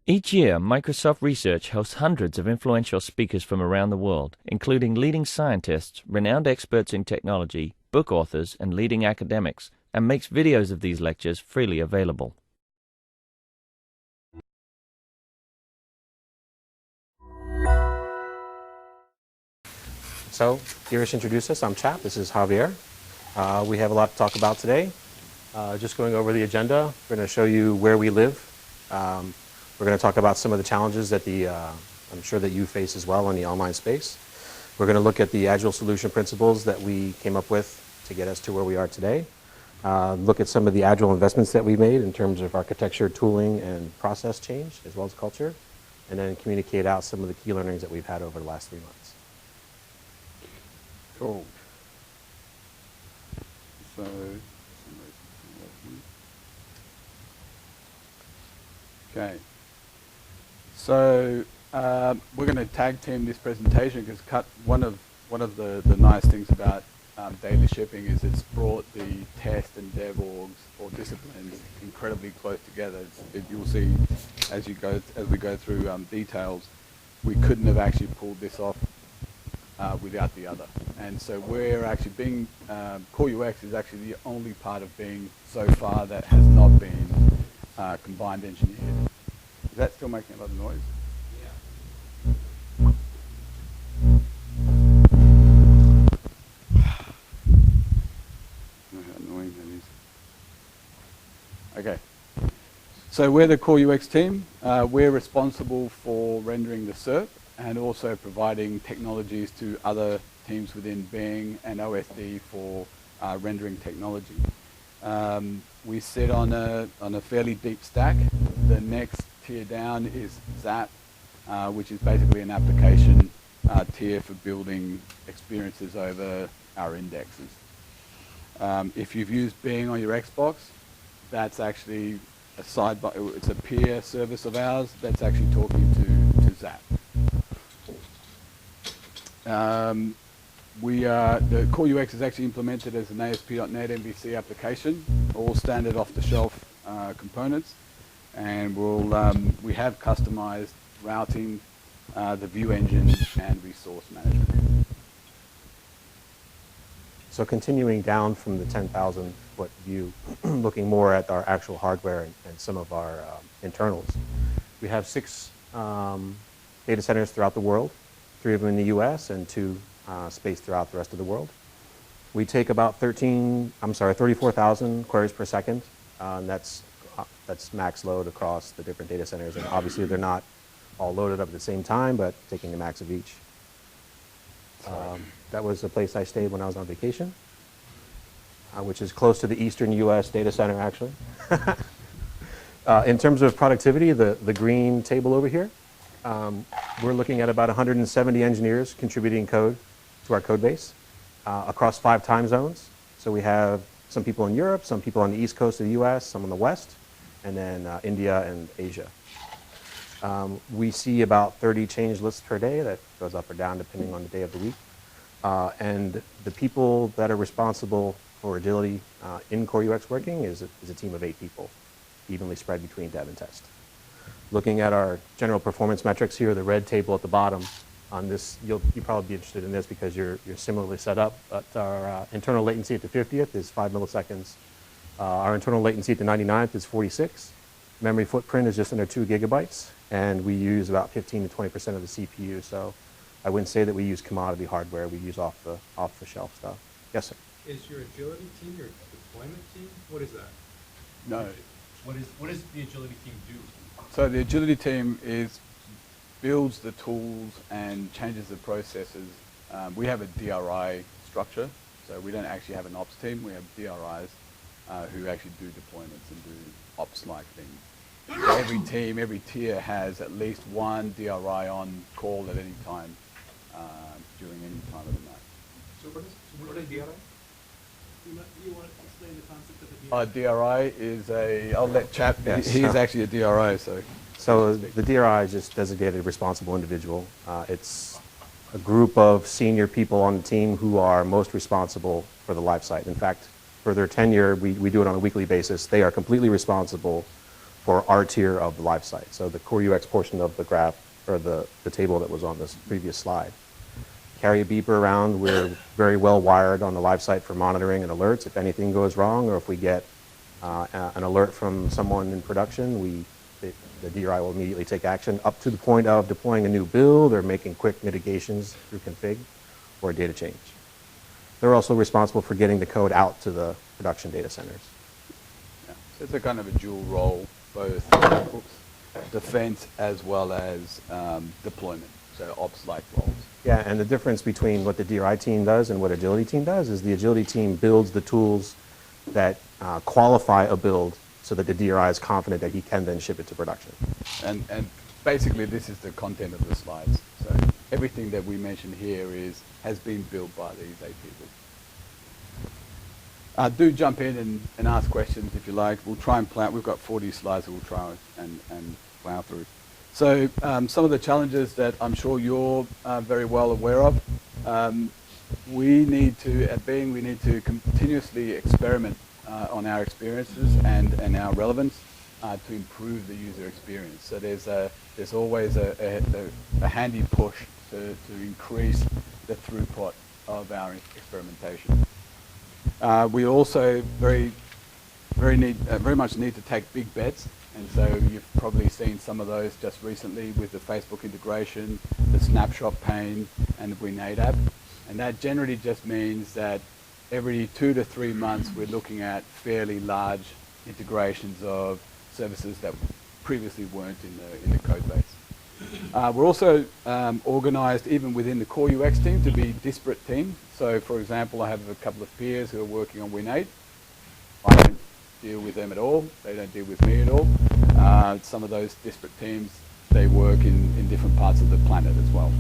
Each year, Microsoft Research hosts hundreds of influential speakers from around the world, including leading scientists, renowned experts in technology, book authors, and leading academics, and makes videos of these lectures freely available. So, here to introduce us, I'm Chap. This is Javier. We have a lot to talk about today. Just going over the agenda, we're going to show you where we live. We're going to talk about some of the challenges that I'm sure that you face as well in the online space. We're going to look at the Agile solution principles that we came up with to get us to where we are today. Look at some of the Agile investments that we made in terms of architecture, tooling, and process change, as well as culture. And then communicate out some of the key learnings that we've had over the last 3 months. Cool. So, okay. So we're going to tag team this presentation because one of the nice things about daily shipping is it's brought the test and dev orgs or disciplines incredibly close together. You'll see as we go through details, we couldn't have actually pulled this off without the other. And so we're actually Core UX is actually the only part of Bing so far that has not been combined engineered. Is that still making a lot of noise? Yeah. How annoying that is. Okay. So we're the Core UX team. We're responsible for rendering the SERP and also providing technologies to other teams within Bing and OSD for rendering technology. We sit on a fairly deep stack. The next tier down is Zap, which is basically an application tier for building experiences over our indexes. If you've used Bing on your Xbox, that's actually it's a peer service of ours that's actually talking to Zap. The Core UX is actually implemented as an ASP.NET MVC application, all standard off-the-shelf components, and we have customized routing, the view engine, and resource management. So continuing down from the 10,000 foot view, looking more at our actual hardware and some of our internals. We have 6 data centers throughout the world, 3 of them in the US and 2 spaced throughout the rest of the world. We take about 34,000 queries per second. And that's max load across the different data centers. And obviously they're not all loaded up at the same time, but taking the max of each. That was the place I stayed when I was on vacation, which is close to the eastern US data center, actually. In terms of productivity, the green table over here, we're looking at about 170 engineers contributing code to our code base across 5 time zones. So we have some people in Europe, some people on the east coast of the US, some on the west, and then India and Asia. We see about 30 change lists per day. That goes up or down depending on the day of the week. And the people that are responsible for agility in Core UX working is a team of 8 people, evenly spread between dev and test. Looking at our general performance metrics here, the red table at the bottom on this, you'll probably be interested in this because you're similarly set up. But our internal latency at the 50th is 5 milliseconds. Our internal latency at the 99th is 46. Memory footprint is just under 2 gigabytes. And we use about 15 to 20% of the CPU. So I wouldn't say that we use commodity hardware. We use off-the-shelf stuff. Yes, sir? Is your agility team your deployment team? What is that? No. What does the agility team do? So the agility team builds the tools and changes the processes. We have a DRI structure, so we don't actually have an ops team. We have DRIs who actually do deployments and do ops-like things. So every team, every tier has at least one DRI on call at any time during any time of the night. So what is DRI? You want to explain the concept of the DRI? DRI is I'll let Chap, yes. He's actually a DRI, so. So the DRI is just designated responsible individual. It's a group of senior people on the team who are most responsible for the life site. In fact, for their tenure, we do it on a weekly basis. They are completely responsible for our tier of the live site. So the core UX portion of the graph, or the table that was on this previous slide. Carry a beeper around. We're very well wired on the live site for monitoring and alerts. If anything goes wrong, or if we get an alert from someone in production, the DRI will immediately take action up to the point of deploying a new build or making quick mitigations through config or a data change. They're also responsible for getting the code out to the production data centers. Yeah. So it's a kind of a dual role, both defense as well as deployment, so ops-like roles. Yeah, and the difference between what the DRI team does and what agility team does is the agility team builds the tools that qualify a build so that the DRI is confident that he can then ship it to production. And basically this is the content of the slides. So everything that we mentioned here has been built by these 8 people. Do jump in and ask questions if you like. We'll try and plow. We've got 40 slides that we'll try and plow through. So some of the challenges that I'm sure you're very well aware of, we need to, at Bing, we need to continuously experiment on our experiences and our relevance to improve the user experience. So there's always a handy push to increase the throughput of our experimentation. We also very much need to take big bets, and so you've probably seen some of those just recently with the Facebook integration, the snapshot pane, and the Grenade app. And that generally just means that every 2 to 3 months we're looking at fairly large integrations of services that previously weren't in the code base. We're also organized even within the core UX team to be disparate teams. So for example, I have a couple of peers who are working on Win8. I don't deal with them at all. They don't deal with me at all. Some of those disparate teams, they work in different parts of the planet as well.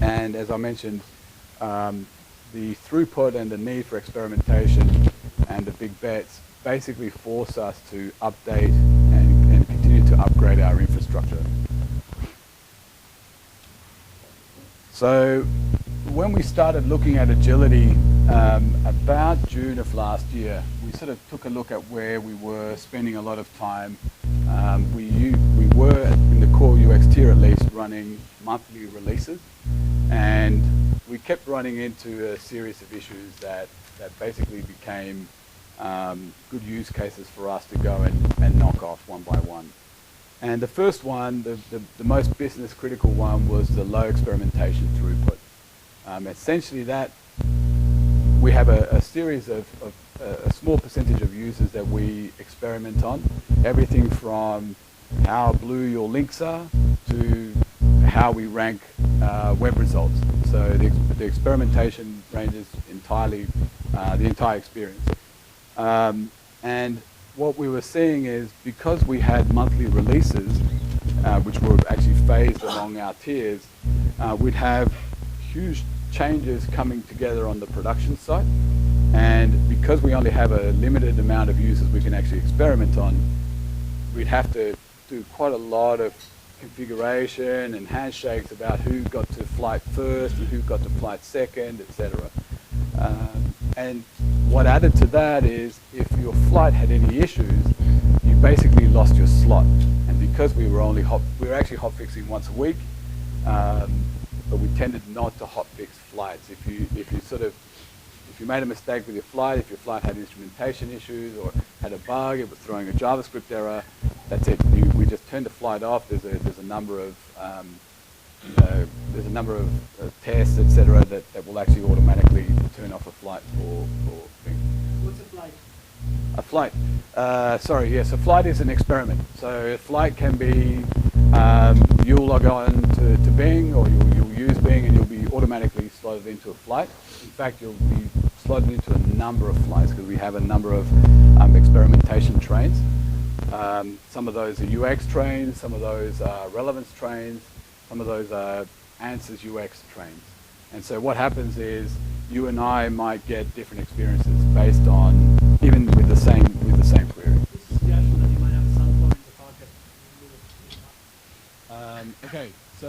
And as I mentioned, the throughput and the need for experimentation and the big bets basically force us to update and continue to upgrade our infrastructure. So when we started looking at agility about June of last year, we sort of took a look at where we were spending a lot of time. We were, in the core UX tier at least, running monthly releases, and we kept running into a series of issues that basically became good use cases for us to go and knock off one by one. And the first one, the most business critical one, was the low experimentation throughput. Essentially that we have a series of a small percentage of users that we experiment on, everything from how blue your links are to how we rank web results. So the experimentation ranges entirely, the entire experience. And what we were seeing is, because we had monthly releases, which were actually phased along our tiers, we'd have huge changes coming together on the production site. And because we only have a limited amount of users we can actually experiment on, we'd have to do quite a lot of configuration and handshakes about who got to flight first and who got to flight second, etc. And what added to that is, if your flight had any issues, you basically lost your slot. And because we were actually hotfixing once a week, but we tended not to hotfix flights. If you made a mistake with your flight, if your flight had instrumentation issues or had a bug, it was throwing a JavaScript error, that's it. We just turned the flight off. There's a number of tests, etc., that will actually automatically turn off a flight for things. What's a flight? A flight. A flight is an experiment. So a flight can be you'll log on to Bing, or you'll use Bing, and you'll be automatically slotted into a flight. In fact, you'll be slotted into a number of flights because we have a number of experimentation trains. Some of those are UX trains, some of those are relevance trains, some of those are answers UX trains. And so what happens is, you and I might get different experiences based on, even with the same query. This suggestion that you might have some point to pocket. Okay, so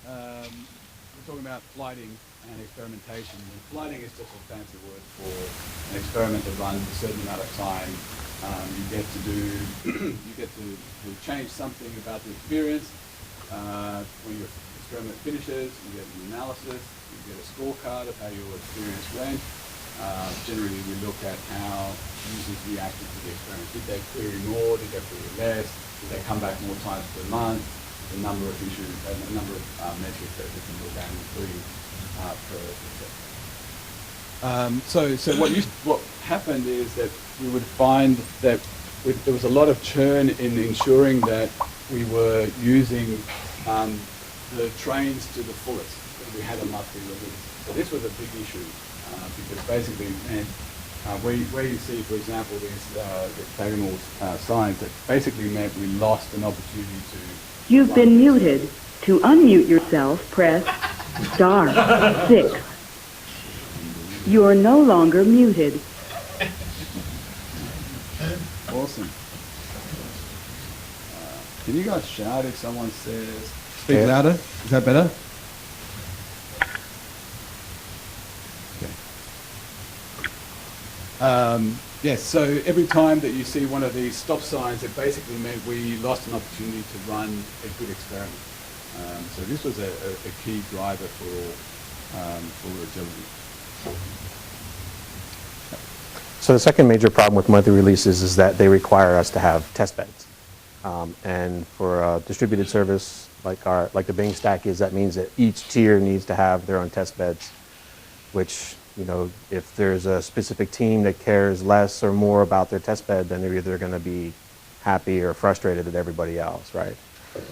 we're talking about flighting and experimentation. And flighting is just a fancy word for an experiment that runs a certain amount of time You get to do, you get to change something about the experience. When your experiment finishes, you get an analysis, you get a scorecard of how your experience went. Generally, we look at how users reacted to the experiment. Did they query more? Did they query less? Did they come back more times per month? The number of issues, a number of metrics that we can look at, including per so what happened is that we would find that there was a lot of churn in ensuring that we were using the trains to the fullest. We had a monthly release. So this was a big issue because basically it meant where you see, for example, these octagonal signs, that basically meant we lost an opportunity to... You've been muted. To unmute yourself, press *6. You are no longer muted. Awesome. Can you guys shout if someone says... Speak louder. Is that better? Okay. Yes, so every time that you see one of these stop signs, it basically meant we lost an opportunity to run a good experiment. So this was a key driver for agility. So the second major problem with monthly releases is that they require us to have test beds. And for a distributed service like the Bing stack is, that means that each tier needs to have their own test beds, which, you know, if there's a specific team that cares less or more about their test bed, then they're either going to be happy or frustrated at everybody else, right?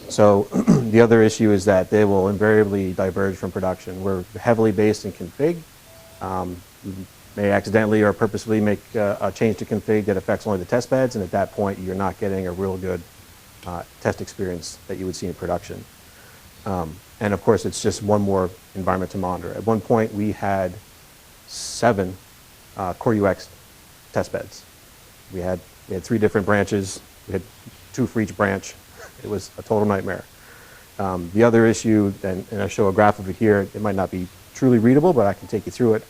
So the other issue is that they will invariably diverge from production. We're heavily based in config. We may accidentally or purposefully make a change to config that affects only the test beds, and at that point you're not getting a real good test experience that you would see in production. And of course it's just one more environment to monitor. At one point we had 7 Core UX test beds. We had 3 different branches. We had 2 for each branch. It was a total nightmare. The other issue, and I show a graph of it here, it might not be truly readable, but I can take you through it,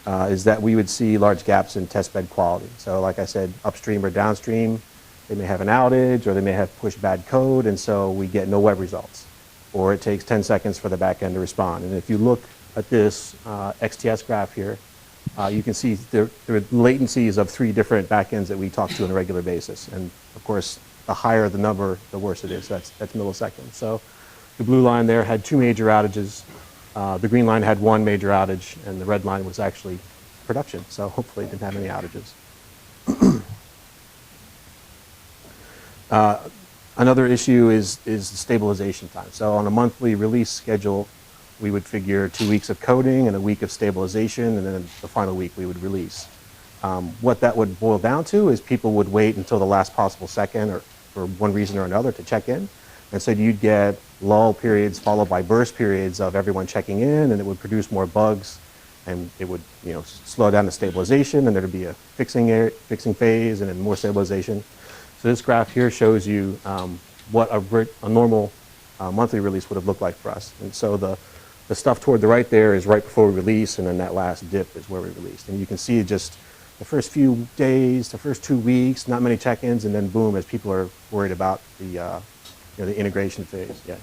is that we would see large gaps in test bed quality. So like I said, upstream or downstream, they may have an outage or they may have pushed bad code, and so we get no web results. Or it takes 10 seconds for the back end to respond. And if you look at this XTS graph here, you can see there are latencies of 3 different backends that we talk to on a regular basis. And of course, the higher the number, the worse it is. That's milliseconds. So the blue line there had 2 major outages. The green line had 1 major outage, and the red line was actually production. So hopefully it didn't have any outages. Another issue is the stabilization time. So on a monthly release schedule, we would figure 2 weeks of coding and a week of stabilization, and then the final week we would release. What that would boil down to is people would wait until the last possible second, or for one reason or another, to check in. And so you'd get lull periods followed by burst periods of everyone checking in, and it would produce more bugs, and it would, you know, slow down the stabilization, and there'd be a fixing phase and then more stabilization. So this graph here shows you what a normal monthly release would have looked like for us. And so the stuff toward the right there is right before we release, and then that last dip is where we released. And you can see just the first few days, the first 2 weeks, not many check-ins, and then boom, as people are worried about the the integration phase. Yeah.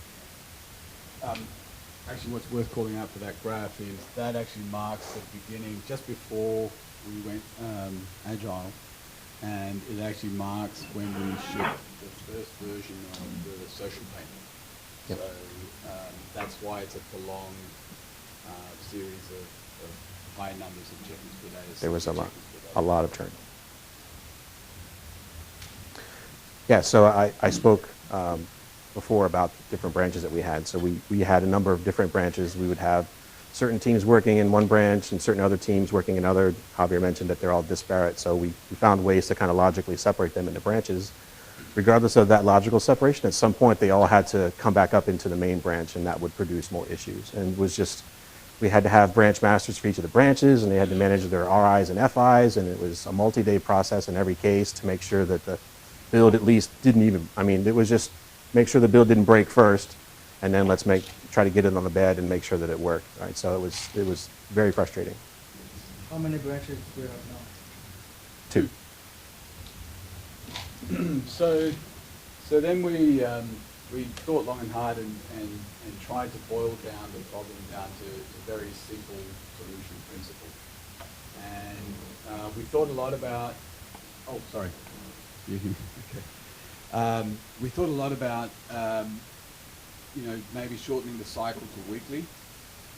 Actually, what's worth calling out for that graph is that actually marks the beginning, just before we went Agile, and it actually marks when we shipped the first version of the social payment. Yep. So that's why it's a prolonged series of high numbers of check-ins per day. There was a lot of churn. Yeah, so I spoke before about different branches that we had. So we had a number of different branches. We would have certain teams working in one branch and certain other teams working in other. Javier mentioned that they're all disparate. So we found ways to kind of logically separate them into branches. Regardless of that logical separation, at some point they all had to come back up into the main branch, and that would produce more issues. And it was just, we had to have branch masters for each of the branches, and they had to manage their RIs and FIs, and it was a multi-day process in every case to make sure that the build at least didn't even, I mean, it was just make sure the build didn't break first, and then let's try to get it on the bed and make sure that it worked, right? So it was very frustrating. How many branches do you have now? 2. So then we thought long and hard and tried to boil down the problem down to a very simple solution principle. And we thought a lot about, oh, sorry. You hear me? Okay. We thought a lot about, maybe shortening the cycle to weekly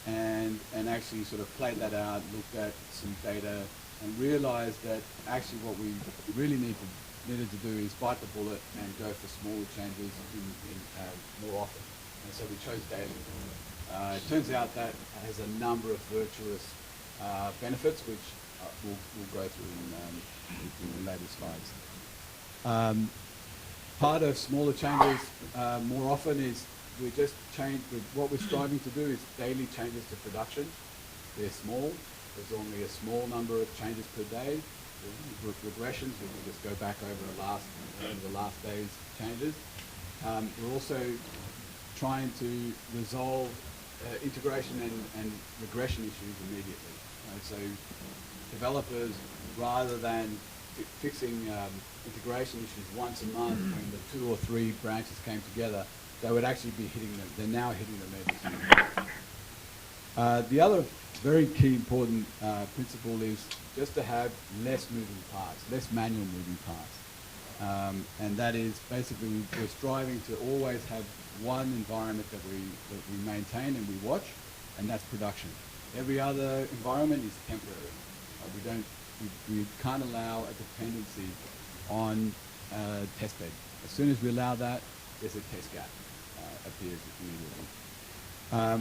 and actually sort of played that out, looked at some data and realized that actually what we really needed to do is bite the bullet and go for smaller changes more often. And so we chose daily. It turns out that has a number of virtuous benefits, which we'll go through in the later slides. Part of smaller changes more often is we just change, what we're striving to do is daily changes to production. They're small. There's only a small number of changes per day. Regressions, we can just go back over the last day's changes. We're also trying to resolve integration and regression issues immediately. So developers, rather than fixing integration issues once a month when the 2 or 3 branches came together, they would actually be they're now hitting them every single day. The other very key important principle is just to have less moving parts, less manual moving parts. And that is basically we're striving to always have one environment that we maintain and we watch, and that's production. Every other environment is temporary. We can't allow a dependency on a test bed. As soon as we allow that, there's a test gap appears immediately.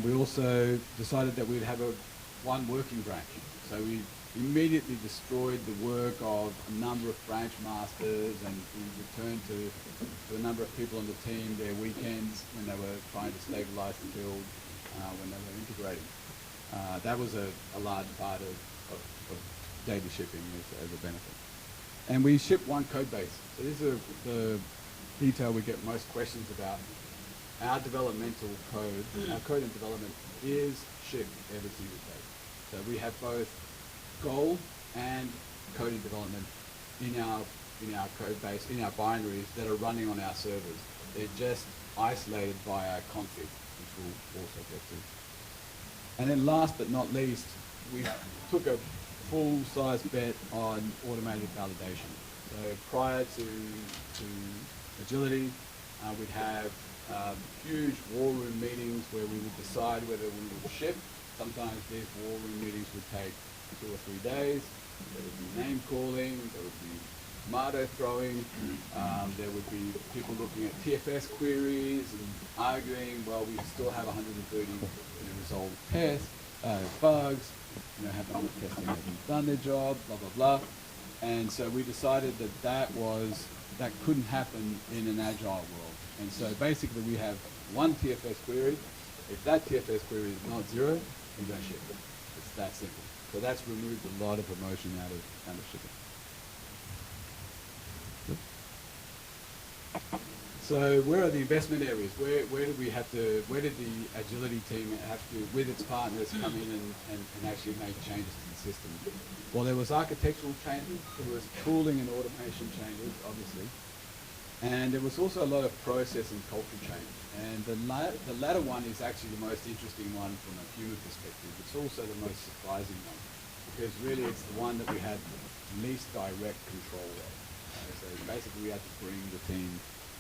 We also decided that we'd have one working branch. So we immediately destroyed the work of a number of branch masters, and we returned to a number of people on the team their weekends when they were trying to stabilize the build, when they were integrating. That was a large part of daily shipping as a benefit. And we ship one code base. So this is the detail we get most questions about. Our developmental code, our code and development is shipped every single day. So we have both goal and code and development in our code base, in our binaries that are running on our servers. They're just isolated by our config, which we'll also get to. And then last but not least, we took a full-size bet on automated validation. So prior to agility, we'd have huge war room meetings where we would decide whether we would ship. Sometimes these war room meetings would take 2 or 3 days. There would be name calling, there would be tomato throwing, there would be people looking at TFS queries and arguing, well, we still have 130 resolved tests, bugs, haven't testing hasn't done their job, blah, blah, blah. And so we decided that couldn't happen in an agile world. And so basically we have one TFS query. If that TFS query is not 0, we don't ship it. It's that simple. So that's removed a lot of emotion out of shipping. So where are the investment areas? Where did the agility team have to, with its partners, come in and actually make changes to the system? Well, there was architectural changes, there was tooling and automation changes, obviously, and there was also a lot of process and culture change. And the latter one is actually the most interesting one from a human perspective. It's also the most surprising one, because really it's the one that we had least direct control of. So basically we had to bring the team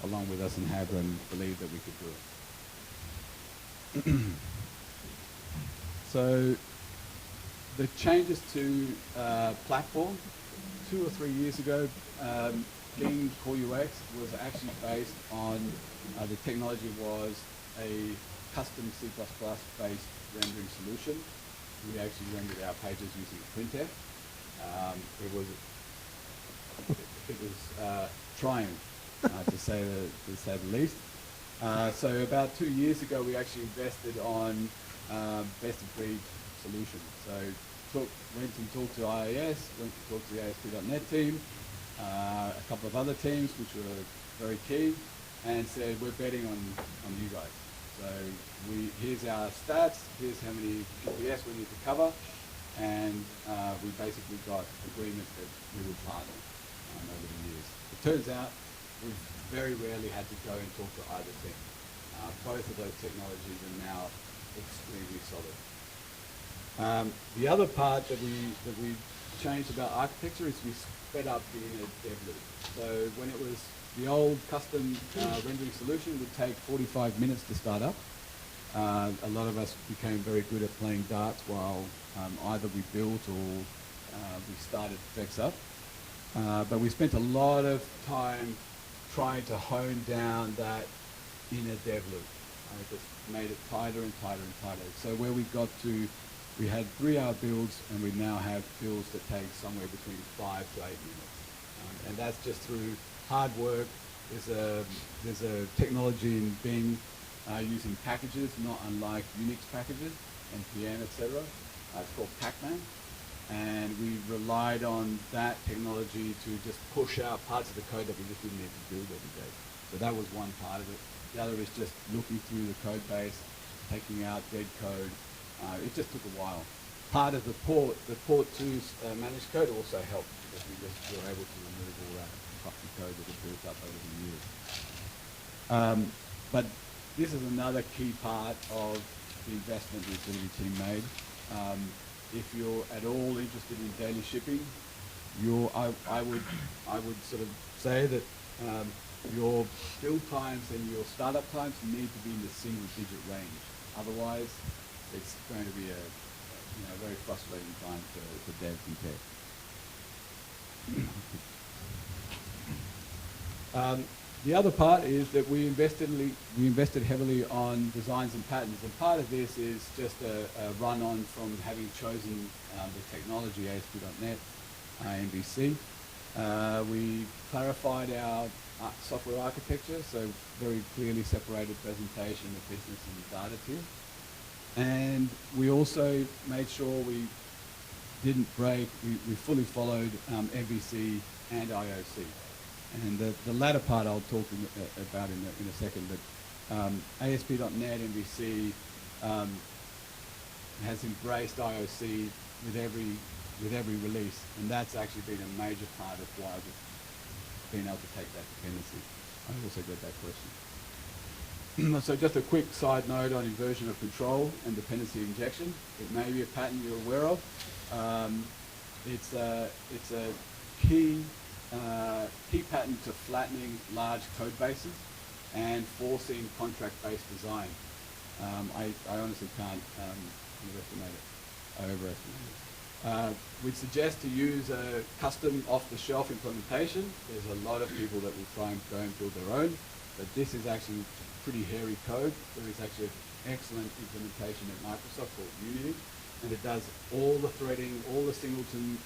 along with us and have them believe that we could do it. So the changes to platform 2 or 3 years ago, King Core UX was actually based on the technology was a custom C++ based rendering solution. We actually rendered our pages using printf. It was trying, to say the least. So about 2 years ago, we actually invested on best of breed solutions. So went and talked to IIS, went to talk to the ASP.NET team, a couple of other teams which were very key, and said we're betting on you guys. So here's our stats, here's how many GPS we need to cover, and we basically got agreement that we would partner over the years. It turns out we've very rarely had to go and talk to either team. Both of those technologies are now extremely solid. The other part that we changed about architecture is we sped up the inner dev loop. So when it was the old custom rendering solution would take 45 minutes to start up. A lot of us became very good at playing darts while either we built or we started Vex up. But we spent a lot of time trying to hone down that inner dev loop. Just made it tighter and tighter and tighter. So where we got to, we had 3-hour builds, and we now have builds that take somewhere between 5 to 8 minutes. And that's just through hard work. There's a technology in Bing using packages, not unlike Unix packages, npm, etc. It's called Pacman. And we relied on that technology to just push out parts of the code that we just didn't need to build every day. So that was one part of it. The other is just looking through the code base, taking out dead code. It just took a while. Part of the port 2's managed code also helped because we just were able to remove all that fucking code that had built up over the years. But this is another key part of the investment the Utility team made. If you're at all interested in daily shipping, I would sort of say that your build times and your startup times need to be in the single-digit range. Otherwise, it's going to be a very frustrating time for devs and tech. The other part is that we invested heavily on designs and patterns, and part of this is just a run-on from having chosen the technology ASP.NET, MVC. We clarified our software architecture, so very clearly separated presentation of business and data tier. And we also made sure we didn't break, we fully followed MVC and IOC. And the latter part I'll talk about in a second, but ASP.NET MVC has embraced IOC with every release, and that's actually been a major part of why we've been able to take that dependency. I also got that question. So just a quick side note on inversion of control and dependency injection. It may be a pattern you're aware of. It's a key pattern to flattening large code bases and forcing contract-based design. I honestly can't overestimate it. We'd suggest to use a custom off-the-shelf implementation. There's a lot of people that will try and go and build their own, but this is actually pretty hairy code. There is actually an excellent implementation at Microsoft called Unity, and it does all the threading, all the singleton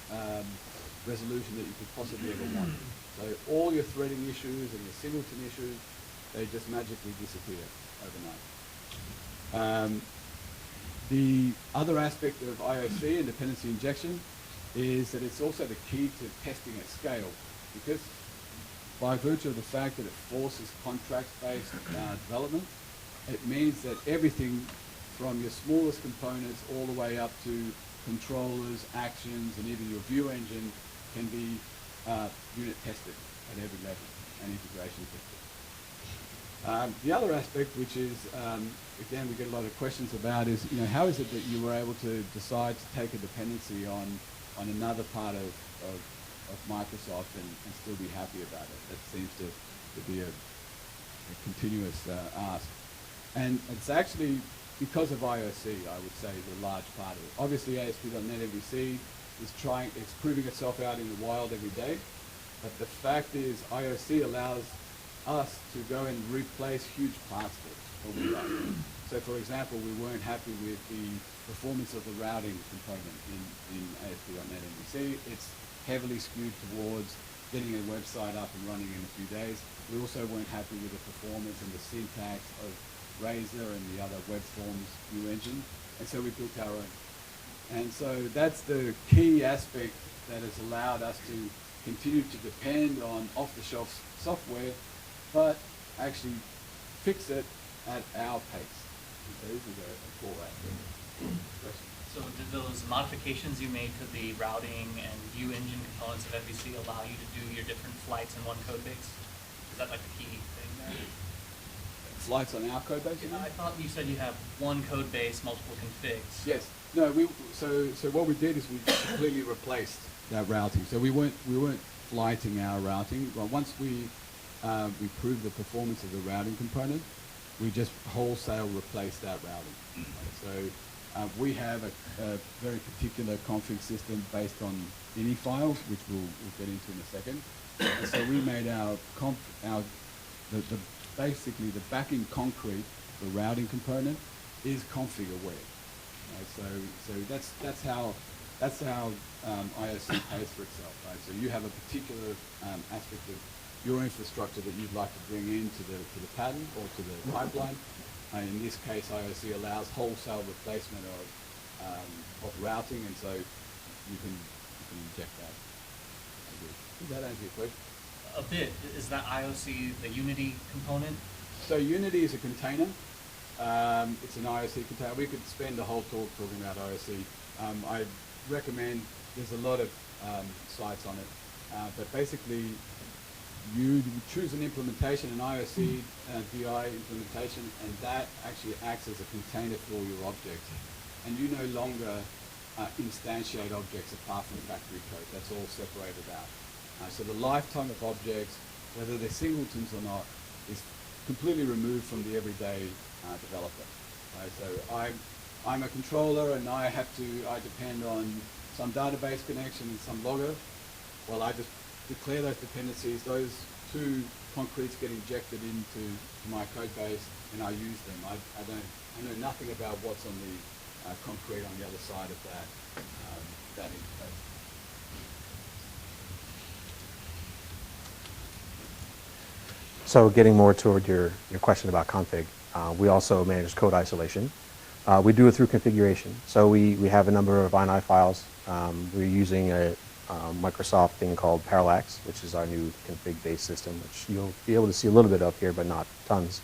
resolution that you could possibly ever want. So all your threading issues and your singleton issues, they just magically disappear overnight. The other aspect of IOC and dependency injection is that it's also the key to testing at scale, because by virtue of the fact that it forces contract-based development, it means that everything from your smallest components all the way up to controllers, actions, and even your view engine can be unit tested at every level and integration tested. The other aspect, which is, again, we get a lot of questions about, is how is it that you were able to decide to take a dependency on another part of Microsoft and still be happy about it? That seems to be a continuous ask. And it's actually because of IOC, I would say, is a large part of it. Obviously, ASP.NET MVC it's proving itself out in the wild every day. But the fact is, IOC allows us to go and replace huge parts of it overnight. So, for example, we weren't happy with the performance of the routing component in ASP.NET MVC. It's heavily skewed towards getting a website up and running in a few days. We also weren't happy with the performance and the syntax of Razor and the other web forms new engine, and so we built our own. And so that's the key aspect that has allowed us to continue to depend on off-the-shelf software, but actually fix it at our pace. So this is a core aspect. So did those modifications you made to the routing and view engine components of MVC allow you to do your different flights in one code base? that like the key thing there? Flights on our code base, you mean? I thought you said you have one code base, multiple configs. Yes. No. So what we did is we completely replaced that routing. So we weren't flighting our routing. Well, once we proved the performance of the routing component, we just wholesale replaced that routing. Right? So we have a very particular config system based on ini files, which we'll get into in a second. And so we made basically the backing concrete, the routing component, is config aware. Right? So that's how IOC pays for itself. Right? So you have a particular aspect of your infrastructure that you'd like to bring into the pattern or to the pipeline. In this case, IOC allows wholesale replacement of routing, and so you can inject that. Does that answer your question? A bit. Is that IOC the Unity component? So Unity is a container. It's an IOC container. We could spend a whole talk talking about IOC. I recommend, there's a lot of sites on it, but basically you choose an implementation, an IOC VI implementation, and that actually acts as a container for your objects. And you no longer instantiate objects apart from factory code. That's all separated out. So the lifetime of objects, whether they're singletons or not, is completely removed from the everyday developer. Right? So I'm a controller and I depend on some database connection and some logger. Well, I just declare those dependencies. Those two concretes get injected into my code base and I use them. I know nothing about what's on the concrete on the other side of that interface. So getting more toward your question about config, we also manage code isolation. We do it through configuration. So we have a number of ini files. We're using a Microsoft thing called Parallax, which is our new config-based system, which you'll be able to see a little bit of here, but not tons.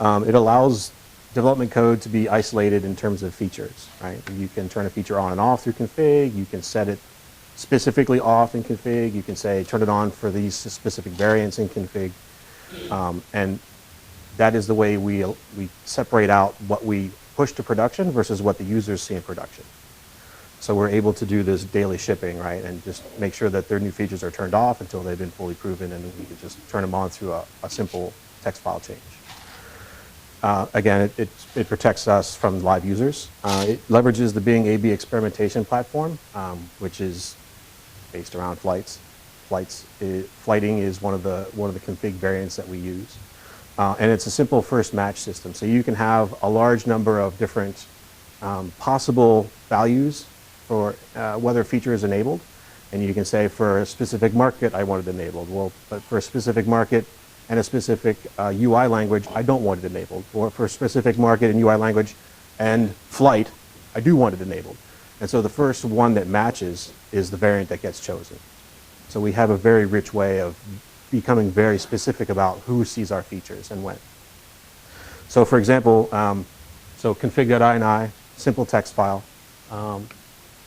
It allows development code to be isolated in terms of features, right? You can turn a feature on and off through config. You can set it specifically off in config. You can say, turn it on for these specific variants in config. And that is the way we separate out what we push to production versus what the users see in production. So we're able to do this daily shipping, right, and just make sure that their new features are turned off until they've been fully proven, and we can just turn them on through a simple text file change. Again, it protects us from live users. It leverages the Bing A/B experimentation platform, which is based around flights. Flighting is one of the config variants that we use, and it's a simple first match system. So you can have a large number of different possible values for whether a feature is enabled, and you can say for a specific market I want it enabled. Well, but for a specific market and a specific UI language I don't want it enabled, or for a specific market and UI language and flight I do want it enabled. And so the first one that matches is the variant that gets chosen. So we have a very rich way of becoming very specific about who sees our features and when. So for example, so config.ini, simple text file,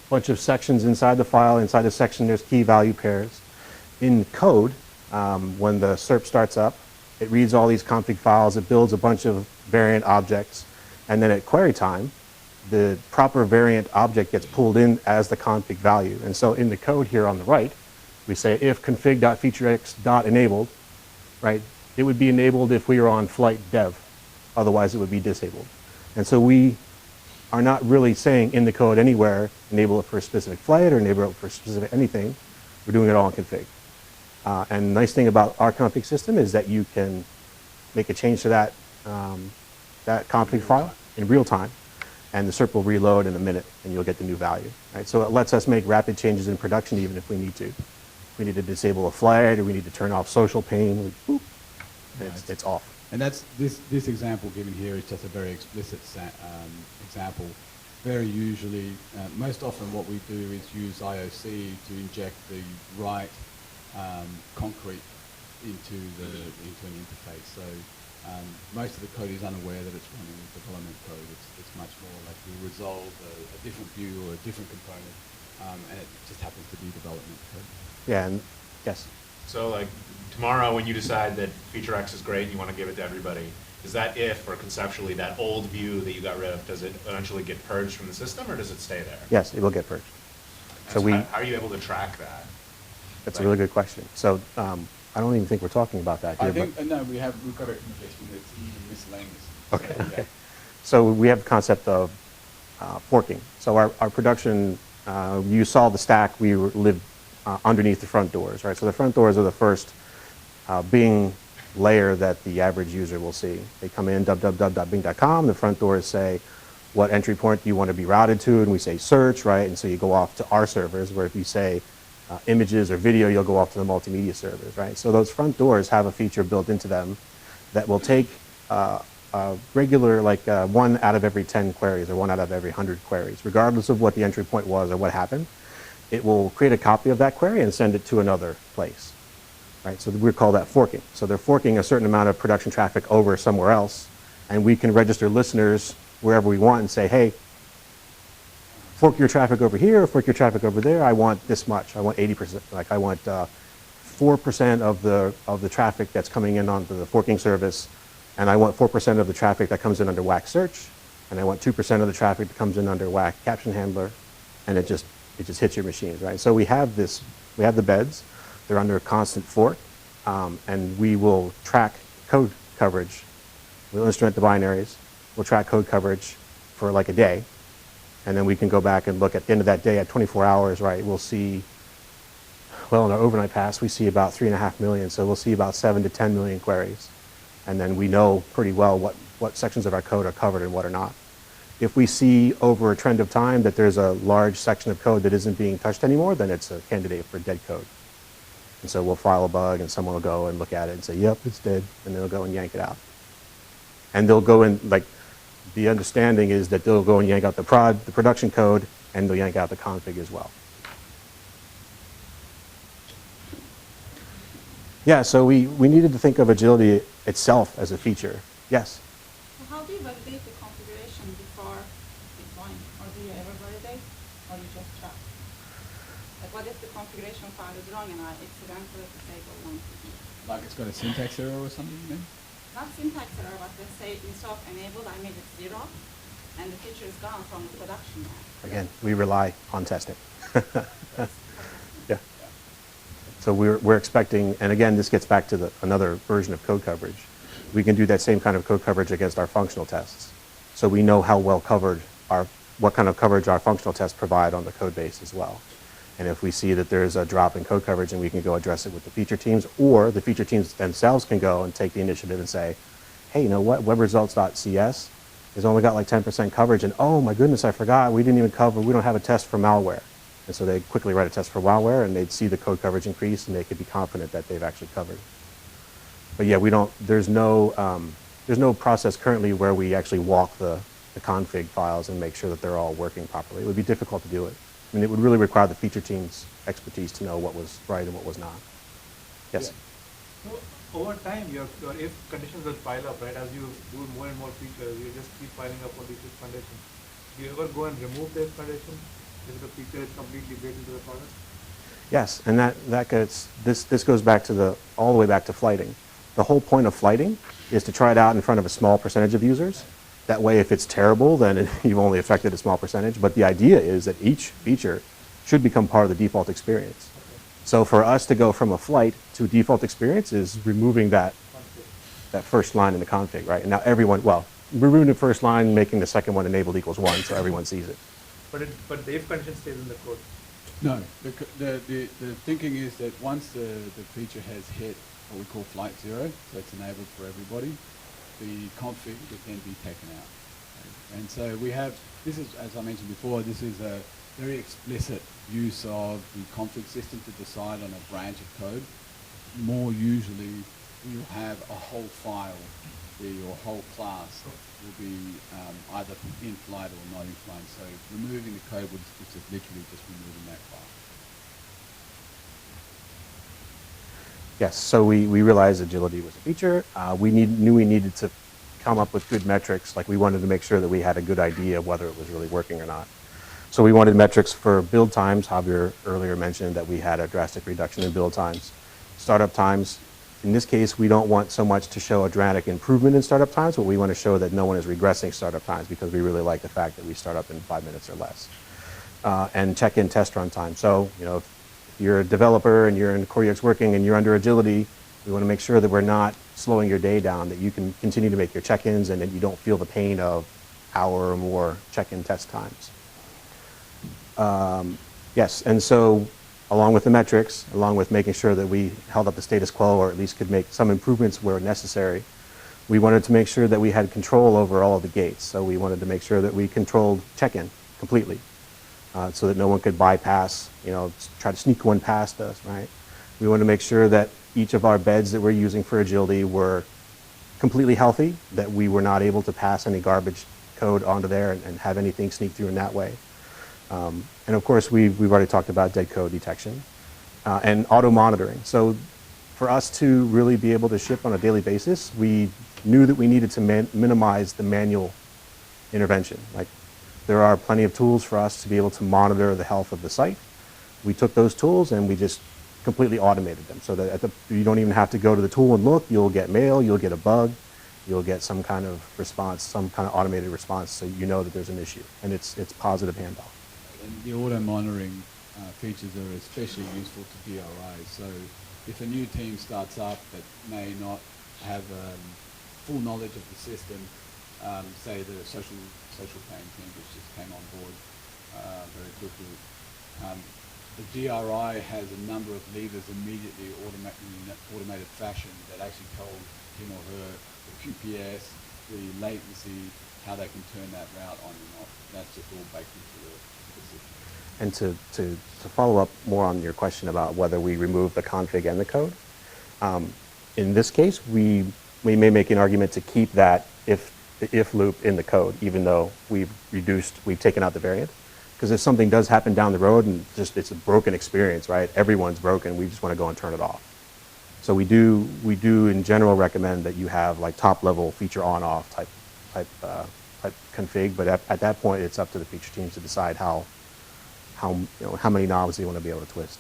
bunch of sections inside the file. Inside the section there's key value pairs. In code, when the SERP starts up, it reads all these config files, it builds a bunch of variant objects, and then at query time, the proper variant object gets pulled in as the config value. And so in the code here on the right, we say if config.featurex.enabled, right, it would be enabled if we were on flight dev. Otherwise, it would be disabled. And so we are not really saying in the code anywhere, enable it for a specific flight or enable it for specific anything. We're doing it all in config. And the nice thing about our config system is that you can make a change to that config file in real time, and the SERP will reload in a minute, and you'll get the new value. Right? So it lets us make rapid changes in production even if we need to. If we need to disable a flight or we need to turn off social pane, boop, it's off. And that's this example given here is just a very explicit example. Very usually, most often what we do is use IOC to inject the right concrete into an interface. So most of the code is unaware that it's running development code. It's much more like we resolve a different view or a different component, and it just happens to be development code. Yeah, and yes. So like tomorrow when you decide that feature X is great and you want to give it to everybody, is that if, or conceptually, that old view that you got rid of, does it eventually get purged from the system, or does it stay there? Yes, it will get purged. So how are you able to track that? That's a really good question. So I don't even think we're talking about that here. I think, no, we've got it in it's miscellaneous. Okay. So, yeah. So we have the concept of forking. So our production, you saw the stack, we lived underneath the front doors, right? So the front doors are the first Bing layer that the average user will see. They come in www.bing.com, the front doors say, what entry point do you want to be routed to? And we say search, right? And so you go off to our servers, where if you say images or video, you'll go off to the multimedia servers, right? So those front doors have a feature built into them that will take regular, like 1 out of every 10 queries or 1 out of every 100 queries, regardless of what the entry point was or what happened. It will create a copy of that query and send it to another place, right? So we call that forking. So they're forking a certain amount of production traffic over somewhere else, and we can register listeners wherever we want and say, hey, fork your traffic over here, fork your traffic over there. I want this much. I want 80%. Like I want 4% of the traffic that's coming in onto the forking service, and I want 4% of the traffic that comes in under WAC search, and I want 2% of the traffic that comes in under WAC caption handler, and it just hits your machines, right? So we have the beds. They're under a constant fork, and we will track code coverage. We'll instrument the binaries. We'll track code coverage for like a day, and then we can go back and look at the end of that day at 24 hours, right? We'll see, well, in our overnight pass, we see about 3.5 million, so we'll see about 7 to 10 million queries. And then we know pretty well what sections of our code are covered and what are not. If we see over a trend of time that there's a large section of code that isn't being touched anymore, then it's a candidate for dead code. And so we'll file a bug, and someone will go and look at it and say, yep, it's dead, and they'll go and yank it out. And they'll go in, like, the understanding is that they'll go and yank out the production code, and they'll yank out the config as well. Yeah, so we needed to think of agility itself as a feature. Yes? So how do you validate the configuration before deploying? Or do you ever validate, or you just track? Like what if the configuration file is wrong and I accidentally disable one? Like it's got a syntax error or something, you mean? Not syntax error, but let's say instead of enabled, I made it 0, and the feature is gone from the production map. Again, we rely on testing. Yeah. So we're expecting, and again, this gets back to another version of code coverage. We can do that same kind of code coverage against our functional tests. So we know how well covered what kind of coverage our functional tests provide on the code base as well. And if we see that there's a drop in code coverage, and we can go address it with the feature teams, or the feature teams themselves can go and take the initiative and say, hey, you know what, webresults.cs has only got like 10% coverage, and oh my goodness, I forgot, we didn't even cover, we don't have a test for malware. And so they quickly write a test for malware, and they'd see the code coverage increase, and they could be confident that they've actually covered. But yeah, there's no process currently where we actually walk the config files and make sure that they're all working properly. It would be difficult to do it. I mean, it would really require the feature team's expertise to know what was right and what was not. Yes? Yeah. So over time, your if conditions will pile up, right? As you do more and more features, you just keep piling up on these if conditions. Do you ever go and remove the if condition if the feature is completely baked into the product? Yes, and that gets, this goes back to all the way back to flighting. The whole point of flighting is to try it out in front of a small percentage of users. That way, if it's terrible, then you've only affected a small percentage. But the idea is that each feature should become part of the default experience. So for us to go from a flight to a default experience is removing that first line in the config, right? And now everyone, well, removing the first line, making the second one enabled equals 1, so everyone sees it. But the if condition stays in the code. No, the thinking is that once the feature has hit what we call flight 0, so it's enabled for everybody, the config would then be taken out. And so we have, this is, as I mentioned before, this is a very explicit use of the config system to decide on a branch of code. More usually, you'll have a whole file where your whole class will be either in flight or not in flight. So removing the code would just literally just removing that file. Yes, so we realized agility was a feature. We knew we needed to come up with good metrics. Like we wanted to make sure that we had a good idea of whether it was really working or not. So we wanted metrics for build times. Javier earlier mentioned that we had a drastic reduction in build times. startup times. In this case, we don't want so much to show a dramatic improvement in startup times, but we want to show that no one is regressing startup times because we really like the fact that we start up in 5 minutes or less. And check-in test run time. So, if you're a developer and you're in Core UX working and you're under agility, we want to make sure that we're not slowing your day down, that you can continue to make your check-ins and that you don't feel the pain of hour or more check-in test times. Yes, and so along with the metrics, along with making sure that we held up the status quo or at least could make some improvements where necessary, we wanted to make sure that we had control over all of the gates. So we wanted to make sure that we controlled check-in completely so that no one could bypass, try to sneak one past us, right? We wanted to make sure that each of our beds that we're using for agility were completely healthy, that we were not able to pass any garbage code onto there and have anything sneak through in that way. And of course, we've already talked about dead code detection and auto monitoring. So for us to really be able to ship on a daily basis, we knew that we needed to minimize the manual intervention. Like, there are plenty of tools for us to be able to monitor the health of the site. We took those tools and we just completely automated them so that you don't even have to go to the tool and look. You'll get mail, you'll get a bug, you'll get some kind of response, some kind of automated response, so you know that there's an issue, and it's positive handoff. And the auto monitoring features are especially useful to DRIs. So if a new team starts up that may not have full knowledge of the system, say the social planning team which just came on board very quickly, the DRI has a number of levers immediately in an automated fashion that actually tell him or her the QPS, the latency, how they can turn that route on and off. That's just all baked into the system. And to follow up more on your question about whether we remove the config and the code, in this case, we may make an argument to keep that the if loop in the code, even though we've taken out the variant. Because if something does happen down the road and it's a broken experience, right? Everyone's broken. We just want to go and turn it off. So we do in general recommend that you have like top level feature on off type config. But at that point, it's up to the feature teams to decide how many knobs they want to be able to twist.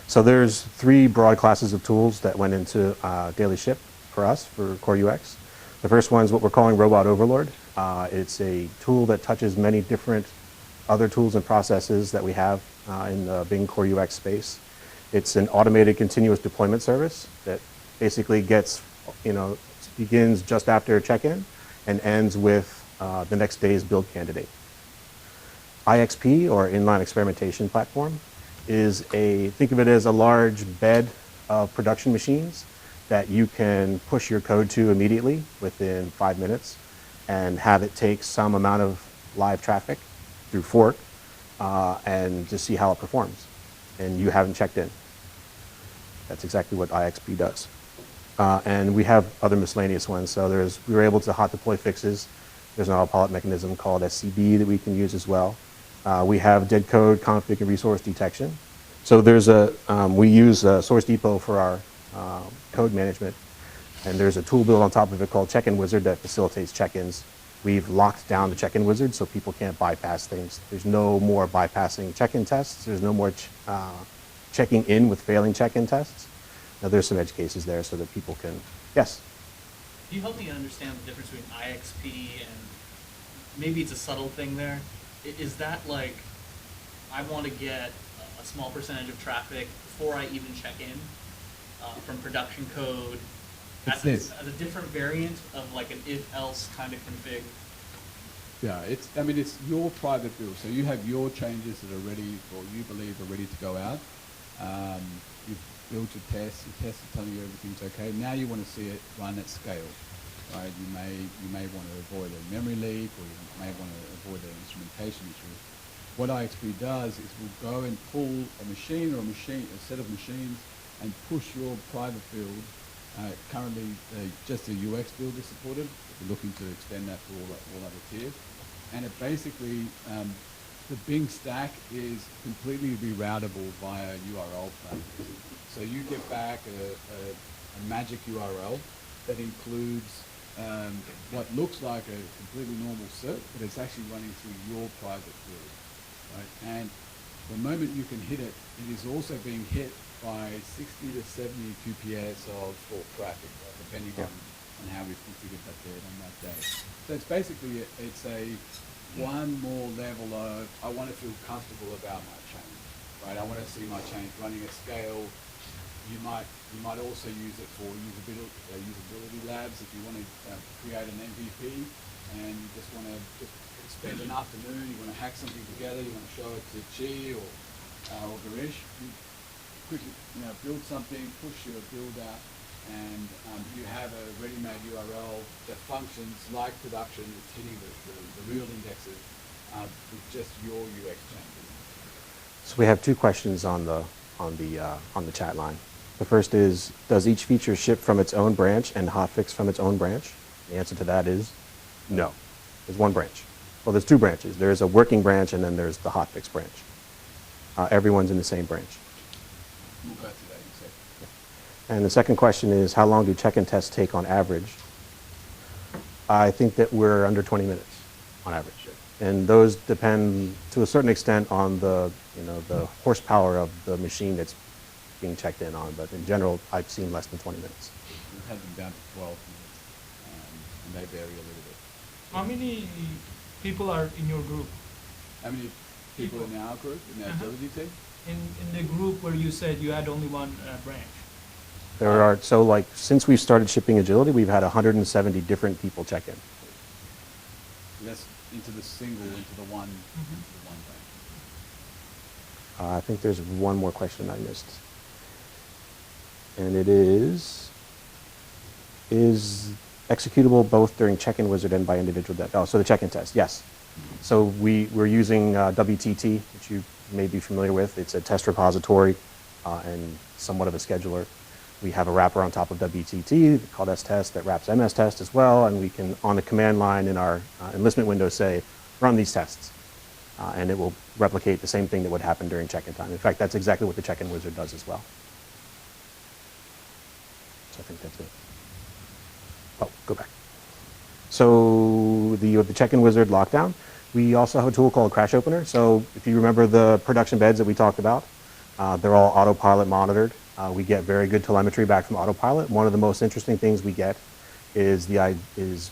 So there's 3 broad classes of tools that went into daily ship for us for Core UX. The first one is what we're calling Robot Overlord. It's a tool that touches many different other tools and processes that we have in the Bing Core UX space. It's an automated continuous deployment service that basically begins just after check-in and ends with the next day's build candidate. IXP, or Inline Experimentation Platform, think of it as a large bed of production machines that you can push your code to immediately within 5 minutes and have it take some amount of live traffic through fork and just see how it performs. And you haven't checked in. That's exactly what IXP does. And we have other miscellaneous ones. So we were able to hot deploy fixes. There's an autopilot mechanism called SCB that we can use as well. We have dead code, config, and resource detection. So we use Source Depot for our code management, and there's a tool built on top of it called Check-in Wizard that facilitates check-ins. We've locked down the Check-in Wizard so people can't bypass things. There's no more bypassing check-in tests. There's no more checking in with failing check-in tests. Now there's some edge cases there so that people can, yes? Can you help me understand the difference between IXP and maybe it's a subtle thing there? Is that like, I want to get a small percentage of traffic before I even check in from production code as a different variant of like an if-else kind of config? Yeah, it's your private build. So you have your changes that are ready, or you believe are ready to go out. You've built your tests are telling you everything's okay. Now you want to see it run at scale, right? You may want to avoid a memory leak, or you may want to avoid an instrumentation issue. What IXP does is we'll go and pull a set of machines, and push your private build. Currently, just the UX build is supported. We're looking to extend that to all other tiers. And it basically, the Bing stack is completely reroutable via URL plugins. So you get back a magic URL that includes what looks like a completely normal cert, but it's actually running through your private build, right? And the moment you can hit it, it is also being hit by 60 to 70 QPS of fault traffic, depending on how we've configured that bed on that day. So it's basically, it's a one more level of, I want to feel comfortable about my change, right? I want to see my change running at scale. You might also use it for usability labs if you want to create an MVP and you just want to spend an afternoon, you want to hack something together, you want to show it to Chi or Garish. You quickly build something, push your build out, and you have a ready-made URL that functions like production. It's hitting the real indexes with just your UX changes. So we have two questions on the chat line. The first is, does each feature ship from its own branch and hotfix from its own branch? The answer to that is no. There's one branch. Well, there's two branches. There's a working branch and then there's the hotfix branch. Everyone's in the same branch. We'll go through that in a second. And the second question is, how long do check-in tests take on average? I think that we're under 20 minutes on average. And those depend to a certain extent on the horsepower of the machine that's being checked in on. But in general, I've seen less than 20 minutes. We've had them down to 12 minutes, and they vary a little bit. How many people are in your group? How many people in our group, in our agility team? In the group where you said you had only one branch? There are, so like, since we've started shipping agility, we've had 170 different people check in. That's into the one branch. I think there's one more question I missed. And it is executable both during check-in wizard and by individual so the check-in test, yes. So we're using WTT, which you may be familiar with. It's a test repository and somewhat of a scheduler. We have a wrapper on top of WTT called S-Test that wraps MS-Test as well, and we can, on the command line in our enlistment window, say, run these tests. And it will replicate the same thing that would happen during check-in time. In fact, that's exactly what the check-in wizard does as well. So I think that's it. Oh, go back. So the check-in wizard lockdown, we also have a tool called Crash Opener. So if you remember the production beds that we talked about, they're all autopilot monitored. We get very good telemetry back from autopilot. One of the most interesting things we get is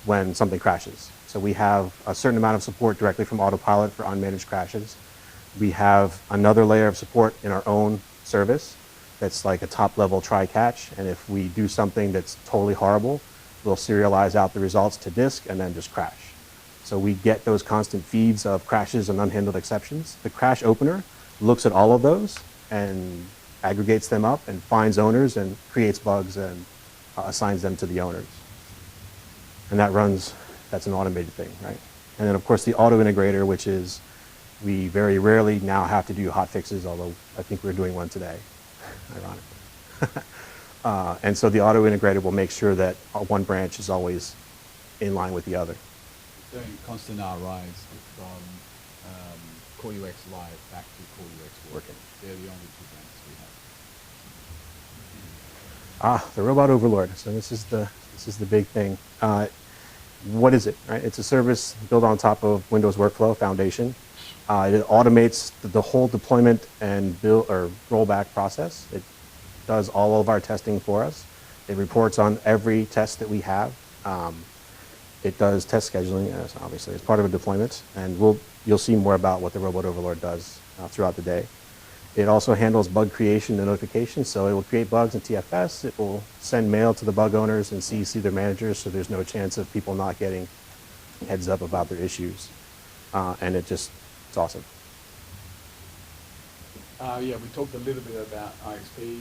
when something crashes. So we have a certain amount of support directly from autopilot for unmanaged crashes. We have another layer of support in our own service that's like a top-level try-catch. And if we do something that's totally horrible, we'll serialize out the results to disk and then just crash. So we get those constant feeds of crashes and unhandled exceptions. The Crash Opener looks at all of those and aggregates them up and finds owners and creates bugs and assigns them to the owners. And that's an automated thing, right? And then of course the auto integrator, which is, we very rarely now have to do hot fixes, although I think we're doing one today, ironic. And so the auto integrator will make sure that one branch is always in line with the other. Doing constant RIs from Core UX Live back to Core UX Working. They're the only two branches we have. The Robot Overlord. So this is the big thing. What is it? Right? It's a service built on top of Windows Workflow Foundation. It automates the whole deployment and build or rollback process. It does all of our testing for us. It reports on every test that we have. It does test scheduling, obviously, as part of a deployment. And you'll see more about what the Robot Overlord does throughout the day. It also handles bug creation and notification, so it will create bugs in TFS. It will send mail to the bug owners and CC their managers, so there's no chance of people not getting heads up about their issues. And it's awesome. Yeah, we talked a little bit about IXP,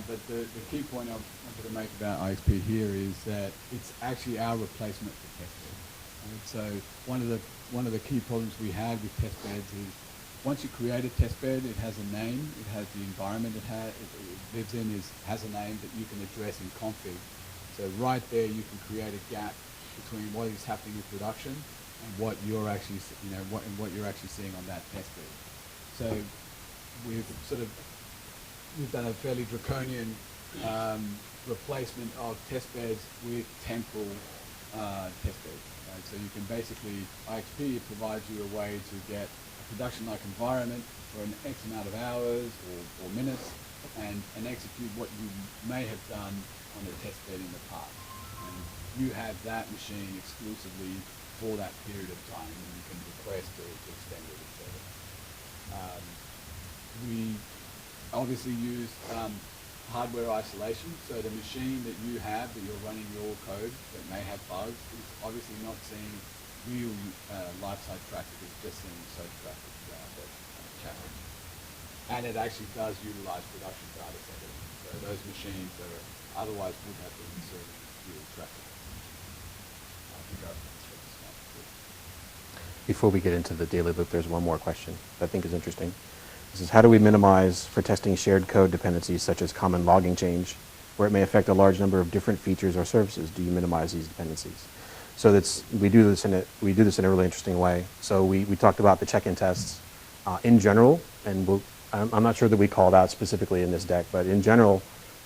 but the key point I wanted to make about IXP here is that it's actually our replacement for test beds. Right? So one of the key problems we had with test beds is once you create a test bed, it has a name, it has the environment it lives in, has a name that you can address in config. So right there, you can create a gap between what is happening in production and what you're actually, what you're actually seeing on that test bed. So we've done a fairly draconian replacement of test beds with temporal test beds. Right? So you can basically, IXP provides you a way to get a production-like environment for an X amount of hours or minutes, and execute what you may have done on a test bed in the past. And you have that machine exclusively for that period of time, and you can request to extend it, etc. We obviously use hardware isolation, so the machine that you have that you're running your code that may have bugs is obviously not seeing real live-side traffic, it's just seeing soap traffic around that channel. And it actually does utilize production data centers, so those machines that are otherwise would have been serving real traffic. I think I've answered this one too. Before we get into the daily loop, there's one more question that I think is interesting. This is, how do we minimize for testing shared code dependencies such as common logging change, where it may affect a large number of different features or services? Do you minimize these dependencies? So we do this in a really interesting way. So we talked about the check-in tests in general, and I'm not sure that we called out specifically in this deck, but in general,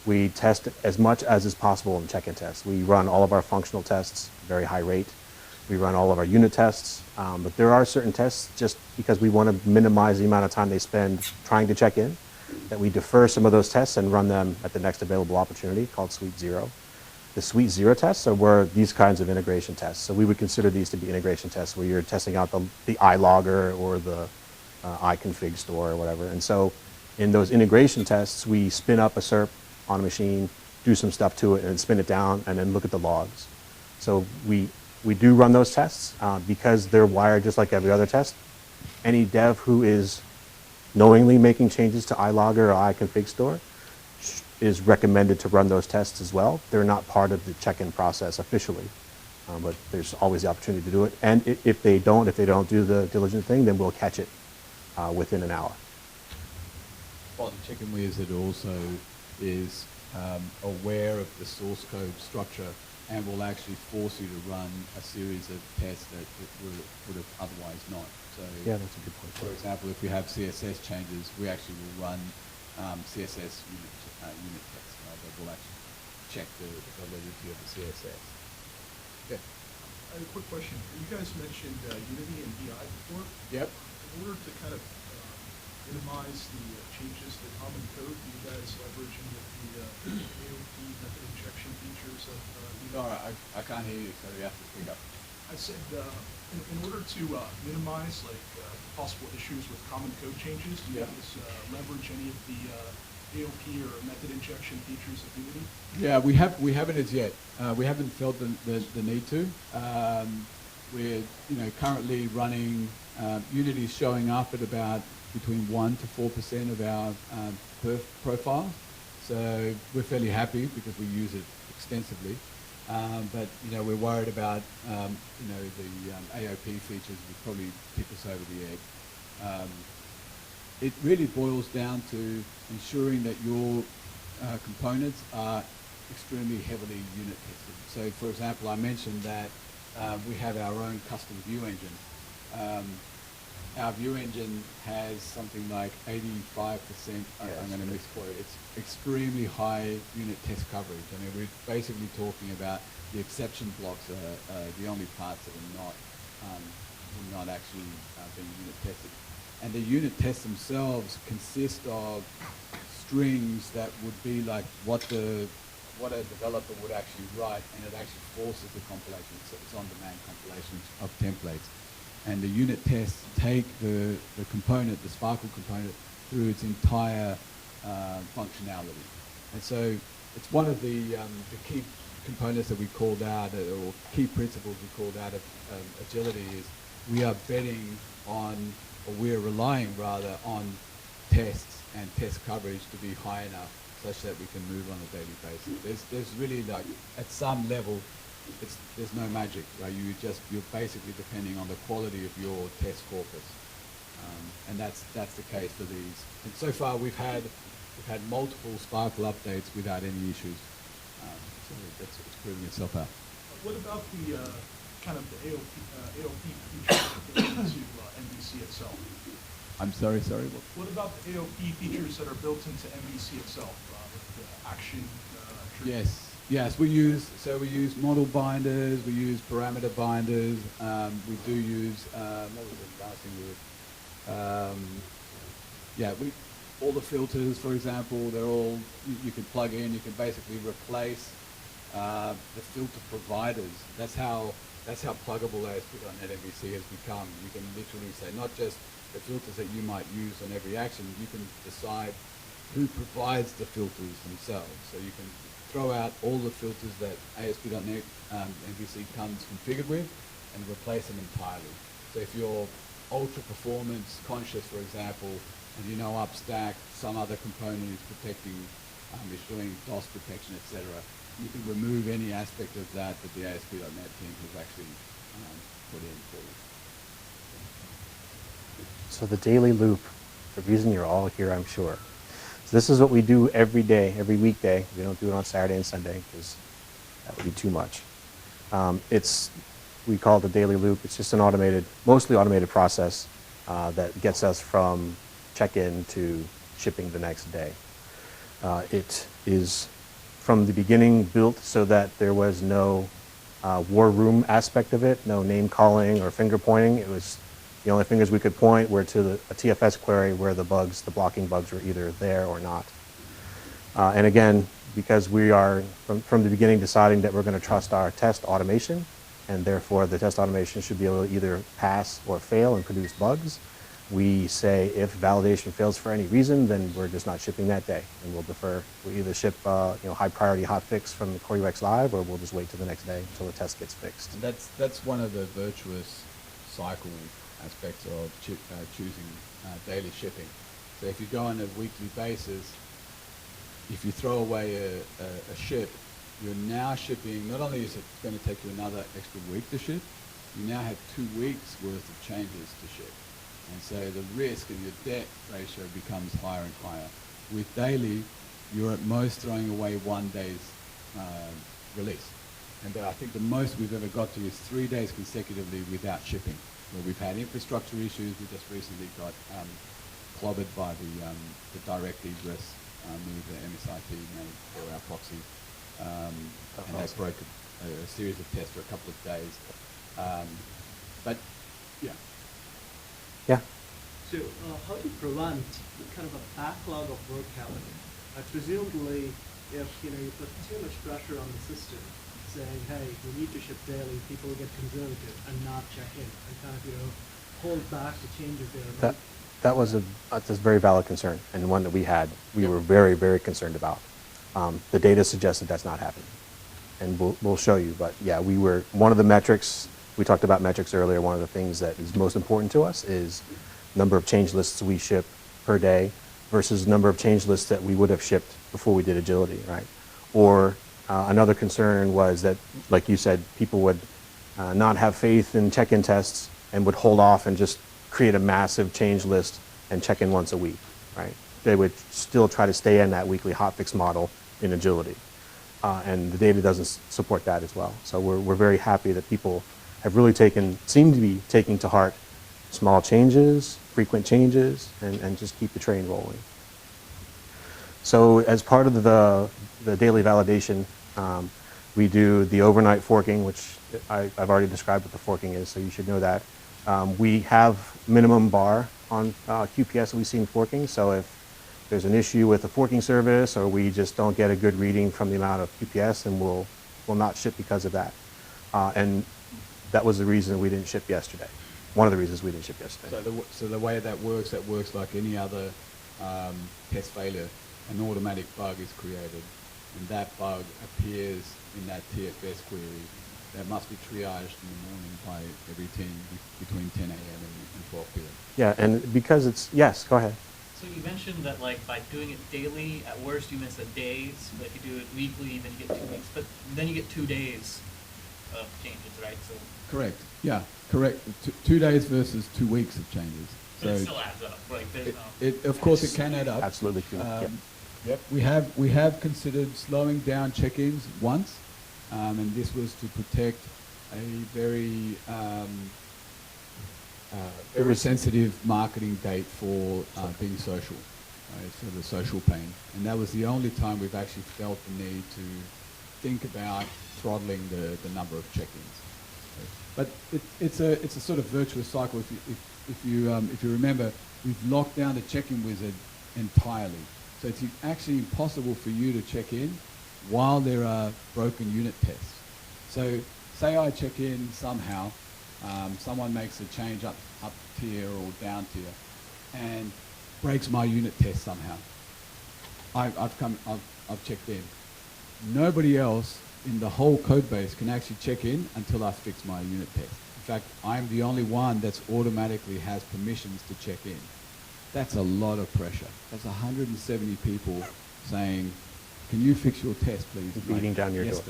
we test as much as is possible in check-in tests. We run all of our functional tests very high rate. We run all of our unit tests, but there are certain tests, just because we want to minimize the amount of time they spend trying to check in, that we defer some of those tests and run them at the next available opportunity, called Suite 0. The Suite 0 tests are where these kinds of integration tests. So we would consider these to be integration tests, where you're testing out the iLogger or the iConfig store or whatever. And so in those integration tests, we spin up a SERP on a machine, do some stuff to it, and spin it down, and then look at the logs. So we do run those tests because they're wired just like every other test. Any dev who is knowingly making changes to iLogger or iConfig store is recommended to run those tests as well. They're not part of the check-in process officially, but there's always the opportunity to do it. And if they don't do the diligent thing, then we'll catch it within an hour. Well, the chicken wizard also is aware of the source code structure and will actually force you to run a series of tests that would have otherwise not. So, yeah, that's a good point. For example, if we have CSS changes, we actually will run CSS unit tests. That will actually check the validity of the CSS. Yeah. I have a quick question. You guys mentioned Unity and BI before. Yep. In order to kind of minimize the changes to common code, do you guys leverage any of the AOP method injection features of Unity? No, I can't hear you, so you have to speak up. I said in order to minimize possible issues with common code changes, do you guys leverage any of the AOP or method injection features of Unity? Yeah, we haven't as yet. We haven't felt the need to. We're currently running Unity is showing up at about between 1 to 4% of our perf profile. So we're fairly happy because we use it extensively. But we're worried about the AOP features would probably tip us over the edge. It really boils down to ensuring that your components are extremely heavily unit tested. So, for example, I mentioned that we have our own custom view engine. Our view engine has something like 85%, I'm going to misquote it, it's extremely high unit test coverage. I mean, we're basically talking about the exception blocks are the only parts that are not actually being unit tested. And the unit tests themselves consist of strings that would be like what a developer would actually write, and it actually forces the compilation. So it's on-demand compilations of templates. And the unit tests take the component, the Sparkle component, through its entire functionality. And so it's one of the key components that we called out, or key principles we called out of agility, is we are betting on, or we're relying rather on tests and test coverage to be high enough such that we can move on a daily basis. There's really, like, at some level, there's no magic, right? You're basically depending on the quality of your test corpus, and that's the case for these. And so far, we've had multiple Sparkle updates without any issues. So it's proving itself out. What about the kind of the AOP features built into MVC itself? I'm sorry. What about the AOP features that are built into MVC itself, with the action? Yes, we use model binders, we use parameter binders, we do use, what was the last thing we were Yeah, all the filters, for example, they're all, you can plug in, you can basically replace the filter providers. That's how pluggable ASP.NET MVC has become. You can literally say not just the filters that you might use on every action, you can decide who provides the filters themselves. So you can throw out all the filters that ASP.NET MVC comes configured with and replace them entirely. So if you're ultra performance conscious, for example, and you know upstack, some other component is protecting, is doing DOS protection, etc., you can remove any aspect of that the ASP.NET team has actually put in for you. So the daily loop, the reason you're all here, I'm sure. So this is what we do every day, every weekday. We don't do it on Saturday and Sunday because that would be too much. We call it the daily loop. It's just an mostly automated process that gets us from check-in to shipping the next day. It is from the beginning built so that there was no war room aspect of it, no name calling or finger pointing. It was the only fingers we could point were to a TFS query where the blocking bugs were either there or not. And again, because we are from the beginning deciding that we're going to trust our test automation, and therefore the test automation should be able to either pass or fail and produce bugs, we say if validation fails for any reason, then we're just not shipping that day, and we'll defer. We'll either ship high priority hotfix from the Core UX Live, or we'll just wait till the next day until the test gets fixed. And that's one of the virtuous cycle aspects of choosing daily shipping. So if you go on a weekly basis, if you throw away a ship, you're now shipping, not only is it going to take you another extra week to ship, you now have 2 weeks worth of changes to ship. And so the risk and your debt ratio becomes higher and higher. With daily, you're at most throwing away 1 day's release. And I think the most we've ever got to is 3 days consecutively without shipping, where we've had infrastructure issues. We just recently got clobbered by the direct egress move that MSIT made for our proxy. And that broke a series of tests for a couple of days. But, yeah. Yeah. So how do you prevent kind of a backlog of work happening? Presumably, if you put too much pressure on the system, saying, hey, we need to ship daily, people will get conservative and not check in and kind of hold back the changes there. That's a very valid concern, and one that we were very, very concerned about. The data suggested that's not happening, and we'll show you. But yeah, one of the metrics. We talked about metrics earlier. One of the things that is most important to us is number of change lists we ship per day versus number of change lists that we would have shipped before we did agility, right? Or another concern was that, like you said, people would not have faith in check-in tests and would hold off and just create a massive change list and check in once a week, right? They would still try to stay in that weekly hotfix model in agility. And the data doesn't support that as well. So we're very happy that people have really seem to be taking to heart small changes, frequent changes, and just keep the train rolling. So as part of the daily validation, we do the overnight forking, which I've already described what the forking is, so you should know that. We have minimum bar on QPS that we see in forking, so if there's an issue with the forking service or we just don't get a good reading from the amount of QPS, then we'll not ship because of that. And that was the reason we didn't ship yesterday. One of the reasons we didn't ship yesterday. So the way that works like any other test failure. An automatic bug is created, and that bug appears in that TFS query that must be triaged in the morning by every team between 10 a.m. and 12 p.m. Yeah, and because yes, go ahead. So you mentioned that by doing it daily, at worst you miss a days, but if you do it weekly, then you get 2 weeks, but then you get 2 days of changes, right? So correct. Yeah, correct. 2 days versus 2 weeks of changes. But it still adds up. Of course, it can add up. Absolutely. Yep. We have considered slowing down check-ins once, and this was to protect a very sensitive marketing date for being social, right? So the social pain, and that was the only time we've actually felt the need to think about throttling the number of check-ins. But it's a sort of virtuous cycle. If you remember, we've locked down the check-in wizard entirely. So it's actually impossible for you to check in while there are broken unit tests. So say I check in somehow, someone makes a change up tier or down tier and breaks my unit test somehow. I've checked in. Nobody else in the whole code base can actually check in until I fix my unit test. In fact, I'm the only one that's automatically has permissions to check in. That's a lot of pressure. That's 170 people saying, can you fix your test, please? Beating down your door.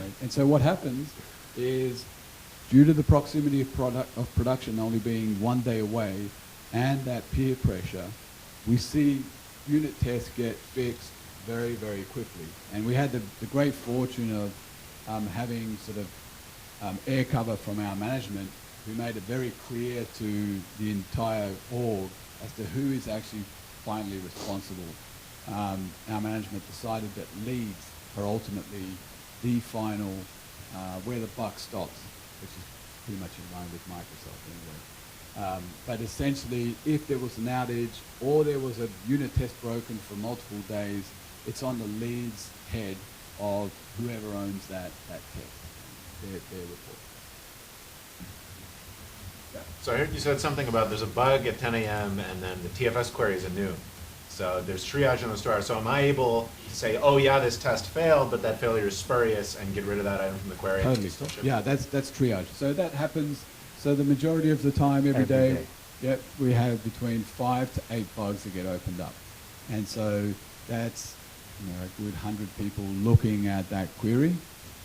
Right? And so what happens is, due to the proximity of production only being 1 day away and that peer pressure, we see unit tests get fixed very, very quickly. And we had the great fortune of having sort of air cover from our management, who made it very clear to the entire org as to who is actually finally responsible. Our management decided that leads are ultimately the final, where the buck stops, which is pretty much in line with Microsoft anyway. But essentially, if there was an outage or there was a unit test broken for multiple days, it's on the lead's head of whoever owns that test, their report. So I heard you said something about there's a bug at 10 a.m. and then the TFS queries are new. So there's triage in the store. So am I able to say, oh yeah, this test failed, but that failure is spurious, and get rid of that item from the query? Totally. Yeah, that's triage. So that happens. So the majority of the time, every day, yep, we have between 5 to 8 bugs that get opened up, and so that's a good 100 people looking at that query,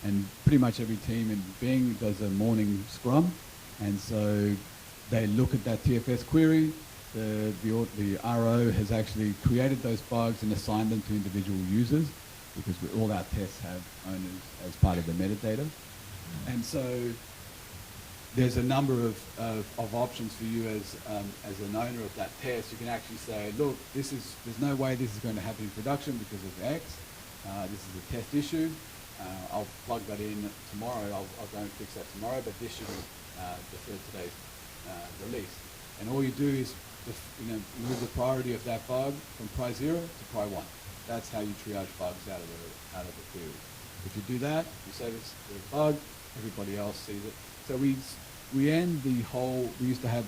and pretty much every team in Bing does a morning scrum, and so they look at that TFS query. The RO has actually created those bugs and assigned them to individual users, because all our tests have owners as part of the metadata. And so there's a number of options for you as an owner of that test. You can actually say, look, there's no way this is going to happen in production because of X. This is a test issue. I'll plug that in tomorrow. I'll go and fix that tomorrow, but this shouldn't defer today's release. And all you do is move the priority of that bug from pri 0 to pri 1. That's how you triage bugs out of the query. If you do that, you say this is a bug, everybody else sees it. So we end the whole. We used to have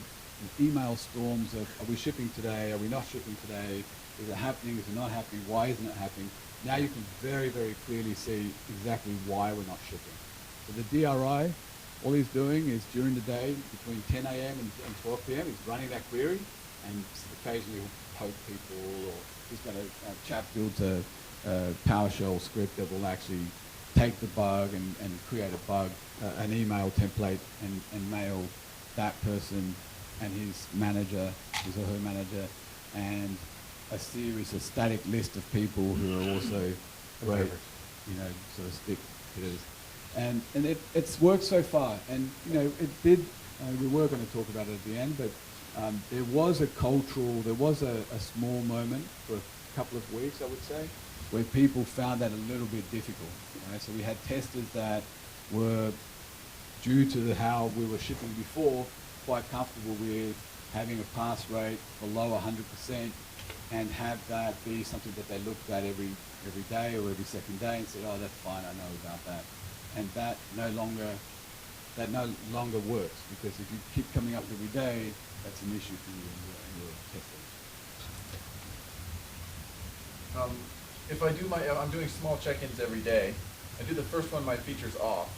email storms of, are we shipping today? Are we not shipping today? Is it happening? Is it not happening? Why isn't it happening? Now you can very, very clearly see exactly why we're not shipping. So the DRI, all he's doing is during the day between 10 a.m. and 12 p.m. he's running that query, and occasionally he'll poke people, or he's got a chap builds a PowerShell script that will actually take the bug and create a bug, an email template, and mail that person and his manager, his or her manager, and a static list of people who are also great, sort of stick hitters. And it's worked so far, and it did. We were going to talk about it at the end, but there was a small moment for a couple of weeks, I would say, where people found that a little bit difficult. Right? So we had testers that were, due to how we were shipping before, quite comfortable with having a pass rate below 100%, and have that be something that they looked at every day or every second day and said, oh, that's fine, I know about that. And that no longer works, because if you keep coming up every day, that's an issue for you in your testing. If I'm doing small check-ins every day. I do the first one, my feature's off.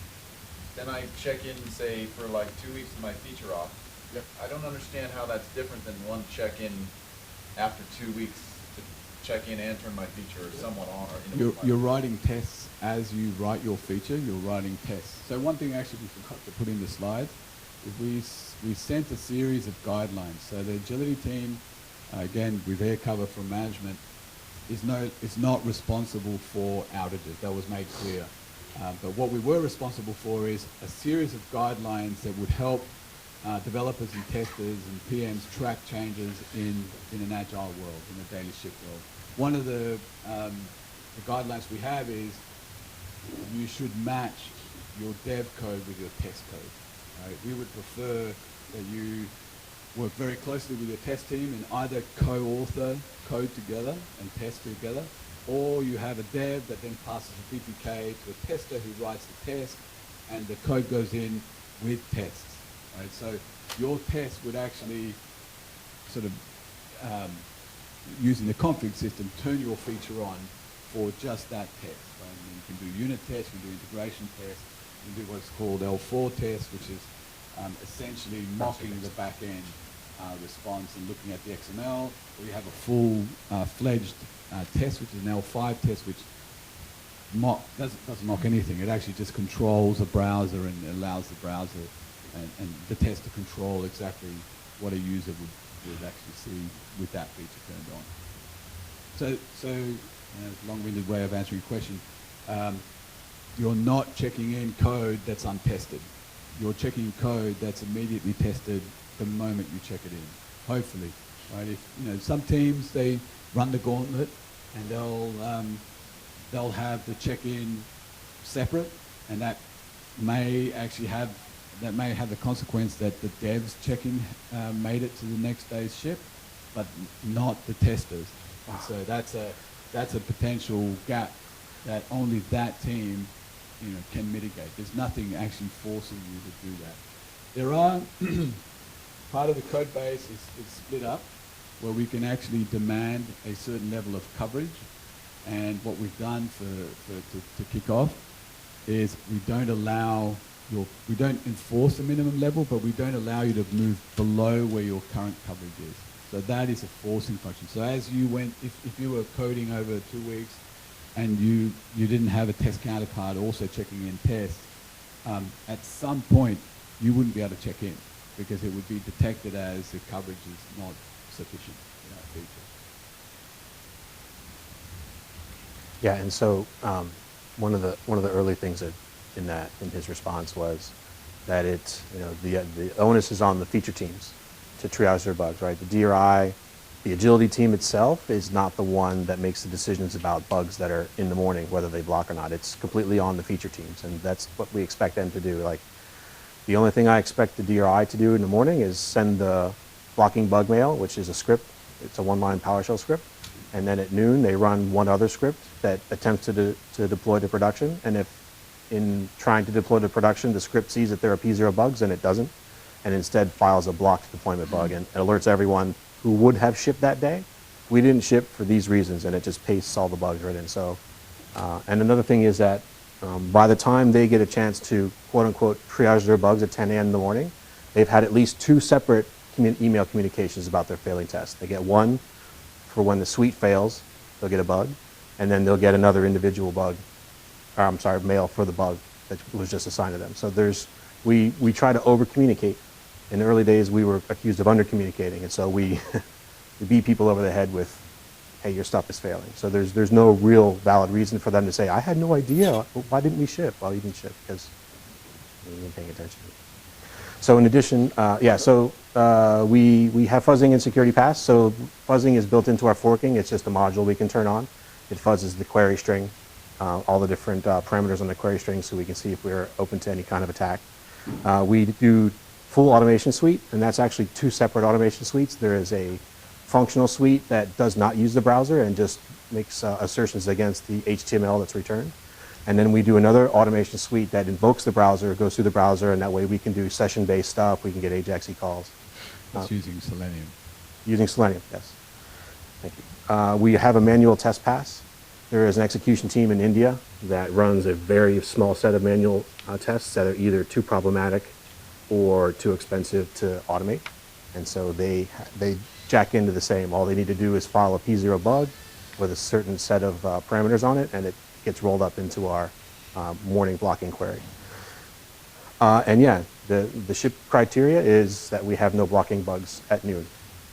Then I check in, say, for like 2 weeks and my feature off. Yep. I don't understand how that's different than one check-in after 2 weeks to check in and turn my feature somewhat on. Or you're writing tests as you write your feature. You're writing tests. So one thing actually we forgot to put in the slides is we sent a series of guidelines. So the agility team, again with air cover from management, is not responsible for outages. That was made clear. But what we were responsible for is a series of guidelines that would help developers and testers and PMs track changes in an agile world, in a daily shift world. One of the guidelines we have is you should match your dev code with your test code. Right? We would prefer that you work very closely with your test team and either co-author code together and test together, or you have a dev that then passes a PPK to a tester who writes the test, and the code goes in with tests. Right? So your test would actually sort of, using the config system, turn your feature on for just that test. Right? And you can do unit tests, you can do integration tests, you can do what's called L4 tests, which is essentially mocking the back-end response and looking at the XML. Or you have a full-fledged test, which is an L5 test, which doesn't mock anything. It actually just controls the browser and allows the browser and the test to control exactly what a user would actually see with that feature turned on. So long-winded way of answering your question. You're not checking in code that's untested. You're checking code that's immediately tested the moment you check it in, hopefully. Right? If some teams, they run the gauntlet and they'll have the check-in separate, and that may actually have the consequence that the devs check-in made it to the next day's ship, but not the testers. And so that's a potential gap that only that team can mitigate. There's nothing actually forcing you to do that. There are part of the code base is split up where we can actually demand a certain level of coverage. And what we've done to kick off is we don't enforce the minimum level, but we don't allow you to move below where your current coverage is. So that is a forcing function. So as you went, if you were coding over 2 weeks and you didn't have a test counterpart also checking in tests, at some point you wouldn't be able to check in because it would be detected as the coverage is not sufficient in that feature. Yeah, and so one of the early things in his response was that the onus is on the feature teams to triage their bugs, right? The DRI, the agility team itself is not the one that makes the decisions about bugs that are in the morning, whether they block or not. It's completely on the feature teams, and that's what we expect them to do. Like, the only thing I expect the DRI to do in the morning is send the blocking bug mail, which is a script. It's a one-line PowerShell script. And then at noon, they run one other script that attempts to deploy to production. And if in trying to deploy to production, the script sees that there are P0 bugs, and it doesn't, and instead files a blocked deployment bug and alerts everyone who would have shipped that day, we didn't ship for these reasons, and it just pastes all the bugs right in. So, and another thing is that by the time they get a chance to quote-unquote triage their bugs at 10 a.m. in the morning, they've had at least 2 separate email communications about their failing test. They get one for when the suite fails, they'll get a bug, and then they'll get another individual mail for the bug that was just assigned to them. So we try to over-communicate. In the early days, we were accused of under-communicating, and so we beat people over the head with, hey, your stuff is failing. So there's no real valid reason for them to say, I had no idea. Why didn't we ship? Well, you didn't ship because you weren't paying attention. So in addition, we have fuzzing and security pass. So fuzzing is built into our forking. It's just a module we can turn on. It fuzzes the query string, all the different parameters on the query string, so we can see if we're open to any kind of attack. We do full automation suite, and that's actually 2 separate automation suites. There is a functional suite that does not use the browser and just makes assertions against the HTML that's returned. And then we do another automation suite that invokes the browser, goes through the browser, and that way we can do session-based stuff. We can get AJAX calls. It's using Selenium. Using Selenium, yes. Thank you. We have a manual test pass. There is an execution team in India that runs a very small set of manual tests that are either too problematic or too expensive to automate. And so they jack into the same. All they need to do is file a P0 bug with a certain set of parameters on it, and it gets rolled up into our morning blocking query. And yeah, the ship criteria is that we have no blocking bugs at noon,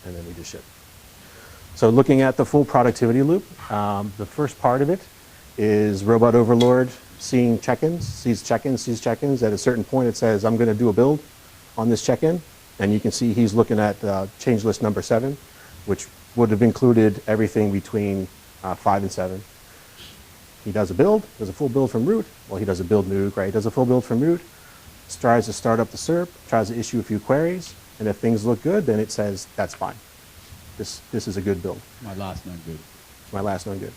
and then we just ship. So looking at the full productivity loop, the first part of it is Robot Overlord seeing check-ins, sees check-ins. At a certain point, it says, I'm going to do a build on this check-in. And you can see he's looking at change list number 7, which would have included everything between 5 and 7. He does a build, does a full build from root. Well, he does a build nuke, right? He does a full build from root, tries to start up the SERP, tries to issue a few queries, and if things look good, then it says, that's fine. This is a good build. My last known good. My last known good.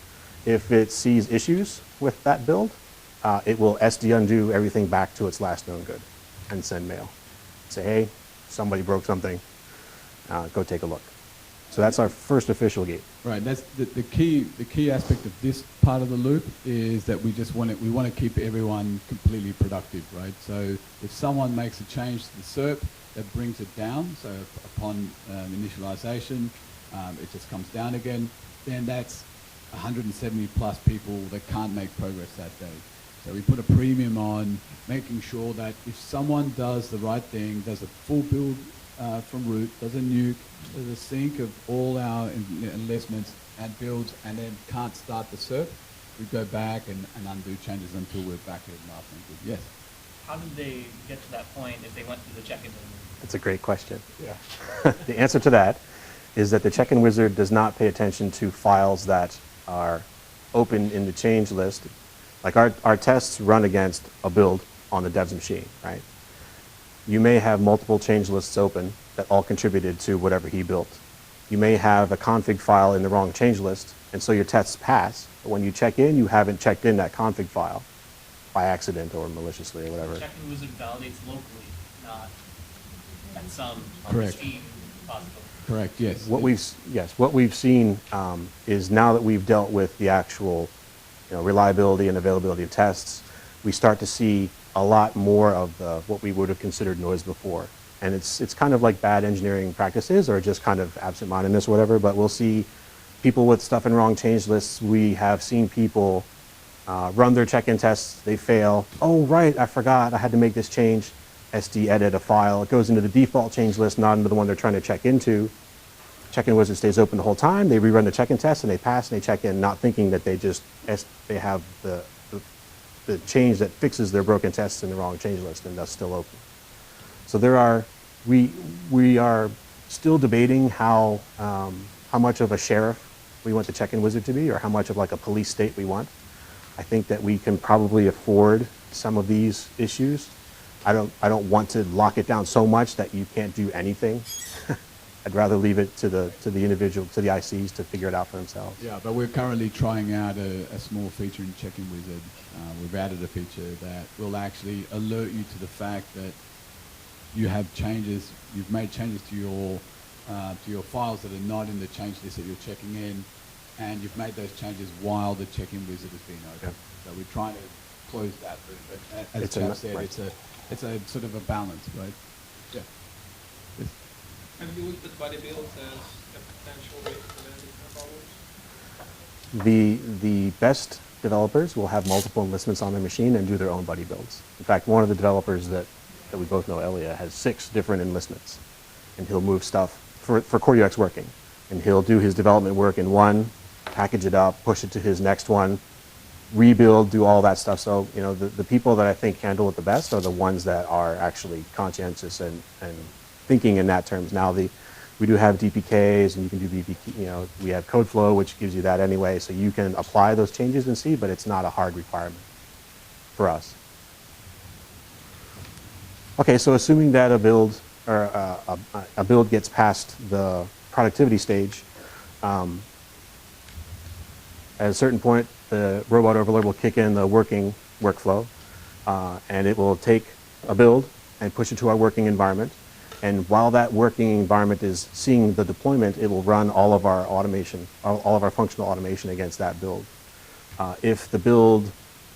If it sees issues with that build, it will SD undo everything back to its last known good and send mail. Say, hey, somebody broke something, go take a look. So that's our first official gate. Right. That's the key aspect of this part of the loop is that we want to keep everyone completely productive, right? So if someone makes a change to the SERP that brings it down, so upon initialization, it just comes down again, then that's 170 plus people that can't make progress that day. So we put a premium on making sure that if someone does the right thing, does a full build from root, does a nuke, does a sync of all our enlistments and builds, and then can't start the SERP, we go back and undo changes until we're back at last known good. Yes? How did they get to that point if they went through the check-in wizard? That's a great question. Yeah. The answer to that is that the check-in wizard does not pay attention to files that are open in the change list. Like our tests run against a build on the dev's machine, right? You may have multiple change lists open that all contributed to whatever he built. You may have a config file in the wrong change list, and so your tests pass, but when you check in, you haven't checked in that config file by accident or maliciously or whatever. Check-in wizard validates locally, not at some Correct. machine possible. Correct, yes. What we've seen is now that we've dealt with the actual reliability and availability of tests, we start to see a lot more of what we would have considered noise before. And it's kind of like bad engineering practices or just kind of absent-mindedness or whatever, but we'll see people with stuff in wrong change lists. We have seen people run their check-in tests, they fail. Oh, right, I forgot, I had to make this change. SD edit a file, it goes into the default change list, not into the one they're trying to check into. Check-in wizard stays open the whole time, they rerun the check-in test and they pass and they check in, not thinking that they have the change that fixes their broken tests in the wrong change list and thus still open. So we are still debating how much of a sheriff we want the check-in wizard to be or how much of like a police state we want. I think that we can probably afford some of these issues. I don't want to lock it down so much that you can't do anything. I'd rather leave it to the individual, to the ICs to figure it out for themselves. Yeah, but we're currently trying out a small feature in Check-in Wizard. We've added a feature that will actually alert you to the fact that you have changes, you've made changes to your files that are not in the change list that you're checking in, and you've made those changes while the Check-in Wizard has been open. So we're trying to close that loop. But as Chad said, right. it's a sort of a balance, right? Yeah. Yes. Have you looked at body builds as a potential way to prevent these kind of problems? The best developers will have multiple enlistments on their machine and do their own buddy builds. In fact, one of the developers that we both know, Elia, has 6 different enlistments. And he'll move stuff for CoreUX working. And he'll do his development work in one, package it up, push it to his next one, rebuild, do all that stuff. So, the people that I think handle it the best are the ones that are actually conscientious and thinking in that terms. Now, we do have DPKs, and you can do BPK, we have code flow, which gives you that anyway, so you can apply those changes and see, but it's not a hard requirement for us. Okay, so assuming that a build gets past the productivity stage, at a certain point, the robot overlord will kick in the working workflow, and it will take a build and push it to our working environment. And while that working environment is seeing the deployment, it will run all of our automation, all of our functional automation against that build. If the build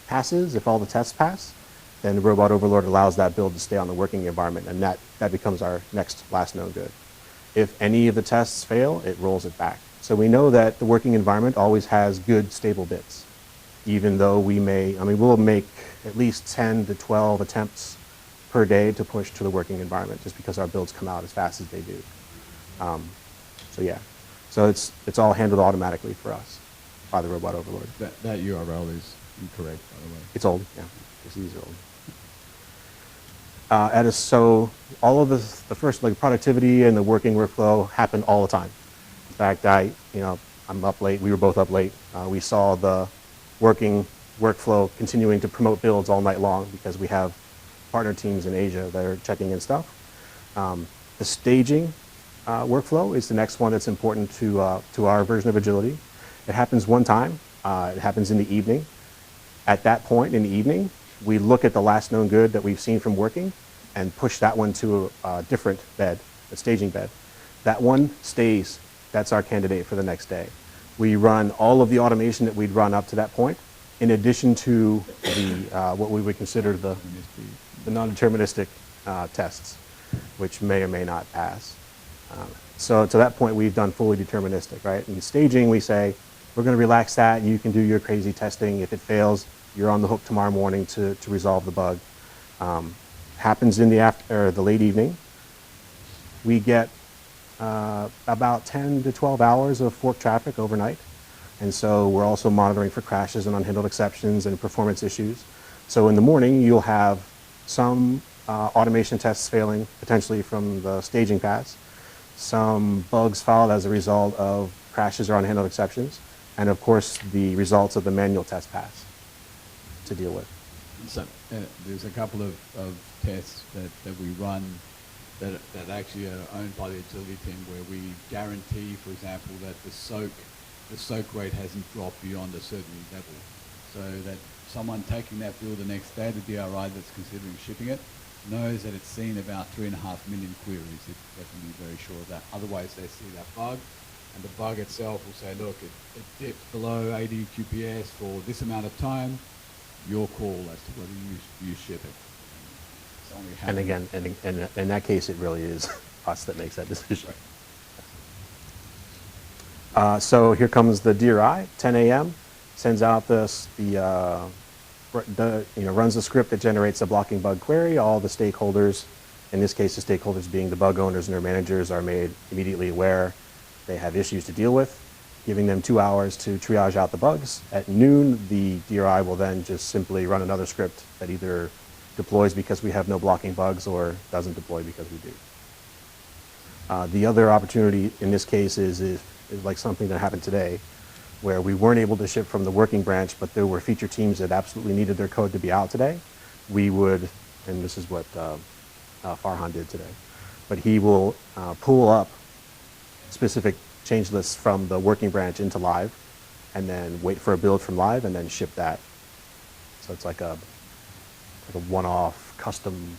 passes, if all the tests pass, then the robot overlord allows that build to stay on the working environment, and that becomes our next last known good. If any of the tests fail, it rolls it back. So we know that the working environment always has good, stable bits, even though we'll make at least 10 to 12 attempts per day to push to the working environment, just because our builds come out as fast as they do. So it's all handled automatically for us by the robot overlord. That URL is incorrect, by the way. It's old, yeah. It's easy old. So all of the first productivity and the working workflow happen all the time. In fact, I'm up late. We were both up late. We saw the working workflow continuing to promote builds all night long because we have partner teams in Asia that are checking in stuff. The staging workflow is the next one that's important to our version of agility. It happens one time. It happens in the evening. At that point in the evening, we look at the last known good that we've seen from working and push that one to a different bed, a staging bed. That one stays. That's our candidate for the next day. We run all of the automation that we'd run up to that point, in addition to the what we would consider the non-deterministic tests, which may or may not pass. So to that point, we've done fully deterministic, right? In staging, we say, we're going to relax that, and you can do your crazy testing. If it fails, you're on the hook tomorrow morning to resolve the bug. Happens in the late evening. We get about 10 to 12 hours of fork traffic overnight. And so we're also monitoring for crashes and unhandled exceptions and performance issues. So in the morning, you'll have some automation tests failing, potentially from the staging pass, some bugs filed as a result of crashes or unhandled exceptions, and of course the results of the manual test pass to deal with. So there's a couple of tests that we run that actually are owned by the agility team, where we guarantee, for example, that the soak rate hasn't dropped beyond a certain level, so that someone taking that build the next day, the DRI that's considering shipping it, knows that it's seen about 3.5 million queries. They can be very sure of that. Otherwise, they see that bug, and the bug itself will say, look, it dipped below 80 QPS for this amount of time. Your call as to whether you ship it. And again, in that case, it really is us that makes that decision. So here comes the DRI, 10 a.m., sends out runs the script that generates a blocking bug query. All the stakeholders, in this case, the stakeholders being the bug owners and their managers, are made immediately aware they have issues to deal with, giving them 2 hours to triage out the bugs. At noon, the DRI will then just simply run another script that either deploys because we have no blocking bugs or doesn't deploy because we do. The other opportunity in this case is like something that happened today, where we weren't able to ship from the working branch, but there were feature teams that absolutely needed their code to be out today. We would, and this is what Farhan did today, but he will pull up specific change lists from the working branch into live, and then wait for a build from live, and then ship that. So it's like a one-off custom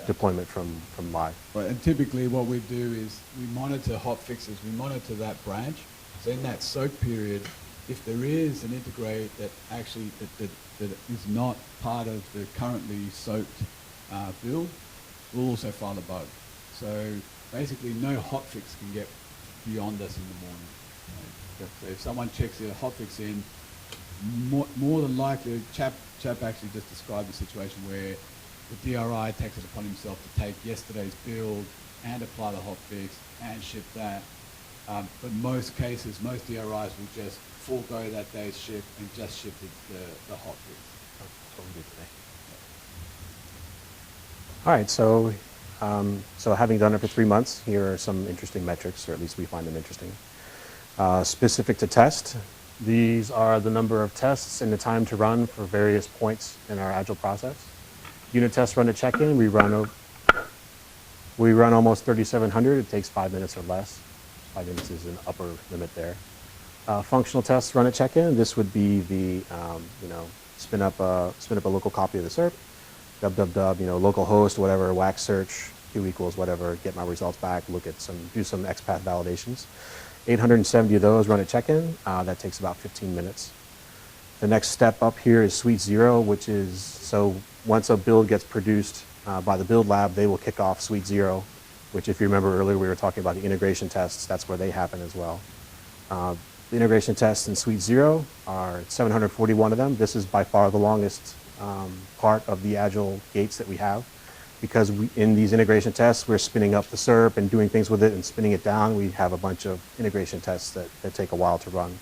deployment from live. Right, and typically what we do is we monitor hot fixes. We monitor that branch. So in that soak period, if there is an integrate that actually that is not part of the currently soaked build, we'll also file a bug. So basically, no hotfix can get beyond us in the morning. Right? So if someone checks a hotfix in, more than likely, chap actually just described a situation where the DRI takes it upon himself to take yesterday's build and apply the hotfix and ship that. But most cases, most DRIs will just forego that day's ship and just ship the hotfix. That's what we do today. All right, so having done it for 3 months, here are some interesting metrics, or at least we find them interesting. Specific to test, these are the number of tests and the time to run for various points in our Agile process. Unit tests run a check-in. We run almost 3,700. It takes 5 minutes or less. 5 minutes is an upper limit there. Functional tests run a check-in. This would be the spin up a local copy of the SERP, www, localhost, whatever, wax search, q equals whatever, get my results back, do some XPath validations. 870 of those run a check-in. That takes about 15 minutes. The next step up here is Suite 0, which is, so once a build gets produced by the build lab, they will kick off Suite 0, which if you remember earlier we were talking about the integration tests, that's where they happen as well. The integration tests in Suite 0 are 741 of them. This is by far the longest part of the Agile gates that we have, because in these integration tests, we're spinning up the SERP and doing things with it and spinning it down. We have a bunch of integration tests that take a while to run.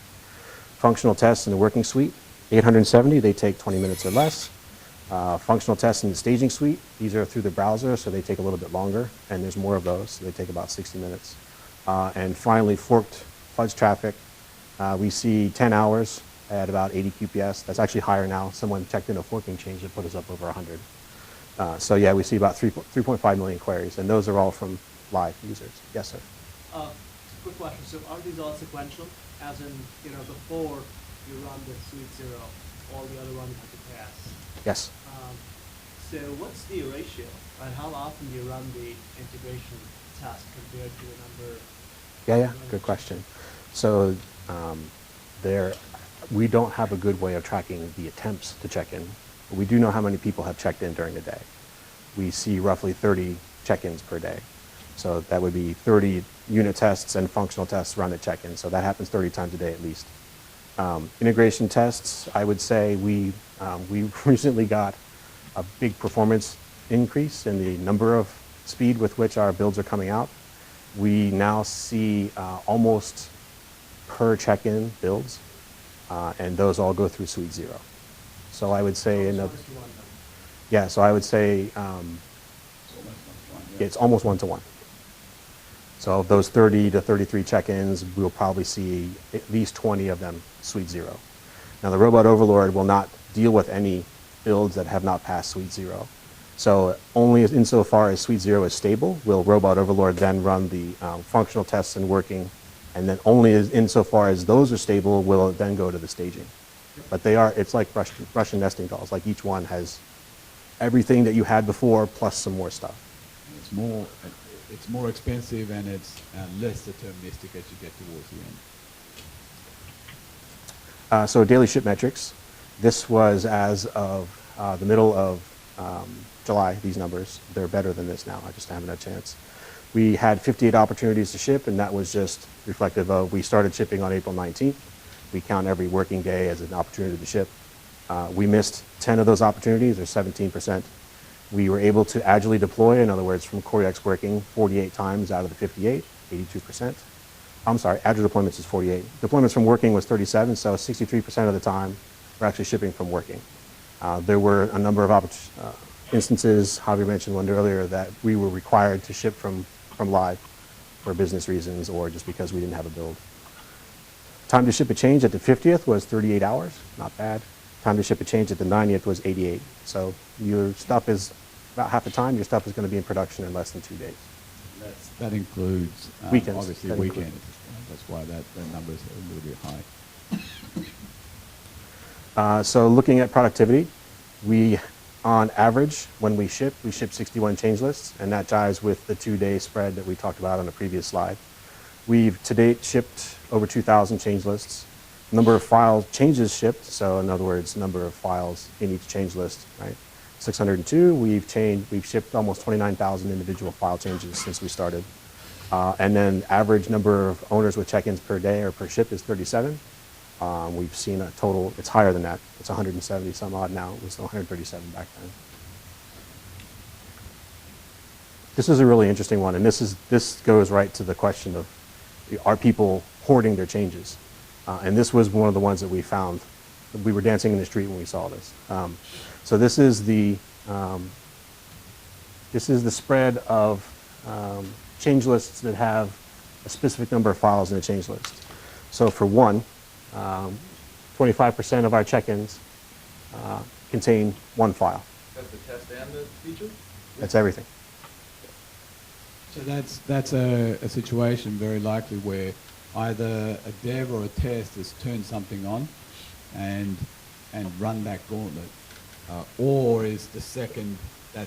Functional tests in the working suite, 870, they take 20 minutes or less. Functional tests in the staging suite, these are through the browser, so they take a little bit longer, and there's more of those, so they take about 60 minutes. And finally, forked fudge traffic, we see 10 hours at about 80 QPS. That's actually higher now. Someone checked in a forking change that put us up over 100. So yeah, we see about 3.5 million queries, and those are all from live users. Yes, sir. Quick question. So are these all sequential? As in, before you run the suite 0, all the other ones have to pass? Yes. So what's the ratio? And how often do you run the integration task compared to the number? Yeah, good question. So we don't have a good way of tracking the attempts to check in, but we do know how many people have checked in during the day. We see roughly 30 check-ins per day. So that would be 30 unit tests and functional tests run at check-in. So that happens 30 times a day at least. Integration tests, I would say we recently got a big performance increase in the number of speed with which our builds are coming out. We now see almost per check-in builds, and those all go through Suite 0. So I would say, so I would say it's almost 1-to-1. So of those 30 to 33 check-ins, we'll probably see at least 20 of them Suite 0. Now the Robot Overlord will not deal with any builds that have not passed Suite 0. So only insofar as Suite 0 is stable will Robot Overlord then run the functional tests and working, and then only insofar as those are stable will it then go to the staging. But it's like Russian nesting dolls, like each one has everything that you had before plus some more stuff. It's more expensive and it's less deterministic as you get towards the end. So daily ship metrics. This was as of the middle of July, these numbers. They're better than this now. I just haven't had a chance. We had 58 opportunities to ship, and that was just reflective of we started shipping on April 19th. We count every working day as an opportunity to ship. We missed 10 of those opportunities, or 17%. We were able to agilely deploy, in other words, from CoreX working 48 times out of the 58, 82%. I'm sorry, agile deployments is 48. Deployments from working was 37, so 63% of the time we're actually shipping from working. There were a number of instances, Javier mentioned one earlier, that we were required to ship from live for business reasons or just because we didn't have a build. Time to ship a change at the 50th was 38 hours, not bad. Time to ship a change at the 90th was 88. So your stuff is, about half the time, your stuff is going to be in production in less than 2 days. That includes weekends. Obviously weekends. That's why that number is a little bit high. So looking at productivity, we, on average, when we ship 61 change lists, and that jives with the 2-day spread that we talked about on the previous slide. We've to date shipped over 2,000 change lists. Number of file changes shipped, so in other words, number of files in each change list, right? 602, we've shipped almost 29,000 individual file changes since we started. And then average number of owners with check-ins per day or per ship is 37. We've seen a total, it's higher than that. It's 170 some odd now. It was 137 back then. This is a really interesting one, and this goes right to the question of, are people hoarding their changes? And this was one of the ones that we found. We were dancing in the street when we saw this. So this is the spread of change lists that have a specific number of files in a change list. So for one, 25% of our check-ins contain one file. That's the test and the feature? That's everything. So that's a situation very likely where either a dev or a test has turned something on and run that gauntlet, or is that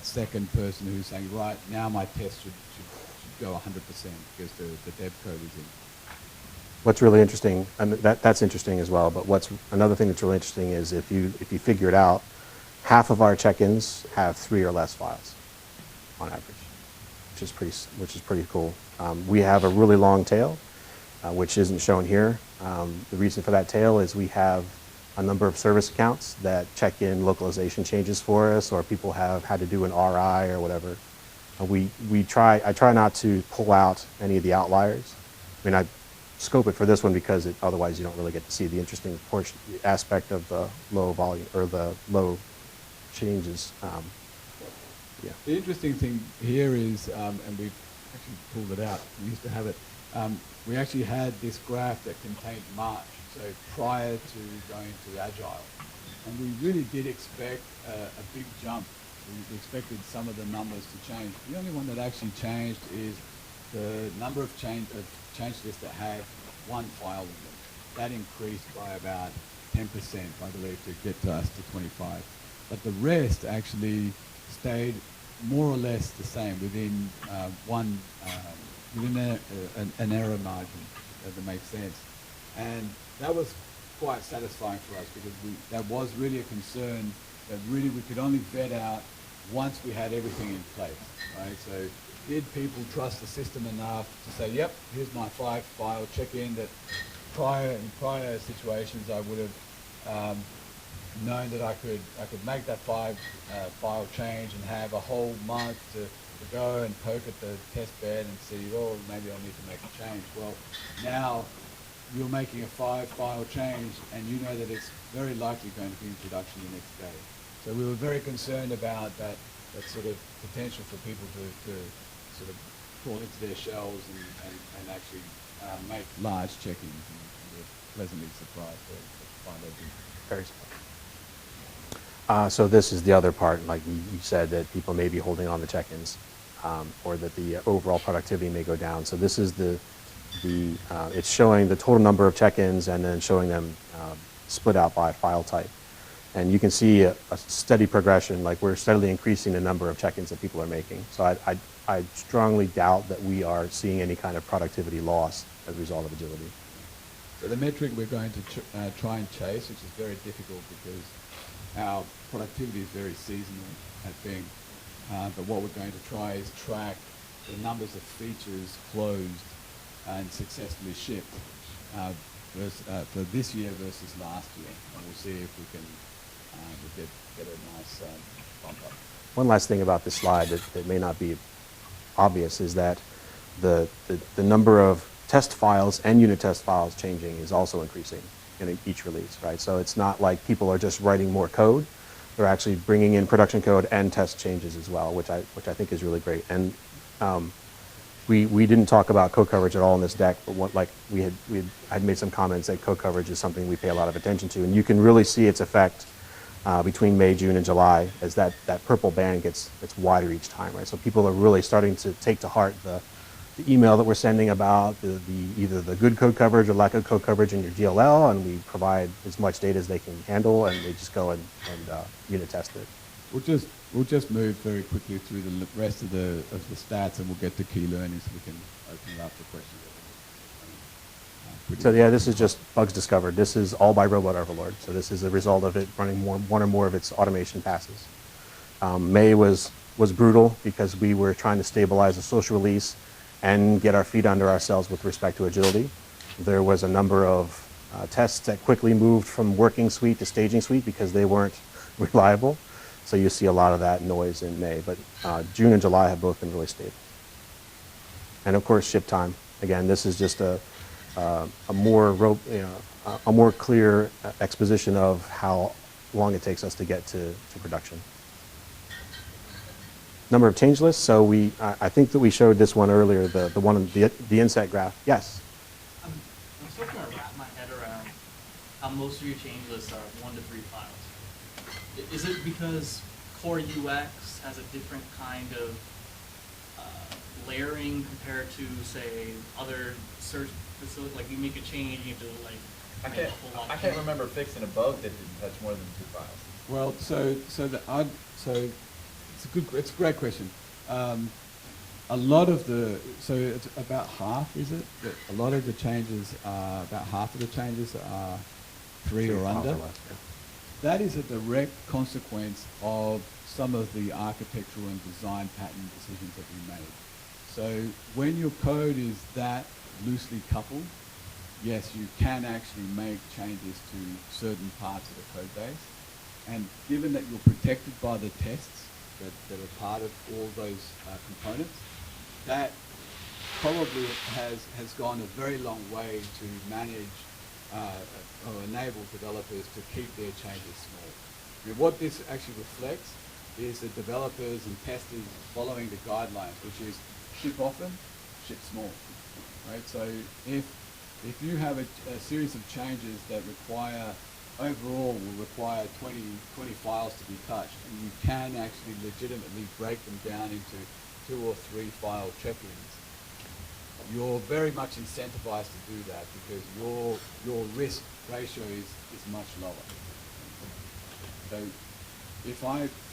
second person who's saying, right, now my test should go 100% because the dev code is in. What's really interesting, and that's interesting as well, but another thing that's really interesting is if you figure it out, half of our check-ins have 3 or less files on average, which is pretty cool. We have a really long tail, which isn't shown here. The reason for that tail is we have a number of service accounts that check in localization changes for us, or people have had to do an RI or whatever. I try not to pull out any of the outliers. I mean, I scope it for this one because otherwise you don't really get to see the interesting aspect of the low volume or the low changes. Yeah. The interesting thing here is, and we've actually pulled it out, we used to have it, we actually had this graph that contained March so prior to going to Agile. And we really did expect a big jump. We expected some of the numbers to change. The only one that actually changed is the number of change lists that have one file in them. That increased by about 10%, I believe, to get to us to 25. But the rest actually stayed more or less the same within an error margin, if that makes sense. And that was quite satisfying for us because that was really a concern that really we could only vet out once we had everything in place, right? So did people trust the system enough to say, yep, here's my file check-in that in prior situations I would have known that I could make that file change and have a whole month to go and poke at the test bed and see, oh, maybe I'll need to make a change. Well, now you're making a 5-file change and you know that it's very likely going to be in production the next day. So we were very concerned about that sort of potential for people to sort of fall into their shells and actually make large check-ins, and we were pleasantly surprised to find everything. Very so this is the other part, like you said, that people may be holding on to check-ins, or that the overall productivity may go down. So this is it's showing the total number of check-ins and then showing them split out by file type. And you can see a steady progression, like we're steadily increasing the number of check-ins that people are making. So I strongly doubt that we are seeing any kind of productivity loss as a result of agility. So the metric we're going to try and chase, which is very difficult because our productivity is very seasonal at Bing, but what we're going to try is track the numbers of features closed and successfully shipped for this year versus last year. And we'll see if we can get a nice bump up. One last thing about this slide that may not be obvious is that the number of test files and unit test files changing is also increasing in each release, right? So it's not like people are just writing more code. They're actually bringing in production code and test changes as well, which I think is really great. And we didn't talk about code coverage at all in this deck, but I'd made some comments that code coverage is something we pay a lot of attention to, and you can really see its effect between May, June, and July as that purple band gets wider each time, right? So people are really starting to take to heart the email that we're sending about either the good code coverage or lack of code coverage in your DLL, and we provide as much data as they can handle, and they just go and unit test it. We'll just move very quickly through the rest of the stats, and we'll get to key learnings so we can open it up for questions. So yeah, this is just bugs discovered. This is all by Robot Overlord. So this is a result of it running one or more of its automation passes. May was brutal because we were trying to stabilize a social release and get our feet under ourselves with respect to agility. There was a number of tests that quickly moved from working suite to staging suite because they weren't reliable. So you see a lot of that noise in May. But June and July have both been really stable. And of course, ship time. Again, this is just a more clear exposition of how long it takes us to get to production. Number of change lists. So I think that we showed this one earlier, the one in the inset graph. Yes. I'm still trying to wrap my head around how most of your change lists are 1 to 3 files. Is it because core UX has a different kind of layering compared to, say, other search facilities? Like you make a change, you have to like. I can't remember fixing a bug that didn't touch more than 2 files. Well, it's a great question. A lot of it's about half, is it? A lot of the changes about half of the changes are 3 or under. That is a direct consequence of some of the architectural and design pattern decisions that we made. So when your code is that loosely coupled, yes, you can actually make changes to certain parts of the code base. And given that you're protected by the tests that are part of all those components, that probably has gone a very long way to manage or enable developers to keep their changes small. What this actually reflects is that developers and testers following the guidelines, which is ship often, ship small, right? So if if you have a series of changes that overall will require 20 files to be touched, and you can actually legitimately break them down into 2 or 3 file check-ins, you're very much incentivized to do that because your risk ratio is much lower. So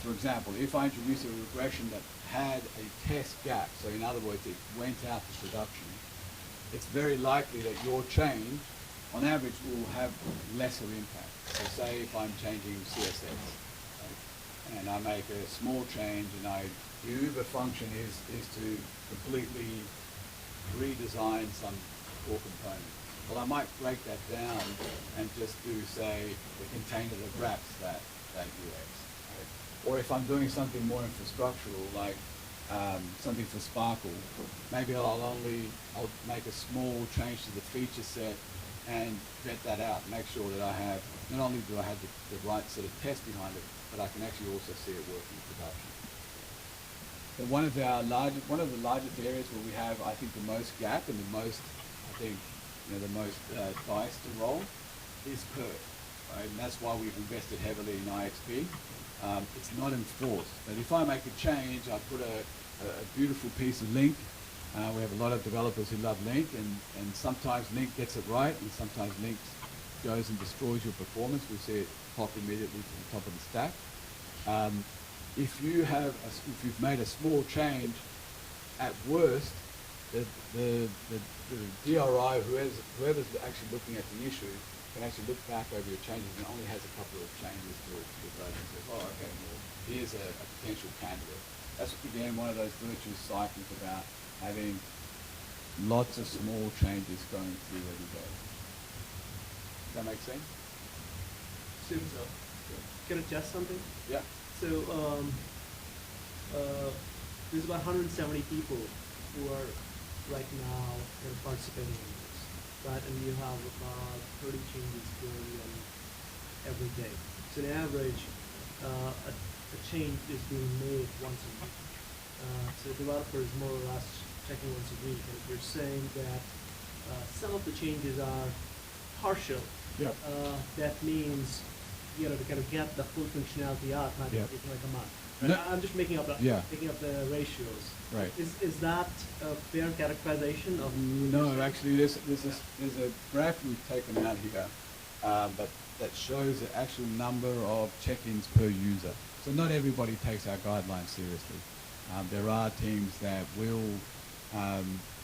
for example, if I introduce a regression that had a test gap, so in other words, it went out to production, it's very likely that your change, on average, will have lesser impact. So say if I'm changing CSS, right, and I make a small change and the Uber function is to completely redesign some core component. Well, I might break that down and just do, say, the container that wraps that UX. Right? Or if I'm doing something more infrastructural, like something for Sparkle, maybe I'll make a small change to the feature set and vet that out, make sure that I have, not only do I have the right sort of test behind it, but I can actually also see it working in production. So one of the largest areas where we have, I think, the most gap and the most, the most dice to roll is perf, right? And that's why we've invested heavily in IXP. It's not enforced, but if I make a change, I put a beautiful piece of Link. We have a lot of developers who love Link, and sometimes Link gets it right, and sometimes Link goes and destroys your performance. We see it pop immediately to the top of the stack. If you've made a small change, at worst, the DRI, whoever's actually looking at the issue, can actually look back over your changes and only has a couple of changes to those and says, oh, okay, well, here's a potential candidate. That's, again, one of those virtuous cycles about having lots of small changes going through every day. Does that make sense? Seems so. Can I suggest something? Yeah. So there's about 170 people who are right now participating in this, right? And you have about 30 changes going on every day. So on average, a change is being made once a week. So the developer is more or less checking once a week. And if you're saying that some of the changes are partial, that means to kind of get the full functionality out, might be taking like a month. Right? No. I'm just making up the ratios. Right. Is that a fair characterization of? No, actually, there's a graph we've taken out here that shows the actual number of check-ins per user. So not everybody takes our guidelines seriously. There are teams that will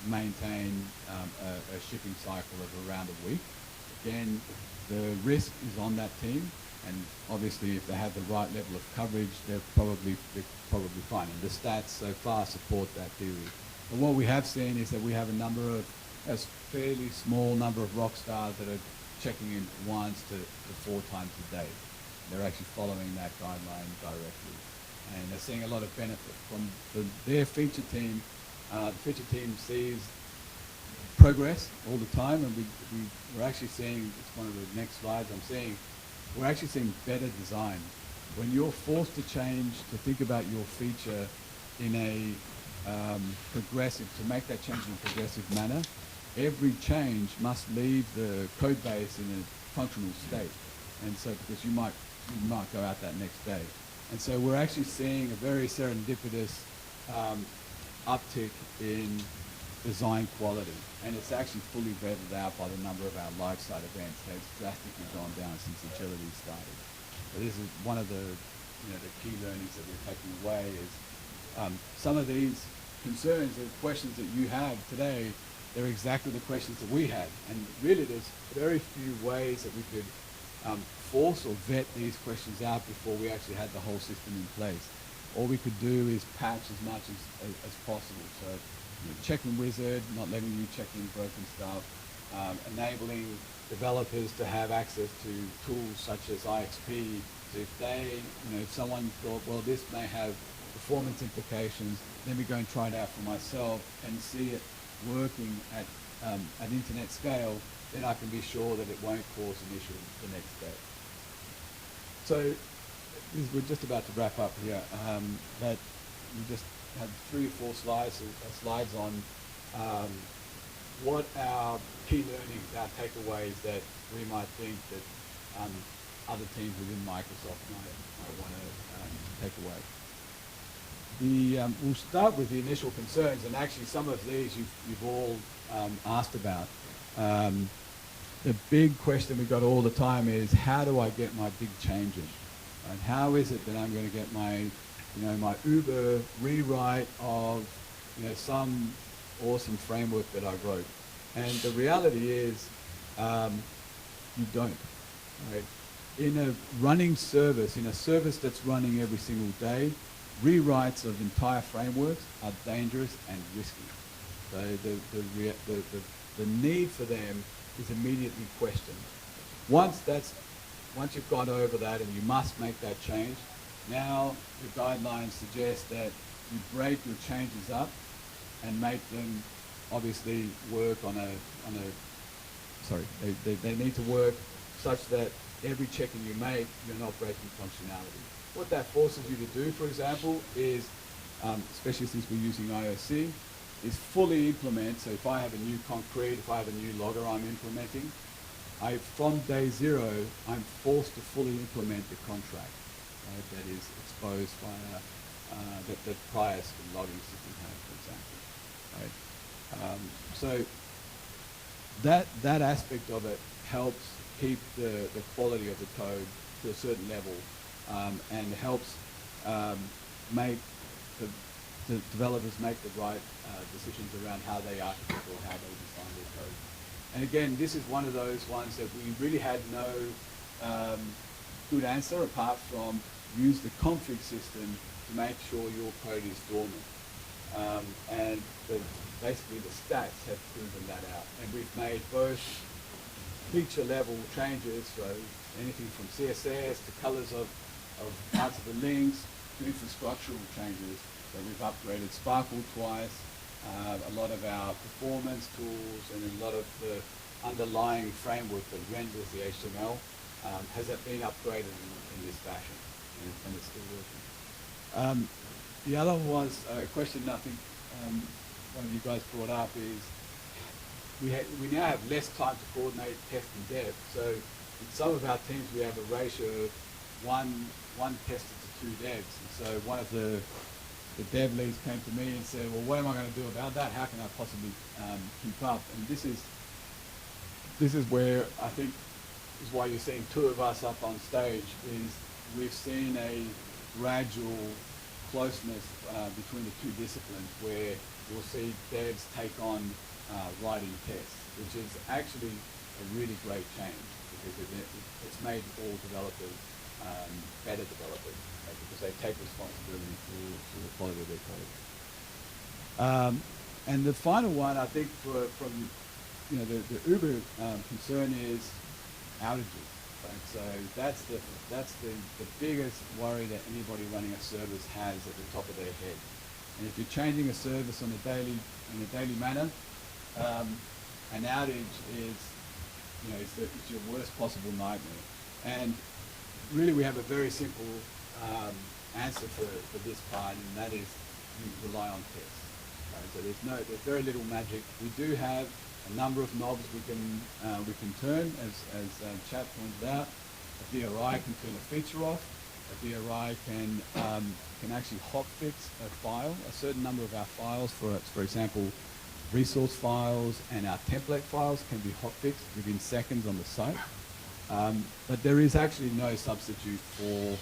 maintain a shipping cycle of around a week. Again, the risk is on that team. And obviously, if they have the right level of coverage, they're probably fine. And the stats so far support that theory. But what we have seen is that we have a fairly small number of rock stars that are checking in once to 4 times a day. They're actually following that guideline directly, and they're seeing a lot of benefit from their feature team. The feature team sees progress all the time, and we're actually seeing. It's one of the next slides I'm seeing. We're actually seeing better design. When you're forced to change, to think about your feature in a to make that change in a progressive manner, every change must leave the code base in a functional state. And so, because you might go out that next day. And so we're actually seeing a very serendipitous uptick in design quality, and it's actually fully vetted out by the number of our live site events. It's drastically gone down since agility started. So this is one of the key learnings that we're taking away is some of these concerns and questions that you have today, they're exactly the questions that we had. And really there's very few ways that we could force or vet these questions out before we actually had the whole system in place. All we could do is patch as much as possible. So check-in wizard, not letting you check in broken stuff, enabling developers to have access to tools such as IXP. So if someone thought, well, this may have performance implications, let me go and try it out for myself and see it working at internet scale, then I can be sure that it won't cause an issue the next day. So we're just about to wrap up here, but we just had 3 or 4 slides on what our key learnings, our takeaways that we might think that other teams within Microsoft might want to take away. We'll start with the initial concerns, and actually some of these you've all asked about. The big question we got all the time is, how do I get my big change in? And how is it that I'm going to get my, my Uber rewrite of, some awesome framework that I wrote? And the reality is, you don't. Right? In a running service, in a service that's running every single day, rewrites of entire frameworks are dangerous and risky. So the need for them is immediately questioned. Once you've gone over that and you must make that change, now the guidelines suggest that you break your changes up and make them obviously work they need to work such that every check-in you make, you're not breaking functionality. What that forces you to do, for example, is, especially since we're using IOC, is fully implement. So if I have a new concrete, if I have a new logger I'm implementing, from day zero, I'm forced to fully implement the contract, right, that is exposed via that Prius logging system has, for example. Right? So that aspect of it helps keep the quality of the code to a certain level, and helps make the developers make the right decisions around how they architect or how they design their code. And again, this is one of those ones that we really had no good answer apart from use the config system to make sure your code is dormant. And basically the stats have proven that out. And we've made both feature level changes, so anything from CSS to colors of parts of the links to infrastructural changes. So we've upgraded Sparkle twice, a lot of our performance tools, and a lot of the underlying framework that renders the HTML has been upgraded in this fashion, and it's still working. The other was a question I think one of you guys brought up is we now have less time to coordinate test and dev. So in some of our teams we have a ratio of one tester to 2 devs. And so one of the dev leads came to me and said, well, what am I going to do about that? How can I possibly keep up? And this is where I think is why you're seeing 2 of us up on stage, is we've seen a gradual closeness between the 2 disciplines where you'll see devs take on writing tests, which is actually a really great change because it's made all developers better developers, right, because they take responsibility for the quality of their code. And the final one, I think, from the Uber concern is outages. Right? So that's the biggest worry that anybody running a service has at the top of their head. And if you're changing a service in a daily manner, an outage is it's your worst possible nightmare. And really, we have a very simple answer for this part, and that is you rely on tests. Right? So there's very little magic. We do have a number of knobs we can turn, as Chad pointed out. A DRI can turn a feature off. A DRI can actually hotfix a file. A certain number of our files, for example, resource files and our template files can be hotfixed within seconds on the site. But there is actually no substitute for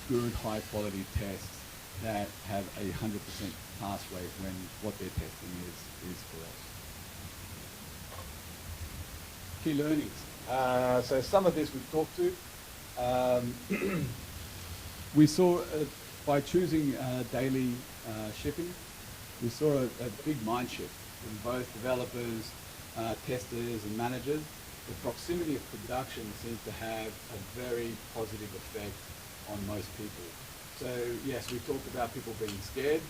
good, high-quality tests that have a 100% pass rate when what they're testing is correct. Key learnings. So some of this we've talked to. We saw, by choosing daily shipping, we saw a big mind shift in both developers, testers, and managers. The proximity of production seems to have a very positive effect on most people. So yes, we talked about people being scared.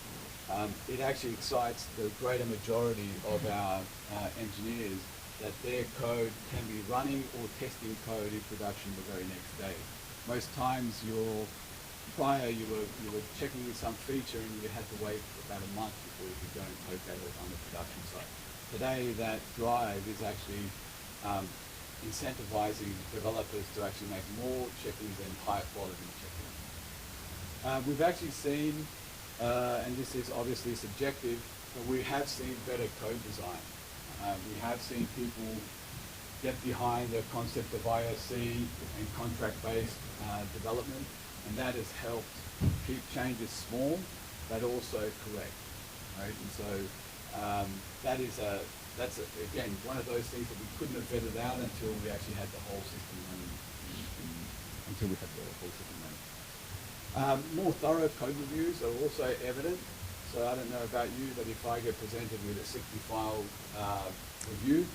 It actually excites the greater majority of our engineers that their code can be running or testing code in production the very next day. Most times prior you were checking some feature and you had to wait for about a month before you could go and poke at it on the production site. today that drive is actually incentivizing developers to actually make more check-ins and higher quality check-ins. We've actually seen, and this is obviously subjective, but we have seen better code design. We have seen people get behind the concept of IOC and contract-based development, and that has helped keep changes small, but also correct, right? And so that's again, one of those things that we couldn't have vetted out until we actually had the whole system running, more thorough code reviews are also evident. So I don't know about you, but if I get presented with a 60-file review,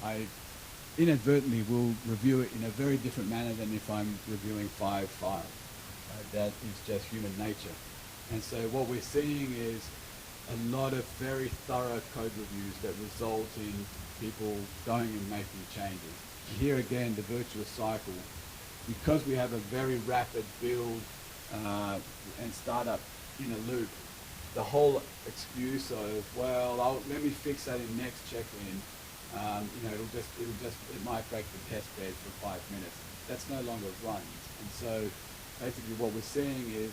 I inadvertently will review it in a very different manner than if I'm reviewing 5 files. That is just human nature. And so what we're seeing is a lot of very thorough code reviews that result in people going and making changes. And here again, the virtuous cycle, because we have a very rapid build and startup in a loop, the whole excuse of, well, let me fix that in next check-in, it might break the test bed for 5 minutes. That's no longer runs. And so basically what we're seeing is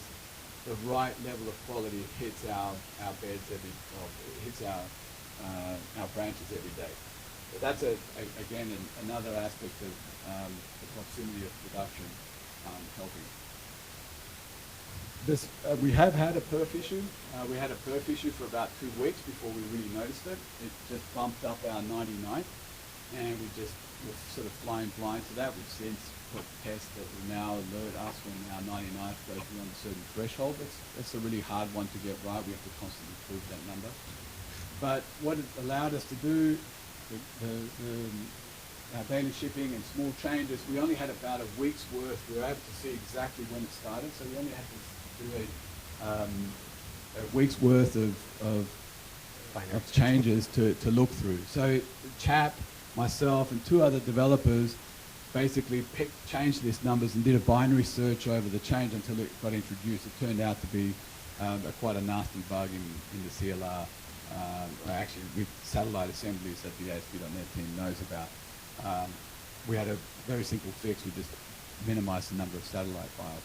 the right level of quality hits our beds hits our branches every day. So that's again another aspect of the proximity of production helping. We have had a perf issue. We had a perf issue for about 2 weeks before we really noticed it. It just bumped up our 99th, and we just were sort of flying blind to that. We've since put tests that will now alert us when our 99th goes beyond a certain threshold. That's a really hard one to get right. We have to constantly prove that number. But what it allowed us to do, our daily shipping and small changes, we only had about a week's worth. We were able to see exactly when it started, so we only had to do a week's worth of changes to look through. So Chap, myself, and 2 other developers basically changed these numbers and did a binary search over the change until it got introduced. It turned out to be quite a nasty bug in the CLR, actually with satellite assemblies that the ASP.NET team knows about. We had a very simple fix. We just minimized the number of satellite files.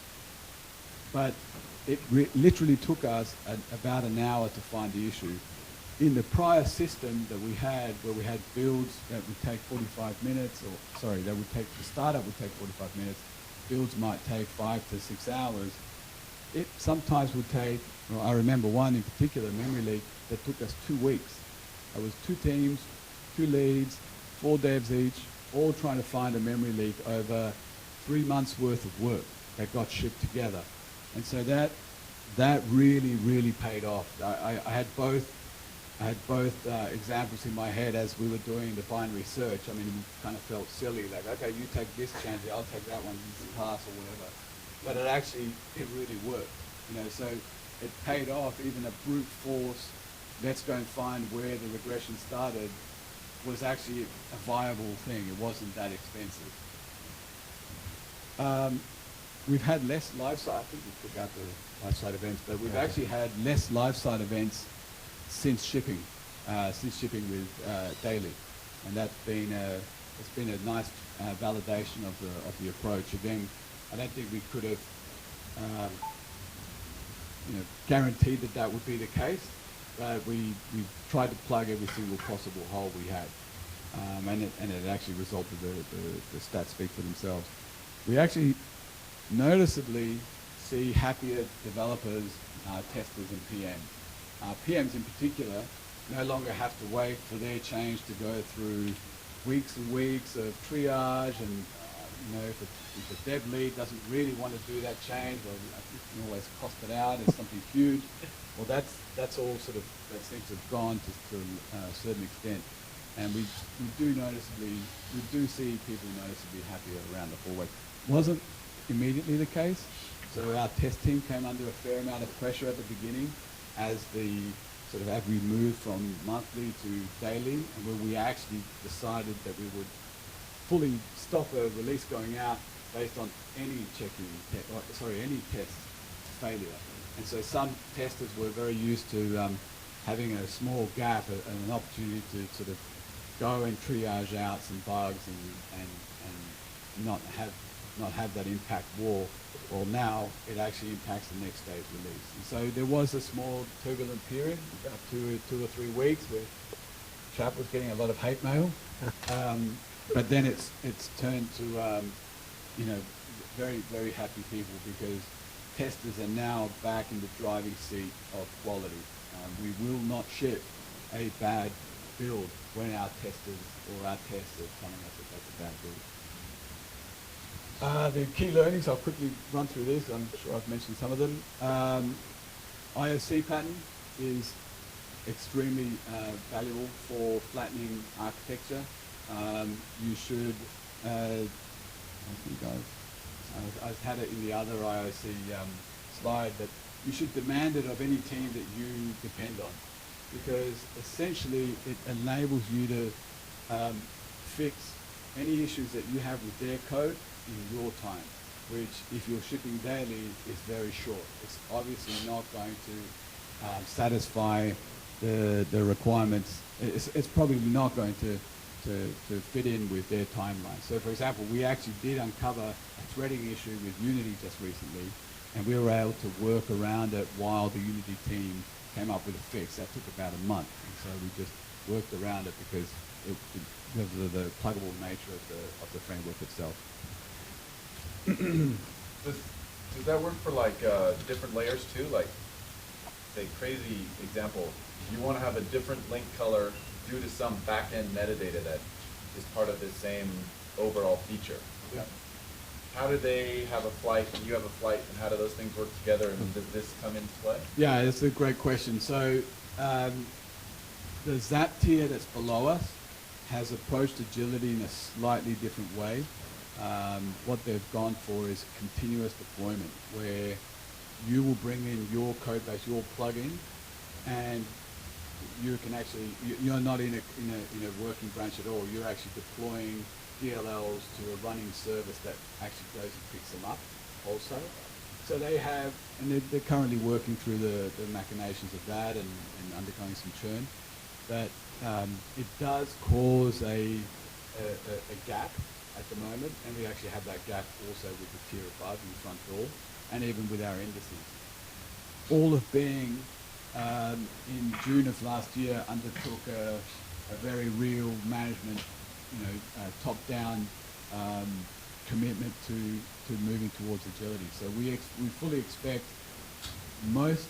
But it literally took us about an hour to find the issue. In the prior system that we had, where we had builds that would take 45 minutes, the startup would take 45 minutes, builds might take 5 to 6 hours, it sometimes would take, I remember one in particular, memory leak, that took us 2 weeks. It was 2 teams, 2 leads, 4 devs each, all trying to find a memory leak over 3 months worth of work that got shipped together. And so that really, really paid off. I had both examples in my head as we were doing the binary search. I mean, we kind of felt silly, like, okay, you take this change, I'll take that one, this pass or whatever. But it really worked. So it paid off. Even a brute force, let's go and find where the regression started, was actually a viable thing. It wasn't that expensive. We've had less live-site, I think we took out the live-site events, but we've actually had less live-site events since shipping with Daily. And that's been it's been a nice validation of the approach. Again, I don't think we could have guaranteed that would be the case, but we tried to plug every single possible hole we had. And it actually resulted, the stats speak for themselves. We actually noticeably see happier developers, testers, and PMs. PMs in particular no longer have to wait for their change to go through weeks and weeks of triage, and if a dev lead doesn't really want to do that change, or you can always cost it out as something huge. Well, that's all sort of, that seems to have gone to a certain extent. And we do see people noticeably happier around the 4 weeks. Wasn't immediately the case. So our test team came under a fair amount of pressure at the beginning as we moved from monthly to daily, and where we actually decided that we would fully stop a release going out based on any any test failure. And so some testers were very used to having a small gap and an opportunity to sort of go and triage out some bugs and not have that impact war. Well, now it actually impacts the next day's release. And so there was a small turbulent period, about 2 or 3 weeks, where Chap was getting a lot of hate mail. But then it's turned to, very, very happy people, because testers are now back in the driving seat of quality. We will not ship a bad build when our testers or our tests are telling us that that's a bad build. The key learnings, I'll quickly run through this. I'm sure I've mentioned some of them. IOC pattern is extremely valuable for flattening architecture. You should, I've had it in the other IOC slide, that you should demand it of any team that you depend on, because essentially it enables you to fix any issues that you have with their code in your time, which, if you're shipping daily, is very short. It's obviously not going to satisfy the requirements. It's probably not going to fit in with their timeline. So, for example, we actually did uncover a threading issue with Unity just recently, and we were able to work around it while the Unity team came up with a fix. That took about a month, and so we just worked around it because of the pluggable nature of the framework itself. Does that work for like different layers too? Like, say, crazy example, you want to have a different link color due to some back-end metadata that is part of the same overall feature. Yeah. How do they have a flight and you have a flight, and how do those things work together, and does this come into play? Yeah, that's a great question. So the Zap tier that's below us has approached agility in a slightly different way. What they've gone for is continuous deployment, where you will bring in your code base, your plugin, and you can actually, you're not in a working branch at all. You're actually deploying DLLs to a running service that actually goes and picks them up also. So they have, and they're currently working through the machinations of that and undergoing some churn. But it does cause a gap at the moment, and we actually have that gap also with the tier above in the front door, and even with our indices. All of Bing in June of last year undertook a very real management, top-down commitment to moving towards agility. So we fully expect most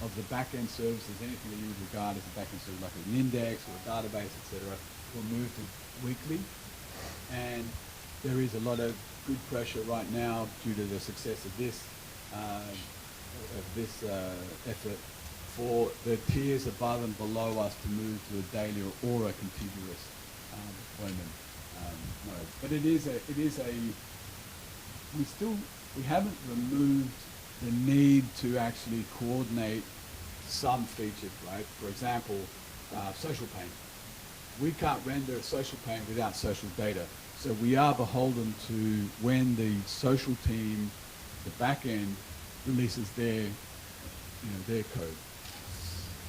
of the back-end services, anything that you would regard as a back-end service, like an index or a database, etc., will move to weekly. And there is a lot of good pressure right now due to the success of this effort for the tiers above and below us to move to a daily or a contiguous deployment mode. But we haven't removed the need to actually coordinate some features, right? For example, social pane. We can't render a social pane without social data. So we are beholden to when the social team, the back end, releases their code.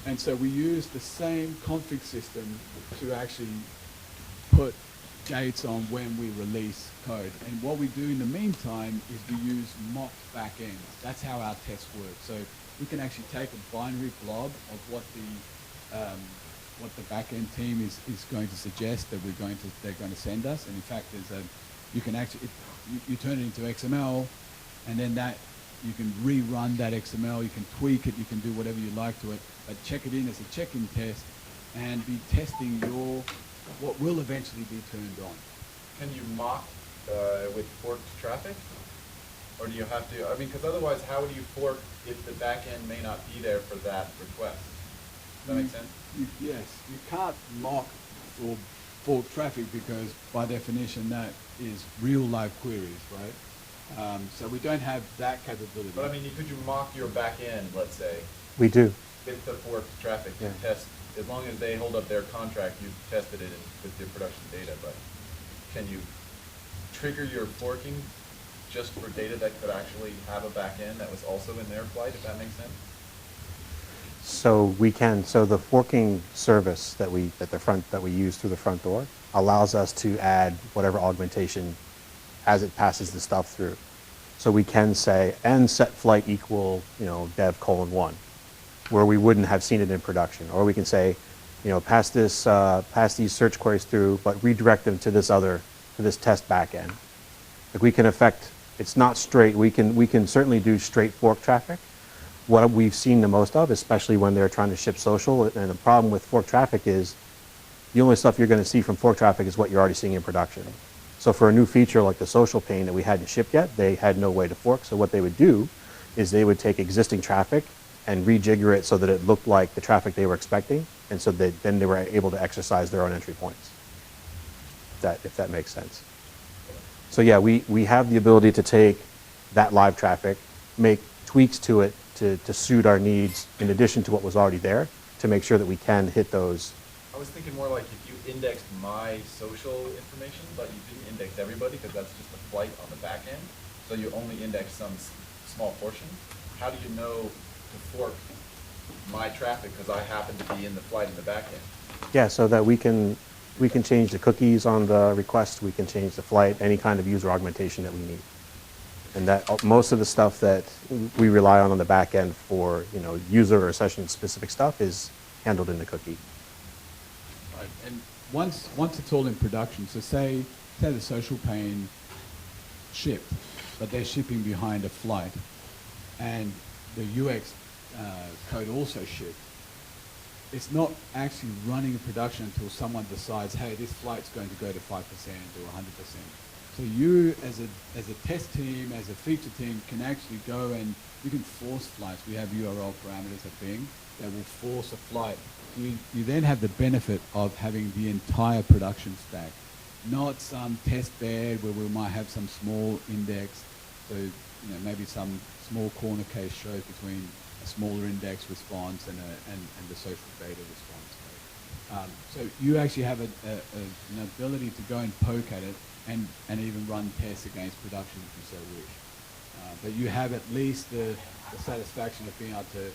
And so we use the same config system to actually put dates on when we release code. And what we do in the meantime is we use mocked backends. That's how our tests work. So we can actually take a binary blob of what the backend team is going to suggest that they're going to send us. And in fact, you can actually you turn it into XML, and then you can rerun that XML. You can tweak it. You can do whatever you like to it. But check it in as a check-in test, and be testing what will eventually be turned on. Can you mock with forked traffic? Or do you have to, because otherwise how would you fork if the back end may not be there for that request? Does that make sense? Yes, you can't mock for forked traffic because by definition that is real live queries, right? So we don't have that capability. But could you mock your back end, let's say? We do. With the forked traffic to test, as long as they hold up their contract, you've tested it with your production data, but can you trigger your forking just for data that could actually have a back end that was also in their flight, if that makes sense? So we can, so the forking service that we use through the front door allows us to add whatever augmentation as it passes the stuff through. So we can say, and set flight equal, dev:1, where we wouldn't have seen it in production. Or we can say, pass these search queries through, but redirect them to this test backend. Like we can affect, it's not straight, we can certainly do straight fork traffic. What we've seen the most of, especially when they're trying to ship social, and the problem with fork traffic is the only stuff you're going to see from fork traffic is what you're already seeing in production. So for a new feature like the social pane that we hadn't shipped yet, they had no way to fork. So what they would do is they would take existing traffic and rejigger it so that it looked like the traffic they were expecting, and so then they were able to exercise their own entry points. If that makes sense. So yeah, we have the ability to take that live traffic, make tweaks to it to suit our needs in addition to what was already there, to make sure that we can hit those. I was thinking more like if you indexed my social information, but you didn't index everybody because that's just a flight on the back end, so you only index some small portion. How do you know to fork my traffic because I happen to be in the flight in the back end? Yeah, so that we can change the cookies on the request, we can change the flight, any kind of user augmentation that we need. And that most of the stuff that we rely on the back end for user or session specific stuff is handled in the cookie. Right. And once it's all in production, so say the social pane shipped, but they're shipping behind a flight, and the UX code also shipped. It's not actually running in production until someone decides, hey, this flight's going to go to 5% or 100%. So you, as a test team, as a feature team, can actually go and you can force flights. We have URL parameters at Bing that will force a flight. You then have the benefit of having the entire production stack, not some test bed where we might have some small index. So maybe some small corner case shows between a smaller index response and the social data response code. So you actually have an ability to go and poke at it and even run tests against production if you so wish. But you have at least the satisfaction of being able to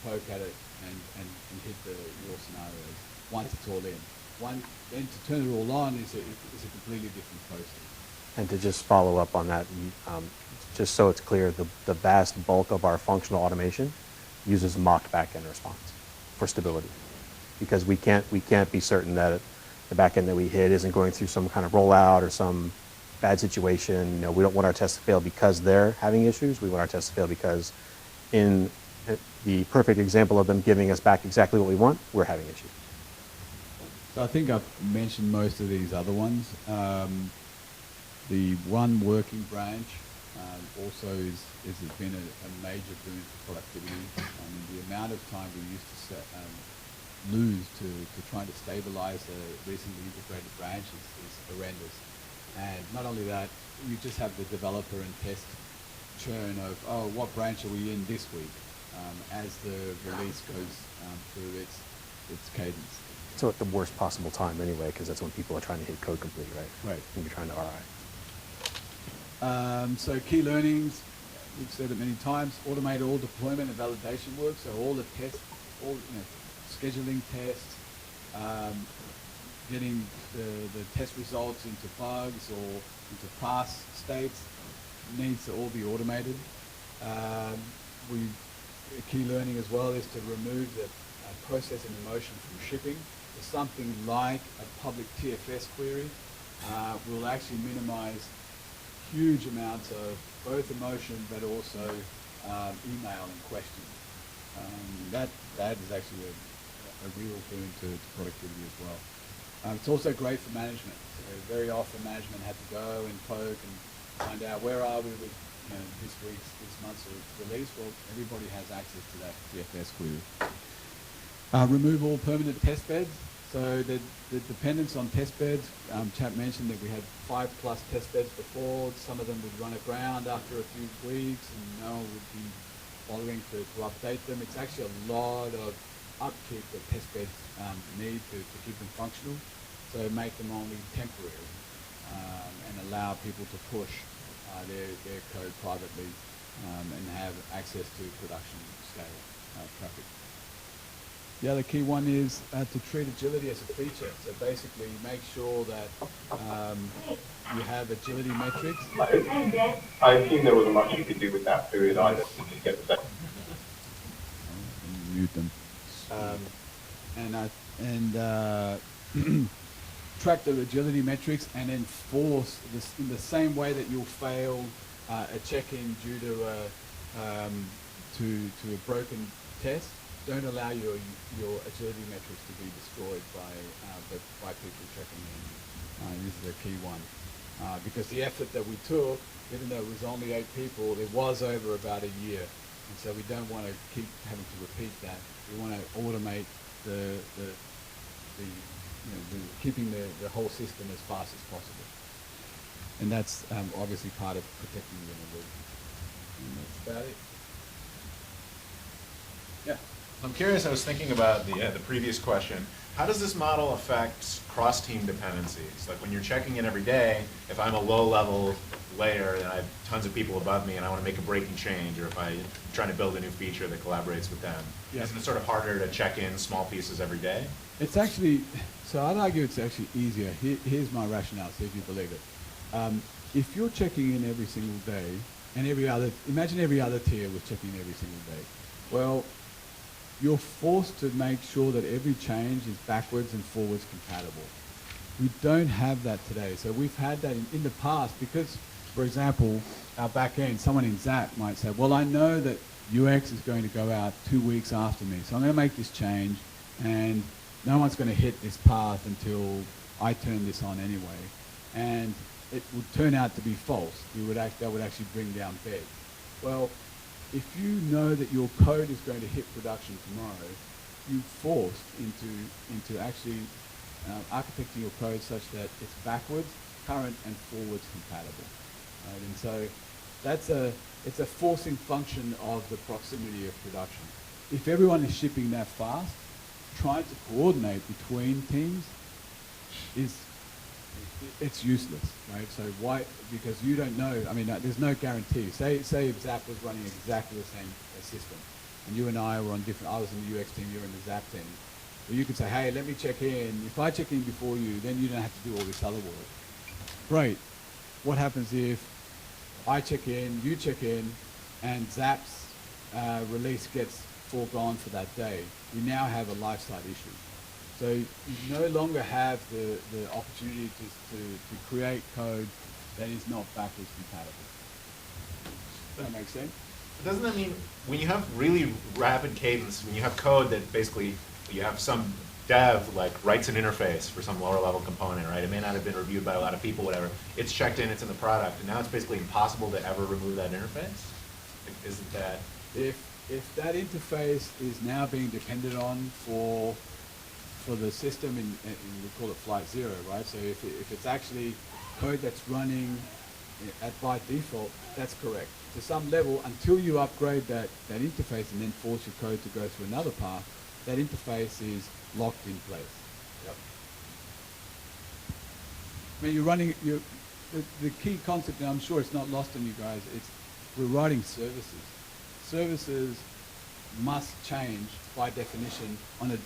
poke at it and hit your scenarios once it's all in. Then to turn it all on is a completely different process. And to just follow up on that, just so it's clear, the vast bulk of our functional automation uses mocked backend response for stability, because we can't be certain that the backend that we hit isn't going through some kind of rollout or some bad situation. We don't want our tests to fail because they're having issues. We want our tests to fail because in the perfect example of them giving us back exactly what we want, we're having issues. So I think I've mentioned most of these other ones. The one working branch also has been a major boon for productivity. I mean, the amount of time we used to lose to trying to stabilize a recently integrated branch is horrendous. And not only that, you just have the developer and test churn of, what branch are we in this week, as the release goes through its cadence. So at the worst possible time anyway, because that's when people are trying to hit code complete, right? Right. When you're trying to RI. So key learnings, we've said it many times, automate all deployment and validation work, so all the tests, scheduling tests, getting the test results into bugs or into pass states needs to all be automated. A key learning as well is to remove the process and emotion from shipping. So something like a public TFS query will actually minimize huge amounts of both emotion but also email and questions. That is actually a real boon to productivity as well. It's also great for management. So very often management had to go and poke and find out where are we with this month's release. Well, everybody has access to that TFS query. Remove all permanent test beds. So the dependence on test beds, Chap mentioned that we had 5+ test beds before. Some of them would run aground after a few weeks and no one would be bothering to update them. It's actually a lot of upkeep that test beds need to keep them functional. So make them only temporary and allow people to push their code privately and have access to production scale traffic. The other key one is to treat agility as a feature. So basically make sure that you have agility metrics. I assume there wasn't much you could do with that period either. Did you get the Mute them. Track the agility metrics and then force this in the same way that you'll fail a check-in due to a broken test. Don't allow your agility metrics to be destroyed by people checking in. This is a key one because the effort that we took, even though it was only 8 people, it was over about a year, and so we don't want to keep having to repeat that. We want to automate keeping the whole system as fast as possible, and that's obviously part of protecting the vulnerability. And that's about it. Yeah. I'm curious, I was thinking about the previous question. How does this model affect cross-team dependencies? Like when you're checking in every day, if I'm a low-level layer and I have tons of people above me and I want to make a breaking change, or if I'm trying to build a new feature that collaborates with them, isn't it sort of harder to check in small pieces every day? It's actually, so I'd argue it's actually easier. Here's my rationale, see if you believe it. If you're checking in every single day, and imagine every other tier was checking in every single day. Well, you're forced to make sure that every change is backwards and forwards compatible. We don't have that today. So we've had that in the past because, for example, our back end, someone in Zap might say, well, I know that UX is going to go out 2 weeks after me, so I'm going to make this change, and no one's going to hit this path until I turn this on anyway. And it would turn out to be false. That would actually bring down bed. Well, if you know that your code is going to hit production tomorrow, you're forced into actually architecting your code such that it's backwards, current, and forwards compatible. Right? And so it's a forcing function of the proximity of production. If everyone is shipping that fast, trying to coordinate between teams it's useless, right? So why? Because you don't know. I mean, there's no guarantee. Say if Zap was running exactly the same system, and you and I were on different. I was in the UX team, you were in the Zap team. Well, you could say, hey, let me check in. If I check in before you, then you don't have to do all this other work. Great. What happens if I check in, you check in, and Zap's release gets foregone for that day? We now have a lifestyle issue. So you no longer have the opportunity to create code that is not backwards compatible. Does that make sense? Doesn't that mean when you have really rapid cadence, when you have code that basically you have some dev like writes an interface for some lower level component, right? It may not have been reviewed by a lot of people, whatever. It's checked in, it's in the product, and now it's basically impossible to ever remove that interface? Like, isn't that? If that interface is now being depended on for the system, and we call it flight 0, right? So if it's actually code that's running by default, that's correct. To some level, until you upgrade that interface and then force your code to go through another path, that interface is locked in place. Yep. I mean, you're running, the key concept, and I'm sure it's not lost on you guys, we're writing services. Services must change by definition on in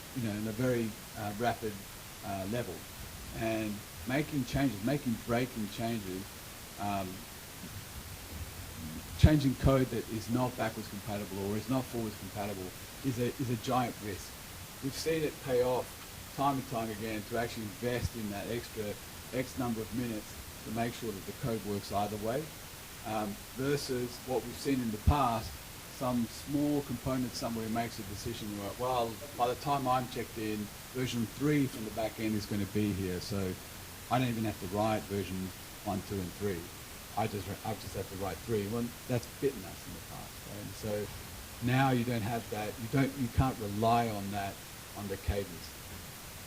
a very rapid level, and making breaking changes, changing code that is not backwards compatible or is not forwards compatible is a giant risk. We've seen it pay off time and time again to actually invest in that extra X number of minutes to make sure that the code works either way, versus what we've seen in the past. Some small component somewhere makes a decision, well, by the time I'm checked in, version 3 from the back end is going to be here, so I don't even have to write version 1, 2, and 3. I just have to write 3. Well, that's bitten us in the past, right? And so now you don't have that. You can't rely on that, on the cadence.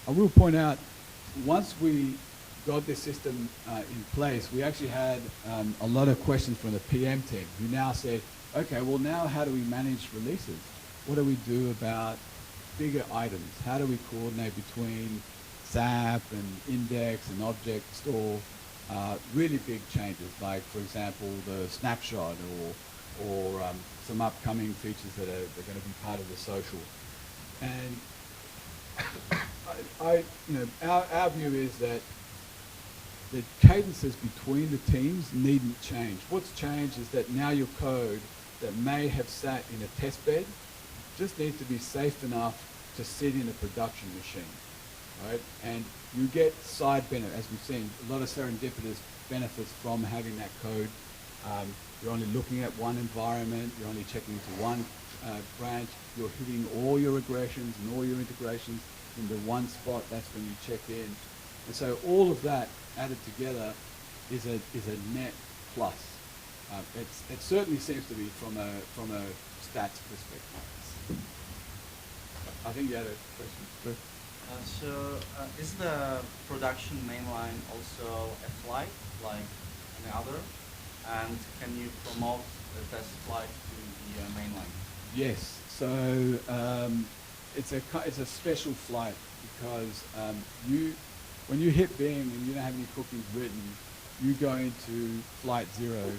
I will point out, once we got this system in place, we actually had a lot of questions from the PM team who now said, okay, well now how do we manage releases? What do we do about bigger items? How do we coordinate between Zap and Index and Object Store? Really big changes, like for example the snapshot or some upcoming features that are going to be part of the social. And Our view is that the cadences between the teams needn't change. What's changed is that now your code that may have sat in a test bed just needs to be safe enough to sit in a production machine, right? And you get side benefit, as we've seen, a lot of serendipitous benefits from having that code. You're only looking at one environment, you're only checking into one branch, you're hitting all your regressions and all your integrations in the one spot. That's when you check in. And so all of that added together is a net plus. It certainly seems to be from a stats perspective. I think you had a question. Is the production mainline also a flight like any other? And can you promote the test flight to the mainline? Yes. So it's a special flight because when you hit Bing and you don't have any cookies written, you go into flight 0.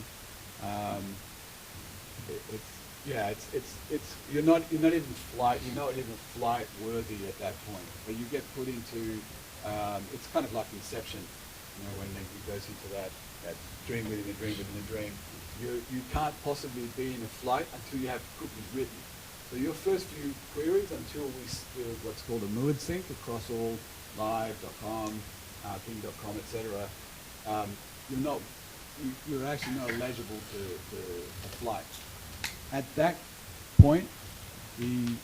You're not even flight worthy at that point. But you get put into it's kind of like Inception, when he goes into that dream within a dream within a dream. You can't possibly be in a flight until you have cookies written. So your first few queries, until we do what's called a mood sync across all live.com, Bing.com, etc., you're actually not eligible to a flight. At that point, the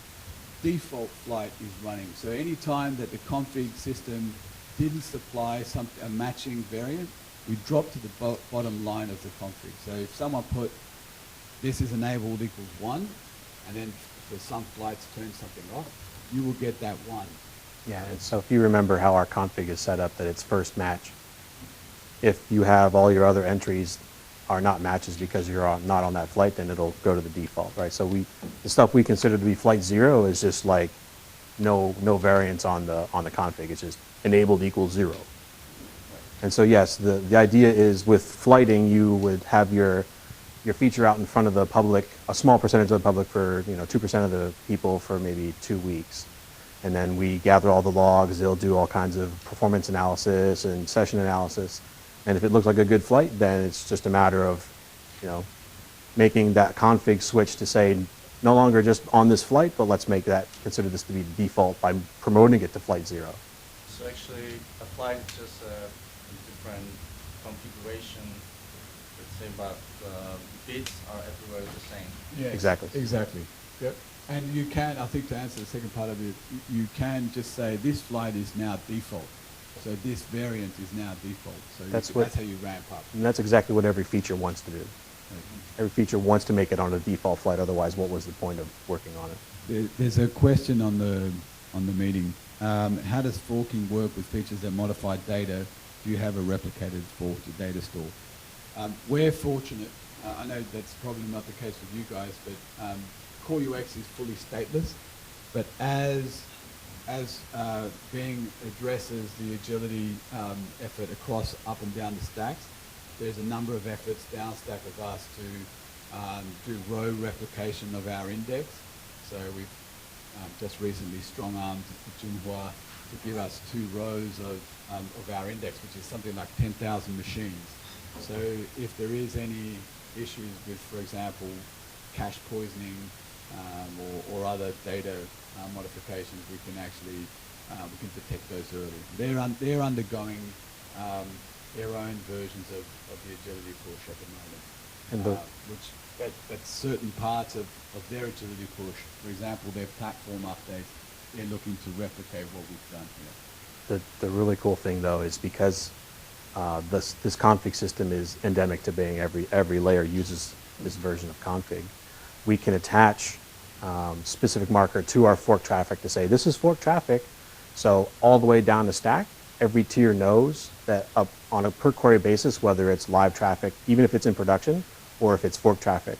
default flight is running. So any time that the config system didn't supply a matching variant, we drop to the bottom line of the config. So if someone put this is enabled equals 1, and then for some flights turn something off, you will get that 1. Yeah, and so if you remember how our config is set up, that it's first match. If you have all your other entries are not matches because you're not on that flight, then it'll go to the default, right? So the stuff we consider to be flight 0 is just like no variance on the config. It's just enabled equals 0. And so yes, the idea is with flighting, you would have your feature out in front of the public, a small percentage of the public for 2% of the people for maybe 2 weeks. And then we gather all the logs, they'll do all kinds of performance analysis and session analysis. And if it looks like a good flight, then it's just a matter of, making that config switch to say no longer just on this flight, but let's consider this to be the default by promoting it to flight 0. So actually, a flight is just a different configuration, let's say, but bits are everywhere the same. Yeah, exactly. Yep. And you can, I think to answer the second part of it, you can just say this flight is now default. So this variant is now default. So that's how you ramp up. And that's exactly what every feature wants to do. Mm-hmm. Every feature wants to make it on a default flight. Otherwise, what was the point of working on it? There's a question on the meeting. How does forking work with features that modify data? Do you have a replicated forked data store? We're fortunate. I know that's probably not the case with you guys, but Core UX is fully stateless. But as Bing addresses the agility effort across up and down the stacks, there's a number of efforts down stack of us to do row replication of our index. So we've just recently strong-armed Junhua to give us 2 rows of our index, which is something like 10,000 machines. So if there is any issues with, for example, cache poisoning or other data modifications, we can actually detect those early. They're undergoing their own versions of the agility push at the moment, that's certain parts of their agility push. For example, their platform updates, they're looking to replicate what we've done here. The really cool thing though is because this config system is endemic to Bing, every layer uses this version of config, we can attach specific marker to our fork traffic to say this is fork traffic. So all the way down the stack, every tier knows that up on a per query basis, whether it's live traffic, even if it's in production, or if it's fork traffic.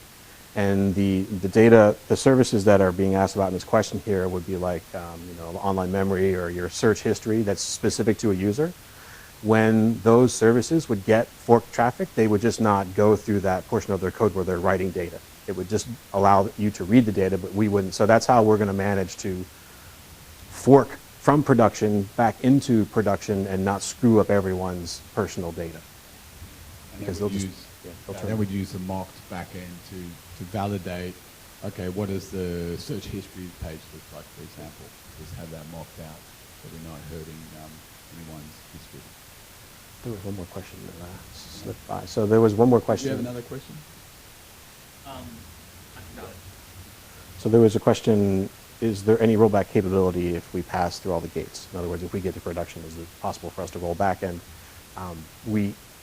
And the data, the services that are being asked about in this question here would be like online memory or your search history that's specific to a user. When those services would get fork traffic, they would just not go through that portion of their code where they're writing data. It would just allow you to read the data, but we wouldn't. So that's how we're going to manage to fork from production back into production and not screw up everyone's personal data. Because they'll just, they would use the mocked backend to validate, okay, what does the search history page look like, for example? Just have that mocked out so we're not hurting anyone's history. There was one more question that slipped by. So there was one more question. Do you have another question? I forgot it. So there was a question, is there any rollback capability if we pass through all the gates? In other words, if we get to production, is it possible for us to roll back? And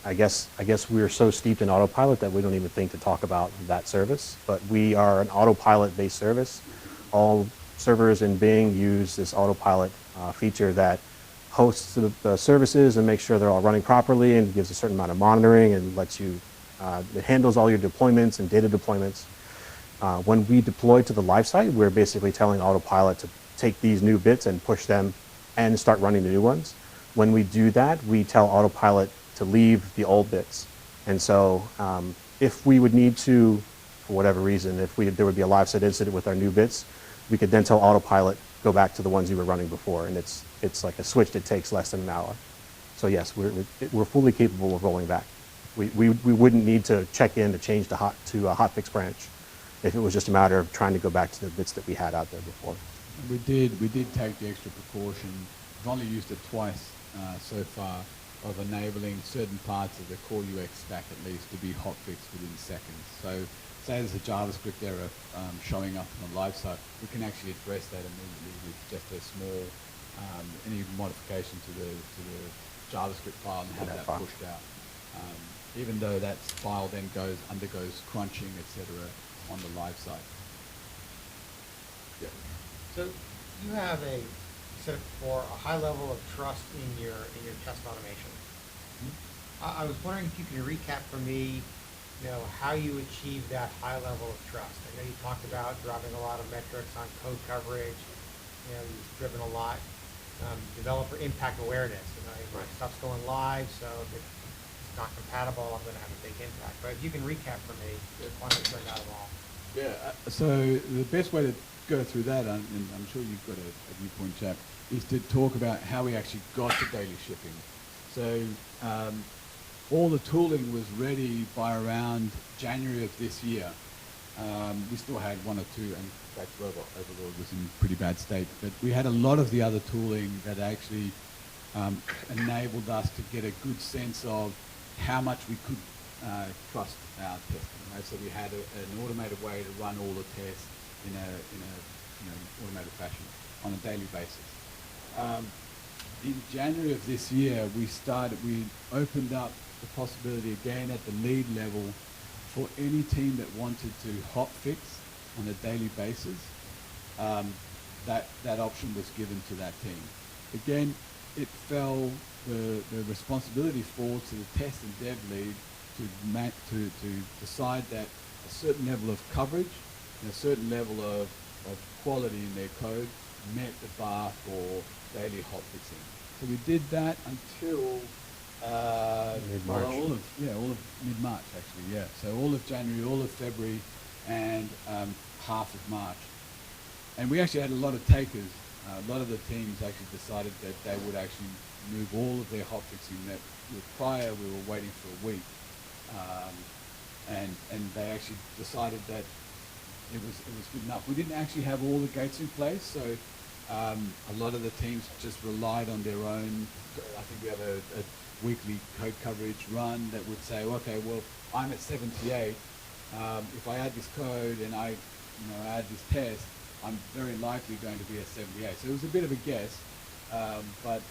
I guess we're so steeped in autopilot that we don't even think to talk about that service. But we are an autopilot-based service. All servers in Bing use this autopilot feature that hosts the services and makes sure they're all running properly and gives a certain amount of monitoring and lets you, it handles all your deployments and data deployments. When we deploy to the live site, we're basically telling autopilot to take these new bits and push them and start running the new ones. When we do that, we tell autopilot to leave the old bits. And so if we would need to, for whatever reason, if there would be a live site incident with our new bits, we could then tell autopilot, go back to the ones you were running before. And it's like a switch that takes less than an hour. So yes, we're fully capable of rolling back. We wouldn't need to check in to change to a hotfix branch if it was just a matter of trying to go back to the bits that we had out there before. We did take the extra precaution. We've only used it twice so far, of enabling certain parts of the core UX stack at least to be hotfixed within seconds. So say there's a JavaScript error showing up on the live site, we can actually address that immediately with just a small, any modification to the JavaScript file and have that pushed out. Even though that file then undergoes crunching, etc., on the live site. Yeah. So you have you said it before, a high level of trust in your test automation. I was wondering if you could recap for me, how you achieve that high level of trust. I know you talked about driving a lot of metrics on code coverage. You've driven a lot developer impact awareness. My stuff's going live, so if it's not compatible, I'm going to have a big impact. But if you can recap for me, why don't we turn that along? Yeah. So the best way to go through that, and I'm sure you've got a viewpoint, chap, is to talk about how we actually got to daily shipping. So all the tooling was ready by around January of this year. We still had one or two, and in fact Overlord was in pretty bad state, but we had a lot of the other tooling that actually enabled us to get a good sense of how much we could trust our testing. Right? So we had an automated way to run all the tests in a automated fashion on a daily basis. In January of this year, we opened up the possibility again at the lead level for any team that wanted to hotfix on a daily basis. That option was given to that team. Again, it fell, the responsibility falls to the test and dev lead to decide that a certain level of coverage and a certain level of quality in their code met the bar for daily hotfixing. So we did that until mid-March. all of mid-March actually, yeah. So all of January, all of February, and half of March. And we actually had a lot of takers. A lot of the teams actually decided that they would actually move all of their hotfixing. That prior we were waiting for a week, and they actually decided that it was good enough. We didn't actually have all the gates in place, so a lot of the teams just relied on their own. I think we have a weekly code coverage run that would say, okay, well, I'm at 78. If I add this code and I add this test, I'm very likely going to be at 78. So it was a bit of a guess, but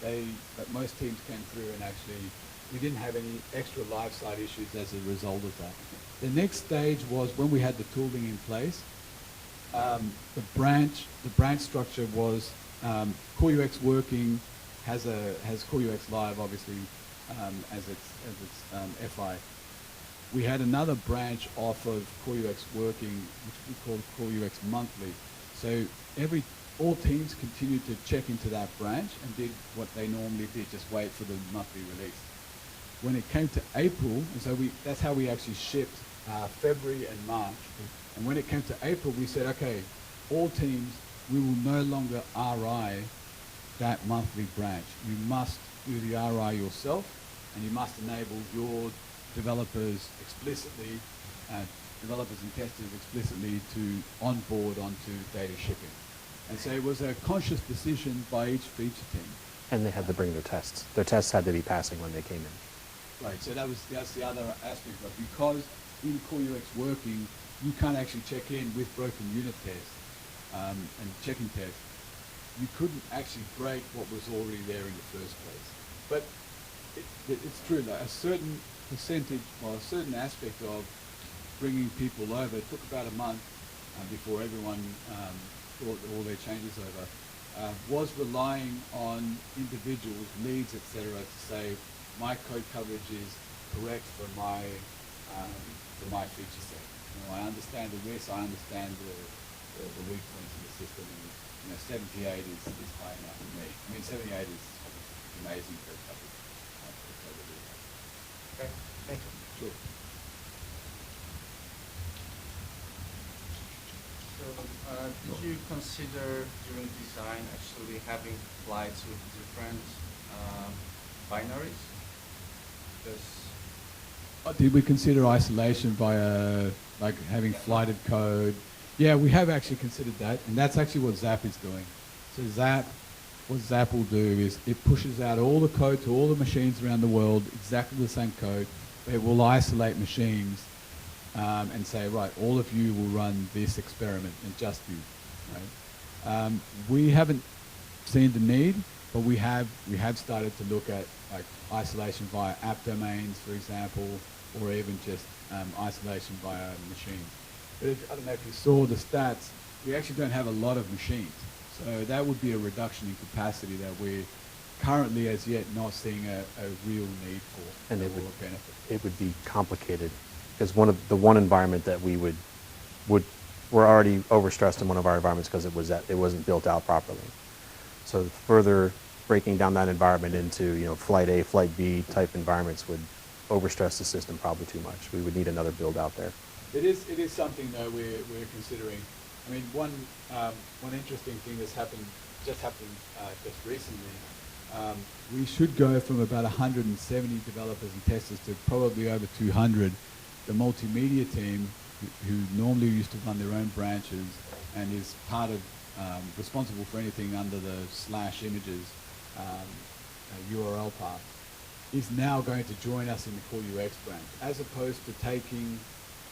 most teams came through, and actually we didn't have any extra live site issues as a result of that. The next stage was when we had the tooling in place. The branch structure was Core UX working has Core UX live obviously as its FI. We had another branch off of Core UX working, which we called Core UX monthly. So all teams continued to check into that branch and did what they normally did, just wait for the monthly release. When it came to April, and so that's how we actually shipped February and March. And when it came to April, we said, okay, all teams, we will no longer RI that monthly branch. You must do the RI yourself, and you must enable your developers explicitly, developers and testers explicitly to onboard onto data shipping. And so it was a conscious decision by each feature team. And they had to bring their tests. Their tests had to be passing when they came in. Right, so that's the other aspect of it. Because in Core UX working, you can't actually check in with broken unit tests and checking tests. You couldn't actually break what was already there in the first place. But it's true, like a certain percentage, or a certain aspect of bringing people over, it took about a month before everyone brought all their changes over, was relying on individuals, leads, etc., to say, my code coverage is correct for my feature set. You know, I understand the risks, I understand the weak points in the system, and 78 is high enough for me. I mean, 78 is amazing code coverage. Okay, thank you. Sure. So, did you consider during design actually having flights with different binaries? Because Did we consider isolation via like having flighted code? Yeah, we have actually considered that, and that's actually what Zap is doing. So what Zap will do is it pushes out all the code to all the machines around the world, exactly the same code, but it will isolate machines and say, right, all of you will run this experiment, and just you. Right? We haven't seen the need, but we have started to look at like isolation via app domains, for example, or even just isolation via machines. But I don't know if you saw the stats, we actually don't have a lot of machines. So that would be a reduction in capacity that we're currently as yet not seeing a real need for. And benefit. It would be complicated because one environment that we're already overstressed in one of our environments because it wasn't built out properly. So further breaking down that environment into flight A, flight B type environments would overstress the system probably too much. We would need another build out there. It is something though we're considering. I mean, one interesting thing that's happened just recently. We should go from about 170 developers and testers to probably over 200. The multimedia team, who normally used to run their own branches and is part of responsible for anything under the /images URL path, is now going to join us in the Core UX branch, as opposed to taking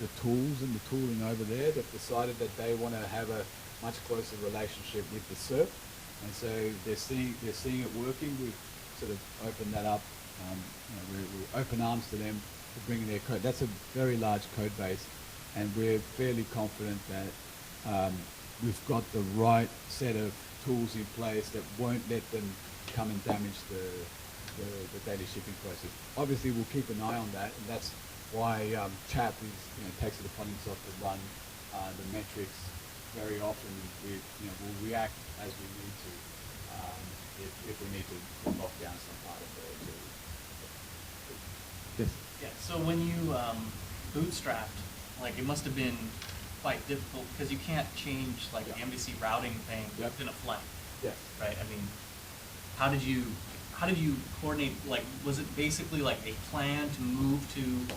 the tools and the tooling over there. They've decided that they want to have a much closer relationship with the SERP, and so they're seeing it working. We've sort of opened that up. We're open arms to them to bring their code. That's a very large code base, and we're fairly confident that we've got the right set of tools in place that won't let them come and damage the data shipping process. Obviously, we'll keep an eye on that, and that's why CHAP takes it upon himself to run the metrics very often. We'll react as we need to if we need to lock down some part of the. Yes. Yeah. So when you bootstrapped, like it must have been quite difficult because you can't change like the embassy routing thing within a flight. Yes. Right. I mean, how did you coordinate? Like, was it basically like a plan to move to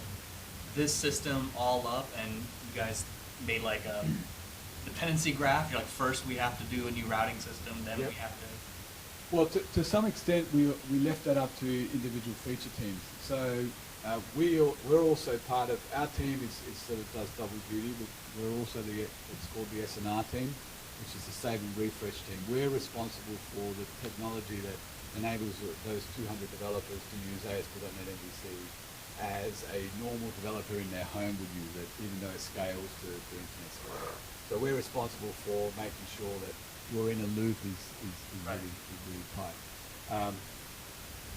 this system all up, and you guys made like a dependency graph? You're like, first we have to do a new routing system, then we have to. Well, to some extent, we left that up to individual feature teams. So we're also part of, our team is sort of does double duty. We're also it's called the SNR team, which is the save and refresh team. We're responsible for the technology that enables those 200 developers to use ASP.NET MVC as a normal developer in their home would use it, even though it scales to internet scale. So we're responsible for making sure that you're in a loop is really tight.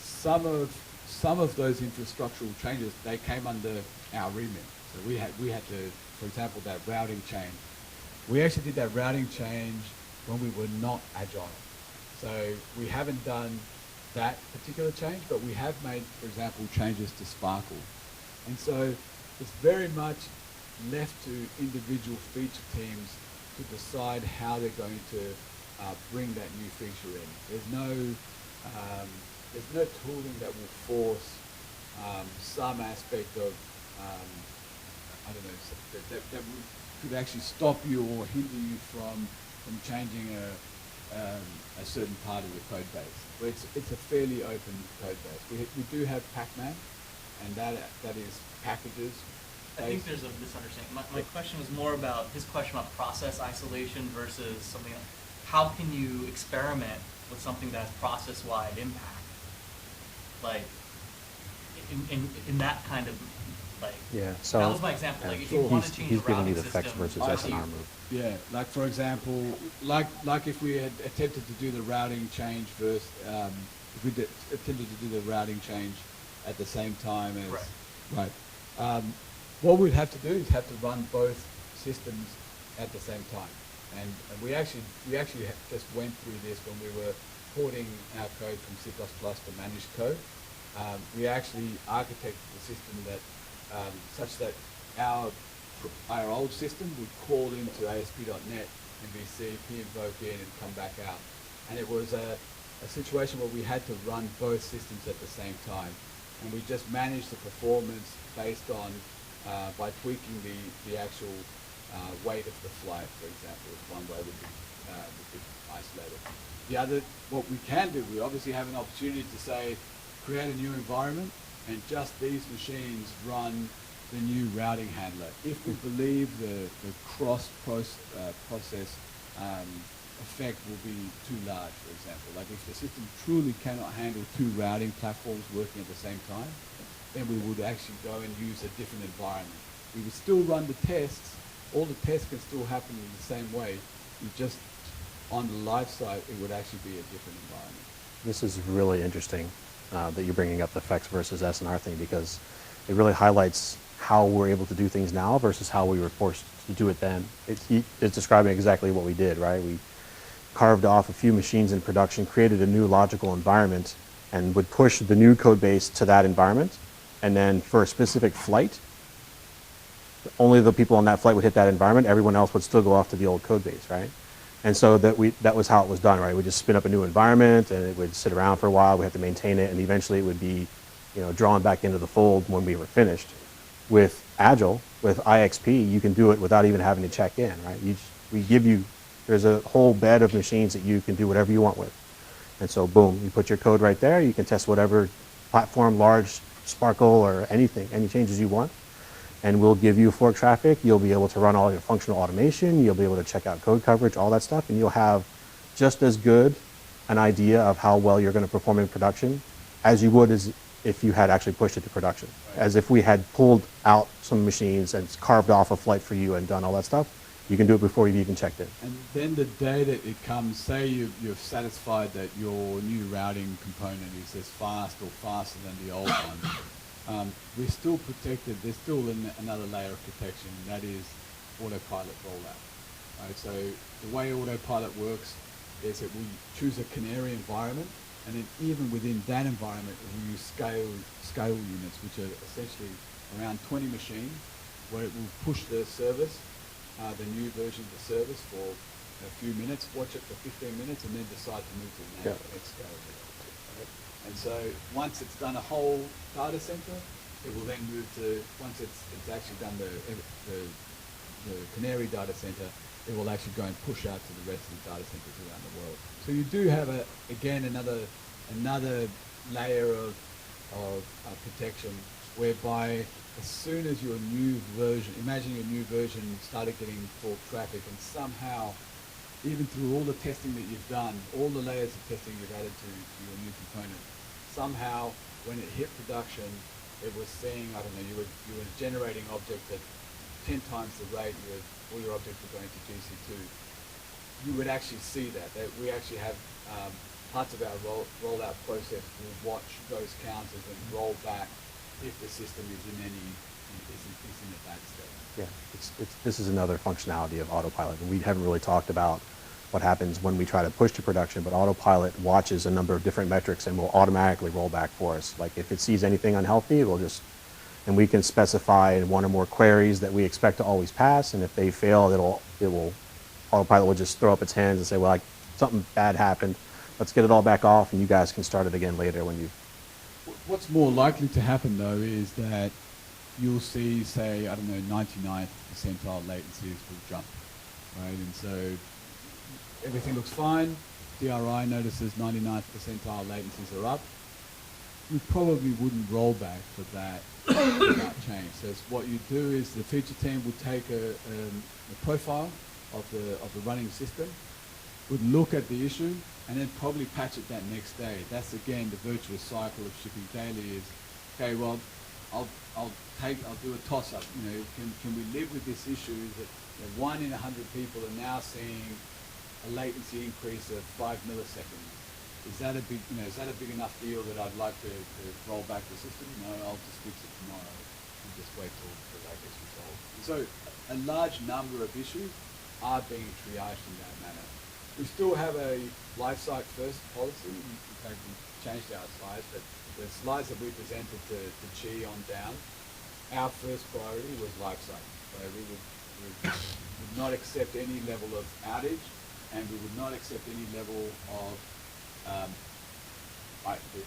Some of those infrastructural changes, they came under our remit. So we had to, for example, that routing change. We actually did that routing change when we were not Agile. So we haven't done that particular change, but we have made, for example, changes to Sparkle. And so it's very much left to individual feature teams to decide how they're going to bring that new feature in. There's no tooling that will force some aspect of I don't know that could actually stop you or hinder you from changing a certain part of the code base. But it's a fairly open code base. We do have Pacman, and that is packages. I think there's a misunderstanding. My question was more about his question about process isolation versus something else. How can you experiment with something that has process-wide impact? Like, in that kind of, like, Yeah, so that was my example. Like, if you want to change he's the giving routing me the system, effects versus how do SNR you- move. Yeah, like for example, like if we had attempted to do the routing change first, if we attempted to do the routing change at the same time as right, what we'd have to do is have to run both systems at the same time, and we actually just went through this when we were porting our code from C++ to managed code. We actually architected the system that such that our old system would call into ASP.NET MVC, invoke in, and come back out. And it was a situation where we had to run both systems at the same time. And we just managed the performance based on, by tweaking the actual weight of the flight, for example, is one way we could isolate it. The other, what we can do, we obviously have an opportunity to say, create a new environment, and just these machines run the new routing handler. If we believe the process effect will be too large, for example. Like if the system truly cannot handle two routing platforms working at the same time, then we would actually go and use a different environment. We would still run the tests. All the tests can still happen in the same way. You just, on the live side, it would actually be a different environment. This is really interesting that you're bringing up the effects versus SNR thing, because it really highlights how we're able to do things now versus how we were forced to do it then. It's describing exactly what we did, right? We carved off a few machines in production, created a new logical environment, and would push the new code base to that environment. And then for a specific flight, only the people on that flight would hit that environment. Everyone else would still go off to the old code base, right? And so that was how it was done, right? We just spin up a new environment, and it would sit around for a while. We had to maintain it, and eventually it would be, drawn back into the fold when we were finished. With Agile, with IXP, you can do it without even having to check in, right? We give you, there's a whole bed of machines that you can do whatever you want with. And so boom, you put your code right there. You can test whatever platform, large, Sparkle, or anything, any changes you want. And we'll give you fork traffic. You'll be able to run all your functional automation. You'll be able to check out code coverage, all that stuff. And you'll have just as good an idea of how well you're going to perform in production as you would as if you had actually pushed it to production. Right. As if we had pulled out some machines and carved off a flight for you and done all that stuff. You can do it before you've even checked in. And then the day that it comes, say you've satisfied that your new routing component is as fast or faster than the old one, we're still protected. There's still another layer of protection, and that is autopilot rollout. Right? So the way autopilot works is that we choose a canary environment, and then even within that environment, we use scale units, which are essentially around 20 machines, where it will push the service, the new version of the service for a few minutes, watch it for 15 minutes, and then decide to move to the next scale. Right? And so once it's done a whole data center, it will then move to, once it's actually done the canary data center, it will actually go and push out to the rest of the data centers around the world. So you do have another layer of protection, whereby as soon as your new version, imagine your new version started getting fork traffic, and somehow, even through all the testing that you've done, all the layers of testing you've added to your new component, somehow when it hit production, it was seeing, I don't know, you were generating objects at 10 times the rate all your objects were going to GC2. You would actually see that. We actually have parts of our rollout process will watch those counters and roll back if the system is in a bad state. Yeah, this is another functionality of autopilot. And we haven't really talked about what happens when we try to push to production, but autopilot watches a number of different metrics and will automatically roll back for us. Like if it sees anything unhealthy, it will just, and we can specify in one or more queries that we expect to always pass, and if they fail, autopilot will just throw up its hands and say, well, something bad happened. Let's get it all back off, and you guys can start it again later when you. What's more likely to happen though is that you'll see, say, I don't know, 99th percentile latencies will jump, right? And so everything looks fine. DRI notices 99th percentile latencies are up. You probably wouldn't roll back for that without change. So what you do is the feature team would take a profile of the running system, would look at the issue, and then probably patch it that next day. That's again the virtuous cycle of shipping daily. Is okay. Well, I'll do a toss up. You know, can we live with this issue that 1 in 100 people are now seeing a latency increase of 5 milliseconds? Is that a big enough deal that I'd like to roll back the system? No, I'll just fix it tomorrow and just wait till that gets resolved. And so a large number of issues are being triaged in that manner. We still have a life cycle first policy. In fact, we changed our slides, but the slides that we presented to Chi on down, our first priority was life cycle. So we would not accept any level of outage, and we would not accept any level of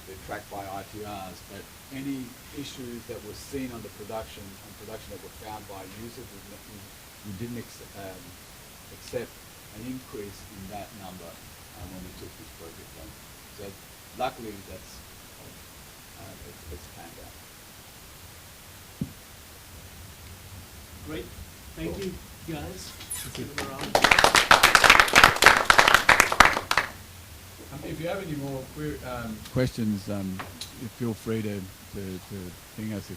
they're tracked by ITRs, but any issues that were seen on production that were found by users, we didn't accept an increase in that number when we took this project on. So luckily that's it's panned out. Great. Thank you, guys. If you have any more questions, feel free to ping us.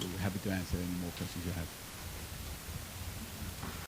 We're happy to answer any more questions you have.